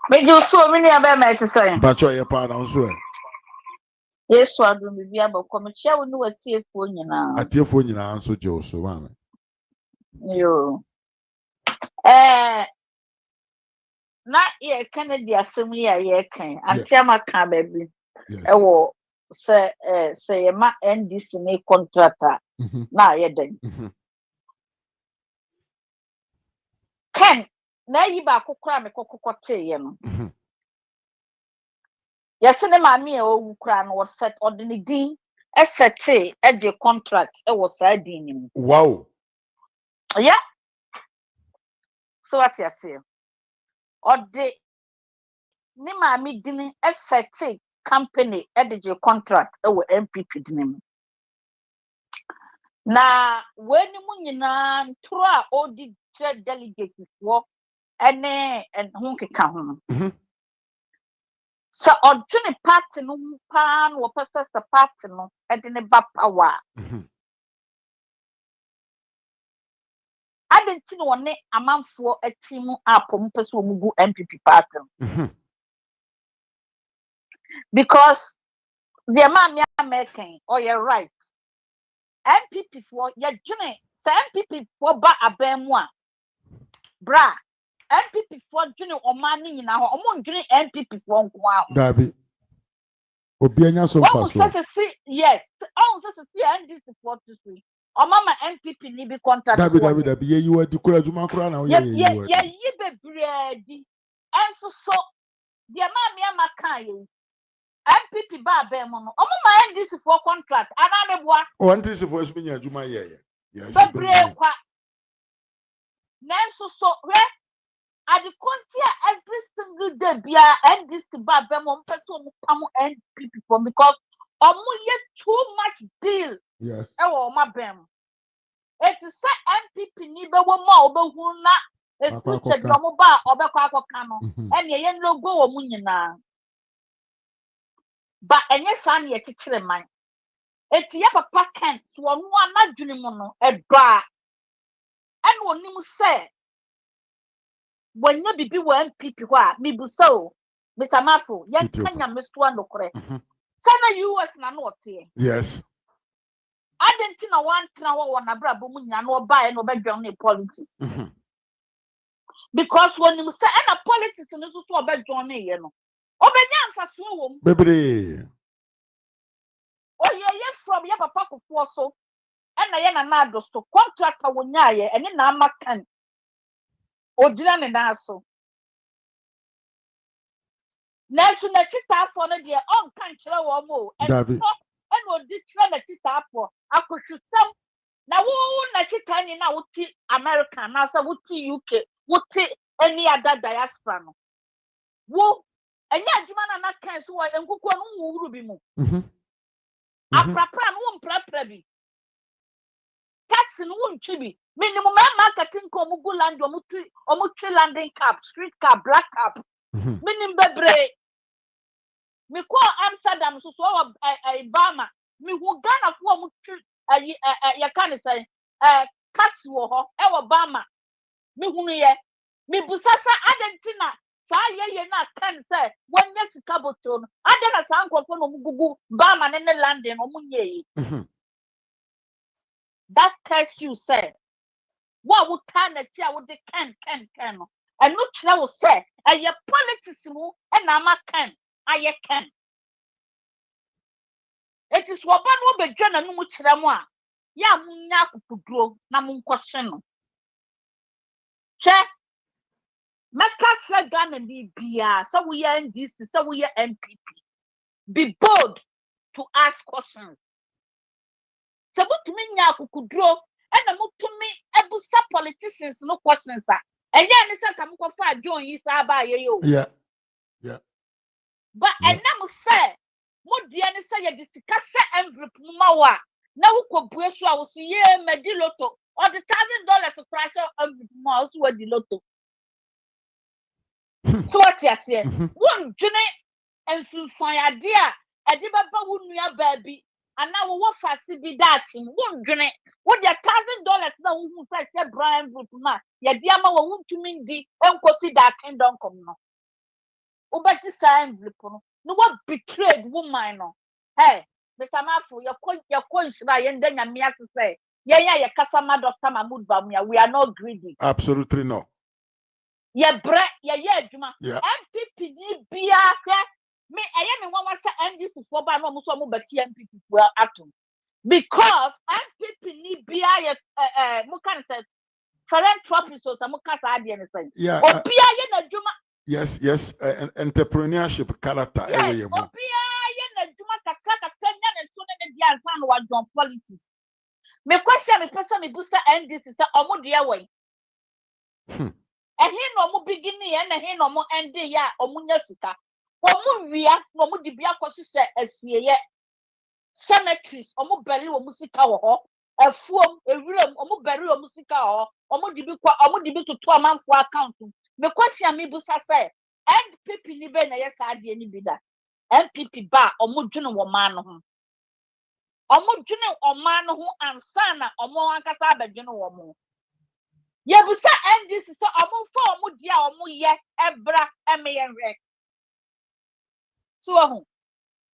But you so many about my saying. But you're a partner also. Yes, so I don't be able to come share with a tear phone now. A tear phone in answer, Joe, so one. You. Not yet, Kennedy assembly, yeah, can. And tell my car, baby. Oh. Say ma NDC contractor na ye den Ken na yi ba kokora me kokokote ye no yesi ne ma me e owu kura no was set ordinary din esete e de contract e was sa din ni wow yeah so what you say ode ne ma me din esete company edge contract e NPP dinim na when mu nyina ntro a odi delegate for ene en ho keka ho so odwene party no pa no pesa party no ede ne ba power adenti no wone amanfo atimu apom pesa omugu NPP party because the man American or you're right. NPP for your journey, the NPP for ba abemwa. Bra, NPP for journey or money in our own journey NPP for Dabi. Obianya so fast. Yes, oh, so see NDC for to see. Or mama NPP ni be contract. Dabi, ye you were the Kurajuma Krana. Yeah, ye be ready. And so the man Makai. NPP ba be mo no omo ma NDC for contract ana me boa o NDC for esmi nya adwuma ye yes bebre kwa nenso so we ade kontia every single day bia NDC ba be mo mpese omo pam NPP for because omo ye too much deal yes e wo ma bem it say NPP ni be wo ma obehu na e future bi omo ba obekwa akoka no ene ye logo wo mu nyina but enye san ye chichire man eti ya papa kan to onu anadwene mu no eba en wonim se wonya bibi wa NPP ho a mibusa o bisamafo ye kanya meso anokore sana US na no ote yes adenti na wan tena wo na brabo mu nya no oba e no obedwan na politics because wonim se na politics no so obedwan na ye no obenya mfaso wom bebre oh ye from ya papa kofo so na ye na ado so contractor wonya ye ene na amakan odina ne na so Nanso na chitafo no de on kan kire wo mo David. and would declare the chitafo akohwesam na wo na chitani na wuti America na so wuti UK wuti any other diaspora no wo enya adwuma na kan so wo enkuko no wuru bi mu aprapra no wo mprapra bi tax no wo ntwi bi minimum marketing ko mu go land omu twi landing cap street cap black cap minim bebre me call Amsterdam so Bama me hu Ghana for mu ya kan say tax wo ho e wo Bama me hu ye me busasa adentina sa ye na kan say wonya sika boto no adena sa nkofo no mugugu Bama ne landing no munye that tells you say what would kind of tia would the can no and no chira will say your politics mu and ama can I can. It is what one will be John and Muchramwa. Ya munya kudro na munkwaseno. Che Maka Ghana ni bia, so we are in this, so we are NPP. Be bold to ask questions. So what to me nya kudro and to me ebusa politicians no questions. And ya ni santa mko fa John yi sa ba ye yo. Yeah. But and now say mo dia ni say ye discussion envelope mawa na wo ko bue so a wo si ye mediloto or the $1,000 price envelope ma so wa di lotto so what ya say won dwene ensunfan ade a ade baba wo nua baabi ana wo fa si bi that won dwene wo dia $1,000 na wo hu say Brian envelope ma ye dia ma wo ntumi ndi enkosi that kingdom come no ubati sa envelope no what betrayed woman no hey Mr. Mafu your coins na yenda nyamia to say ya customer Dr. Mahmoud Bawumia we are not greedy Absolutely no. Ya bre ya adwuma Yeah. NPP ni bia me me wan wasa NDC for ba no mo so mo bati NPP for atom because NPP ni bia ya mo kan say philanthropy so mo ka sa ade ne say Yeah. obia ye na adwuma Yes, entrepreneurship character. yes, obia ye na adwuma kakra nya ne so ne dia ansan wa don politics. Me question me person me busa NDC say omo de away. Ehin no mo beginning e na hin no mo end ya omo nya sika. Omo wia no mo de bia kwose asieye. Cemeteries omo beri omo sika wo ho. Afuom ewuram omo beri omo sika ho. Omo de bi to amanfo account. Me question me busa say NPP ni be na yes ade ni bi da. NPP ba omo dwene wo man no ho. Omo dwene o man no ho ansa na omo ankasa abedwene wo mo. Ye busa NDC so omo fa omo dia omo ye ebra emeyen re. So ho.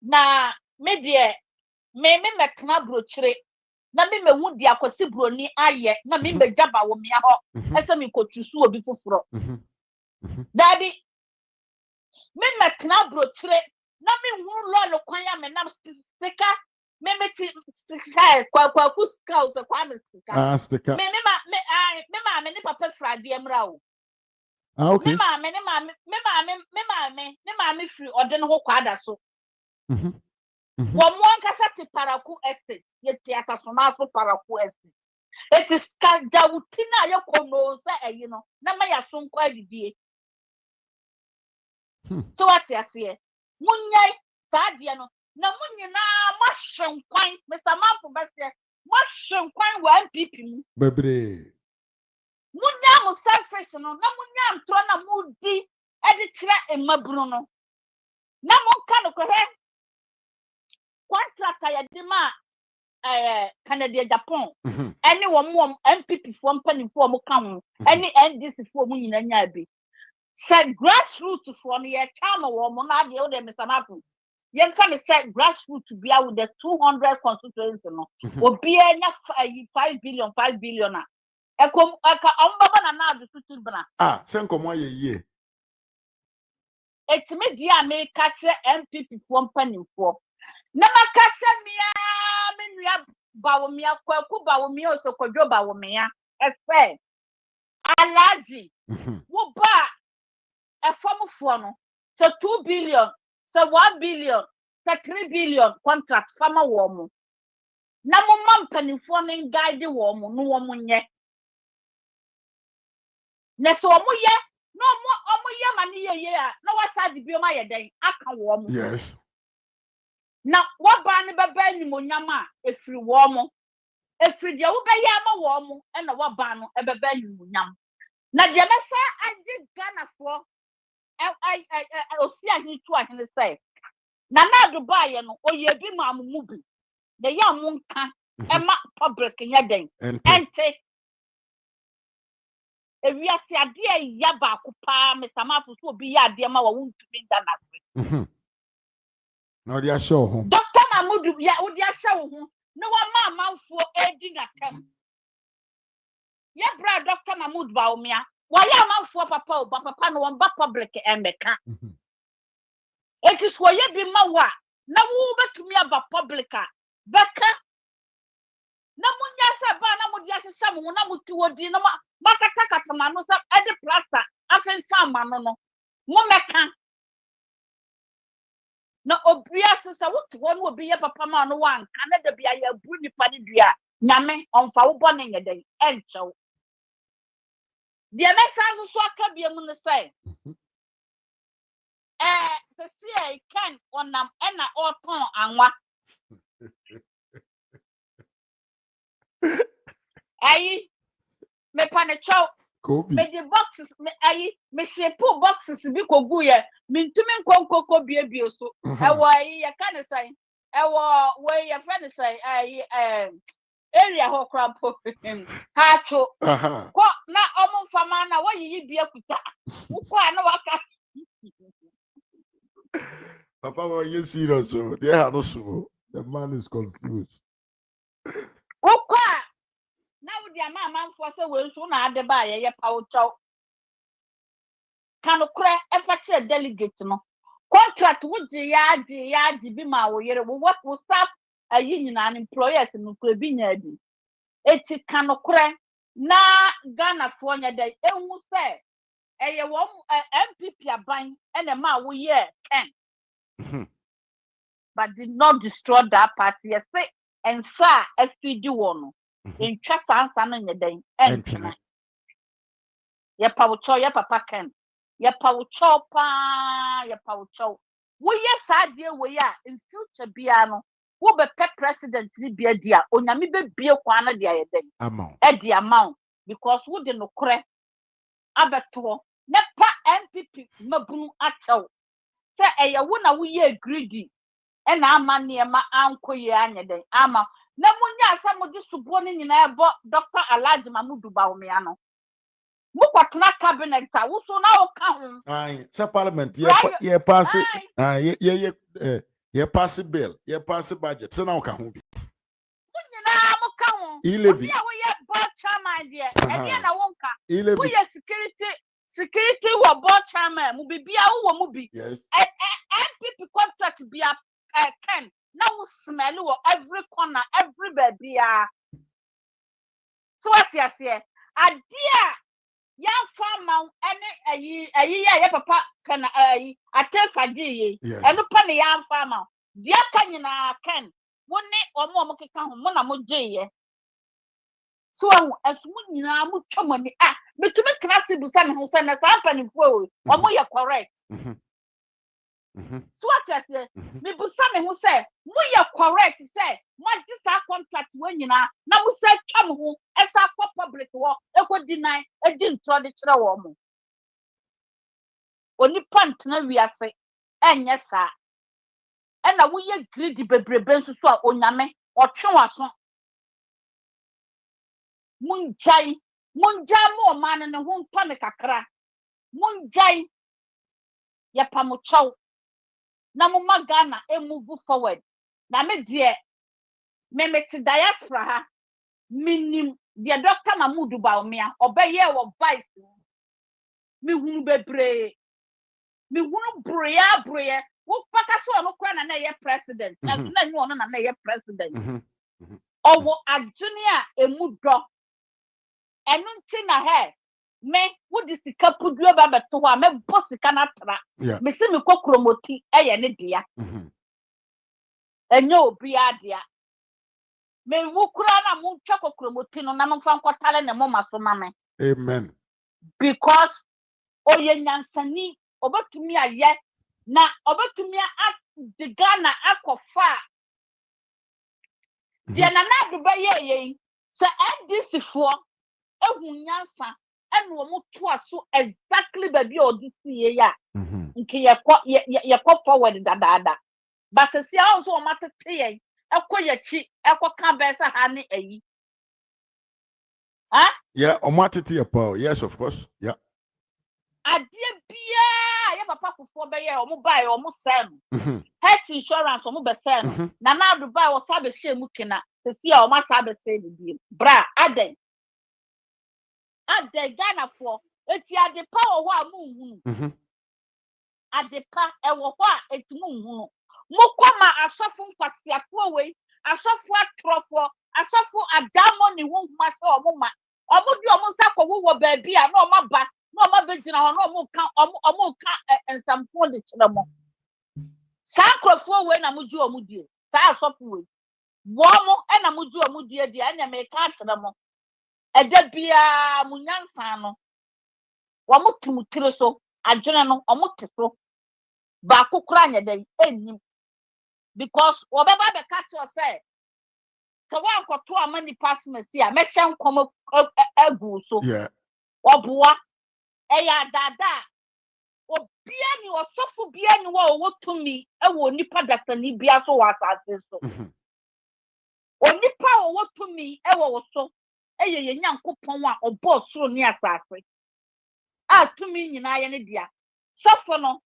Na me de me metna brochire na me hu dia kwasi broni aye na me megaba wo mia ho ese me kotusu obi foforo. Dabi me metna brochire na me hu lolo kwan ya me na sika me meti sika kwa kuska o kwa me sika stika. me ni papa frade emra o Okay. me ma free ode no ho kwada so wo mo ankasa te paraku estate ye te atasoma so paraku estate it is kadawutina ye kono se eyi no na ma ya so nkwa adidie so what ya say munyai saade no na munyina mahwenkwan Mr. Mafu bese mahwenkwan wa NPP mu Bebre. munya mo selfish no na munya ntro na mudi edi kira emaburu no na monka no kwe contract ya de ma Canada Agyapong any wo NPP for mpanimfo mo ka ho any NDC for mo nyina nya bi said grassroots for no ye chama wo mo na de o de Mr. Mafu ye fa me said grassroots be with the 200 constituencies no obi anya 5 billion a ekom aka ombaba na na do tutu bana senkomo ye etime dia me catch NPP for mpanimfo na makacha mia me nua Bawumia kwaku Bawumia osokodwo Bawumia efe alaji wo ba efomfo no So 2 billion, so 1 billion, so 3 billion contract farmer woman. Na mo man penifo ne guide woman no woman ye. Na so omo ye, no omo ye mani ye a, na wasa di bioma ye den aka woman. Yes. Na waba ne baba ni monyama efiri woman. Efiri dia wo be ye ama woman e na waba no e baba ni monyam. Na dia na sa agi Ghana for osi ahini tu ahini say. Na Dubai no oye bi ma mu bi. The young monka Emma public in your day. Ente if you see a dear yaba kupa, Mr. Mafu will be a dear ma won't be done. No, they are sure. Dr. Mahmoud, ya would ya show no one man for a dinner camp. Ya bra Dr. Mahmoud Bawumia. Why am I for papa, but papa no one but public and the camp? It is where you be mawa. Now over to me about publica. Becca. Na munya sa ba na mudia sesa mu na muti wodi na makata kata manu sa ede plasta afen sa manu no mu meka na obia sesa wuti won obi ye papa ma no wan kana da bia ya bru nipa ni dua nyame onfa wo bone nyeden enchew de me san so aka bia mu no sai sesi kan onam ena oton anwa ayi me panecho me the boxes me shape boxes bi kogu ye me ntumi nkonkoko biebie so ewo ayi ye kan say ewo we ye friend say area ho krampo ha cho ko na omo fama na wayi bia kuta ukwa na waka Papa, were you serious? So they are not so. The man is confused. ukwa na wo dia ma for say we so na ade ba ye pawo chow kanu kure efa delegate no contract wo ya bi ma wo yere wo staff ayi nyina an employers no kure bi nya bi eti kanu kure na Ghana fo nya dai ehu se eye wo NPP aban ene ma wo ye 10 but did not destroy that party yes say and fa FPD one in trust answer no nya dai entena ye pawo chow ye papa ken ye pawo chow pa ye pawo chow wo ye sadie we ya in future bia no wo be president ni bia dia onyame be bie kwa na dia ye den amount e dia amount because wo de no kore abeto ne pa NPP mabunu achew se eye wo na wo ye greedy e na ama ne ma ankoye anya den ama na munya asamo di subo ni nyina ebo Dr. Alhaji Mahmoud Bawumia no mukwatna cabinet a wo so na wo ka ho ai sa parliament ye pass ye pass bill ye pass budget so na wo ka ho bi munyina mo ka ho levy ya wo ye board chairman de e dia na wo nka wo levy ye security wo board chairman mu bibia wo mu bi yes MPP contract bia ken na wo smell wo every corner every bebia so asiase adia ya farmer any ayi ya papa kana ayi atefaji ye eno pa ne ya farmer dia ka nyina ken woni omo keka ho mo na mo gye so afu nyina mo twamani metumi class busa ne ho se na sa panifo omo ye correct so asiase me busa me ho se mo ye correct se mo gisa contract we nyina na mo se twam ho esa for public wo eko deny edi ntro de kire wo mo oni pant na wiase enye sa ena wo ye greedy bebrebe nso so a onyame otwe waso munjai mo man ne ho nto ne kakra munjai ye pamochow na mo magana e move forward na me de me meti diaspora ha minim de Dr. Mahmoud Bawumia obeye wo vice mi hunu bebre mi hunu broya wo paka so no kra na ye president na na nyu ono na ye president owo adwene a emu do enu nti na he me wo di sika puduo ba beto ho a me bo sika na tra me se me kokromoti eye ne dia enye obi adia me wo kura na mo twa kokromoti no na mo fa nkotale ne mo maso mame amen because oye nyansani obatumi aye na obatumi a de Ghana akofa de na na do ba ye se NDC fo ehu nyansa enu omo to aso exactly baby odisi ye ya nke ye ko forward dada but see also o matete ye ekoyechi ekoka besa ha ne ayi yeah omatete ye pa yes of course yeah adie bia ye papa kofo be ye omo buy omo sell health insurance omo be sell na na do buy o sabe shemu kina see o ma sabe sell bi bra aden Ghana for eti adepa wo ho a mu hunu adepa e wo ho a eti mu hunu mo koma asofo nkwasiafo we asofo atrofo asofo adamo ni wo ma so omo di omo sa ko wo ba bia na omo ba na omo be gina ho na omo ka ensamfo de kire mo sa krofo we na mo ju omo die sa asofo we wo mo e na mo ju omo die die anya me ka kire mo ede bia munyansa no wo mo tumutire so adwene no omo teso ba kokura nya den enim because wo be ba be ka to say so wa nkoto amani pasma si a me hye nkom agu so yeah oboa eya dada obia ni osofo bia ni wo wotumi e wo nipa dasani bia so wa asase so onipa wo wotumi e wo so eye nyankopon a obo soro ni asase a tumi nyina ye ne dia sofo no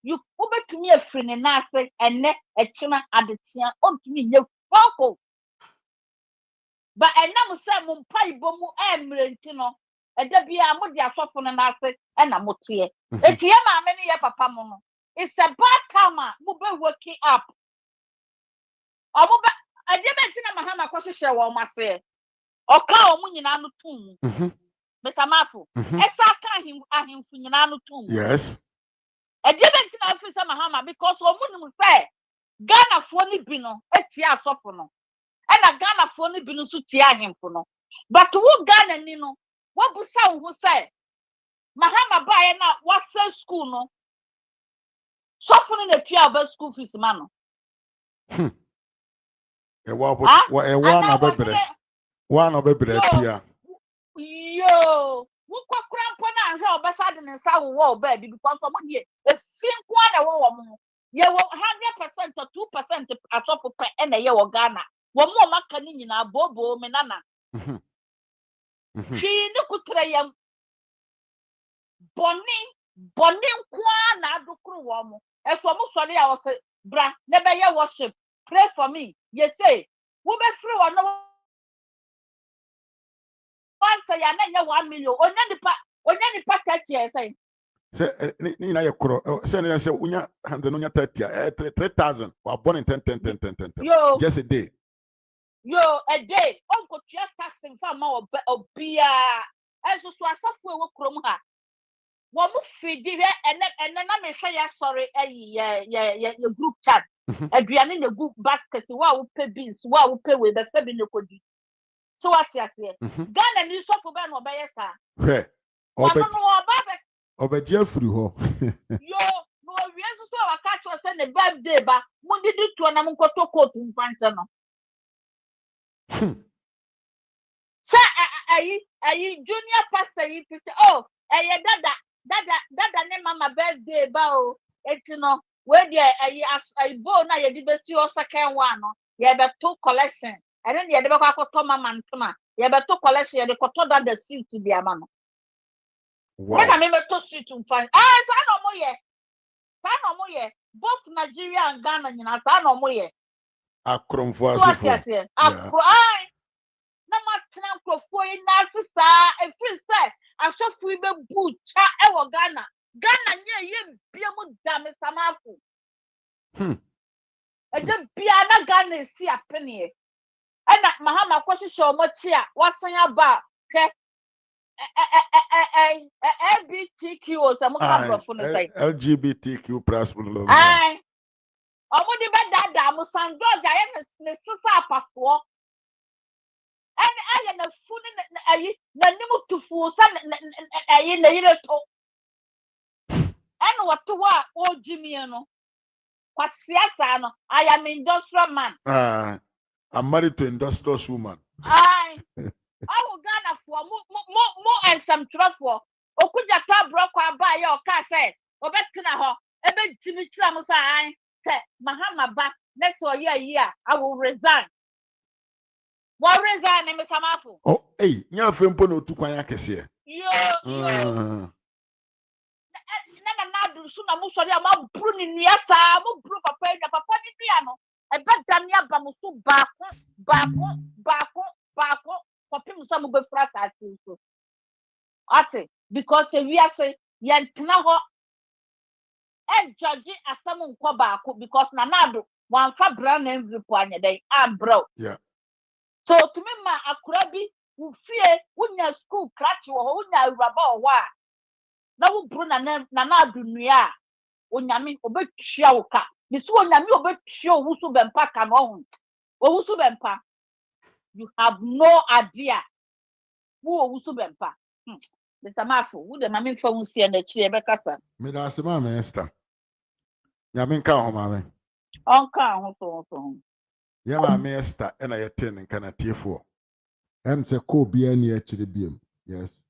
you obetumi afiri ne nase enne echina adetia ontumi nye foko ba enam se mo mpa ibomu emrenti no eda bia mo dia sofo no nase ena motie etie ma me ne ye papa mo no it's a bad time mo be waking up omo ba adebenti na mahama kwahwehwe wo mase oka omu nyina no tum Mr. Mafu esa ka ahimfu nyina no tum yes adebenti na afisa mahama because omu nim say Ghana fo ni bi no etia asofo no ena Ghana fo ni bi no so tia ahimfu no but wo Ghana ni no wo busa wo say mahama ba ye na wasa school no sofo no na tia ba school fees ma no na bebre tia yo wo kwakura mpo na ahwe obesa de nsa wo ba bi because omo die esinko na wo mo ye wo 100% or 2% asofo pe na ye wo Ghana wo mo maka ni nyina bobo me nana fi ni kutra yam boni kwa na adukuru wo mo efo mo sori ya wo se bra ne be ye worship pray for me ye say wo be free wo no once ya na ye 1 million onya ni pa 30 years say ni na ye kro say na say unya 100 unya 30 3000 wa born in 10 just a day a day onko tia taxing fa ma obia enso so asafo e wo krom ha wo mu fidi we ene na me hwe ya sorry ye group chat aduane na group basket wa wo pe beans wa wo pe we be fe bi ne kodi so what ya say Ghana ni sofo be no be yesa hwe obeji afuri ho yo no wi enso so wa ka cho say ne birthday ba mu didi to na mu nkoto coat mfanse no sa ayi junior pastor yi pite dada ne mama birthday ba o etino we dey ayi bo na ye di besi o second one no ye be to collection ene ne ye de be kwa to mama ntoma ye be to collection ye de ko to dada suit bi ama no wow na me to suit mfan sa no mo ye both Nigeria and Ghana nyina sa no mo ye akromfo asefo na matena nkrofo yi na sisa efiri say asofo yi be bucha e wo Ghana nye ye bia mu da me samafo eje bia na Ghana si apene e na mahama kwahwehwe o mochi a wasan aba ke LGBTQ or some kind say. LGBTQ plus. Aye. Omudi be dada mo San George aye ne sisa apato. And aye na funu na aye na nimu tufu sa aye na yire to. And what to wa o Jimmy no. Kwa siasa no, I am industrial man. I'm married to industrial woman. Aye. I will Ghana for more and some trouble. Okuja ta bro kwa ba ya o ka say obetina ho ebe Jimmy chira mo say Mahama ba next year I will resign. What resign me Samafu? Oh, hey, nya fempo no tu kwan akese. Yo. Na do so na mo sori ama bru ni nua sa mo bru papa ni nua no e be dan ya ba mo so baako popim so mo be fra ta so. Ate because we are say yentna ho e judge asam nko baako because na do wan fa bra na envelope anya dey bro. Yeah. So to me ma akura bi wo fie wonya school crash wo ho wonya awuraba wo a na wo bru na do nua onyame obetwia wo ka bisu onyame obetwia wo so bempa ka no wo so bempa. You have no idea wo so bempa. Mr. Mafu, wo de mame fa wo sie na chire be kasa. Me da se ma me Esther. Nyame nka ho ma me. Onka ho so. Ya ma me Esther e na ye ten nka na tiefo. Em se ko bia ni e chire biem. Yes.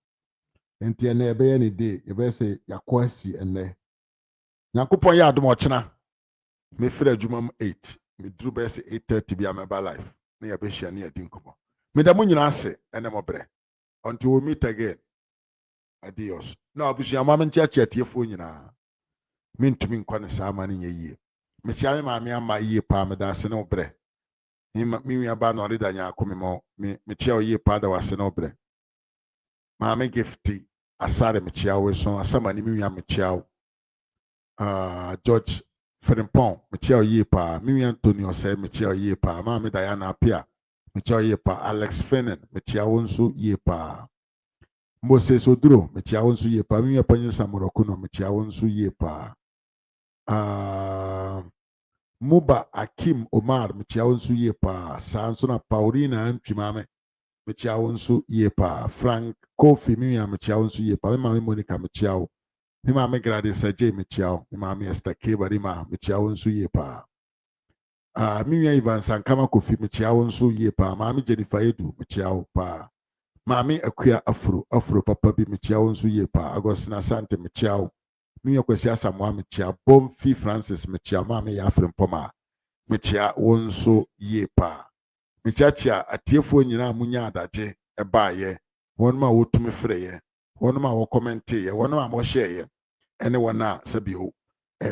Enti na ebe ye ni day, e be se yakwasi enne. Yakopon ya adom ochena. Me frɛ adwuma m 8. Me duru be se 8:30 bia me ba life. Na ya be hia na ya di nkomo. Me da mo nyina ase ene mo bre. Until we meet again. Adios. No, abusia mama nchachi atiefo nyina. Mintumi nkwa ne saa ma ne nye yie. Me sia me maame ama yie pa me da se ne obre. Mi ba no reda nya akome mo. Me chia o yie pa da wase ne obre. Maame gifti asare me chia we so asama ni mi me chia George Frimpong me chia o yie pa. Mi Antonio say me chia o yie pa. Maame Diana Apia me chia o yie pa. Alex Fenen me chia wo nso yie pa. Moses Oduro me chia wo nso yie pa. Mi Panyin Samoroko no me chia wo nso yie pa. Muba Akim Omar me chia wo nso yie pa. Sanso na Paulina Antwimame me chia wo nso yie pa. Frank Kofi mi me chia wo nso yie pa. Me mama Monica me chia wo. Me mama Gladys J me chia wo. Me mama Esther Kebari ma me chia wo nso yie pa. Mi Ivan Sankama Kofi me chia wo nso yie pa. Mama Jennifer Edu me chia wo pa. Mami Akua Afro papa bi me chia wo nso yie pa. Agostina Sante me chia wo. Mi Kwesi Asamoah me chia. Bomfi Francis me chia. Mama ya Frimpoma me chia wo nso yie pa. Me chia chia atiefo nyina munya adaje e ba ye. Won ma wotumi frɛ ye. Won ma wo comment ye. Won ma mo share ye. Ene wona sabio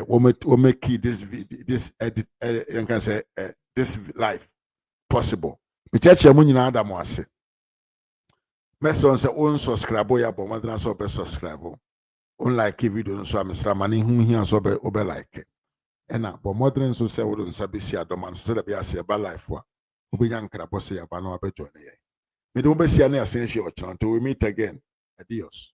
we make this edit you can say this life possible. Me chia chia munyina adamo ase. Meson se on subscribe ya bo madra so be subscribe. On like video so amsra mani hu hia so be obe like. Ena bo modern so se wo nsa be si adoma so se be ase ba life wa. Obi yankra bo se ya ba no abejo ne ye. Me do be si na asenhye o chant we meet again. Adios.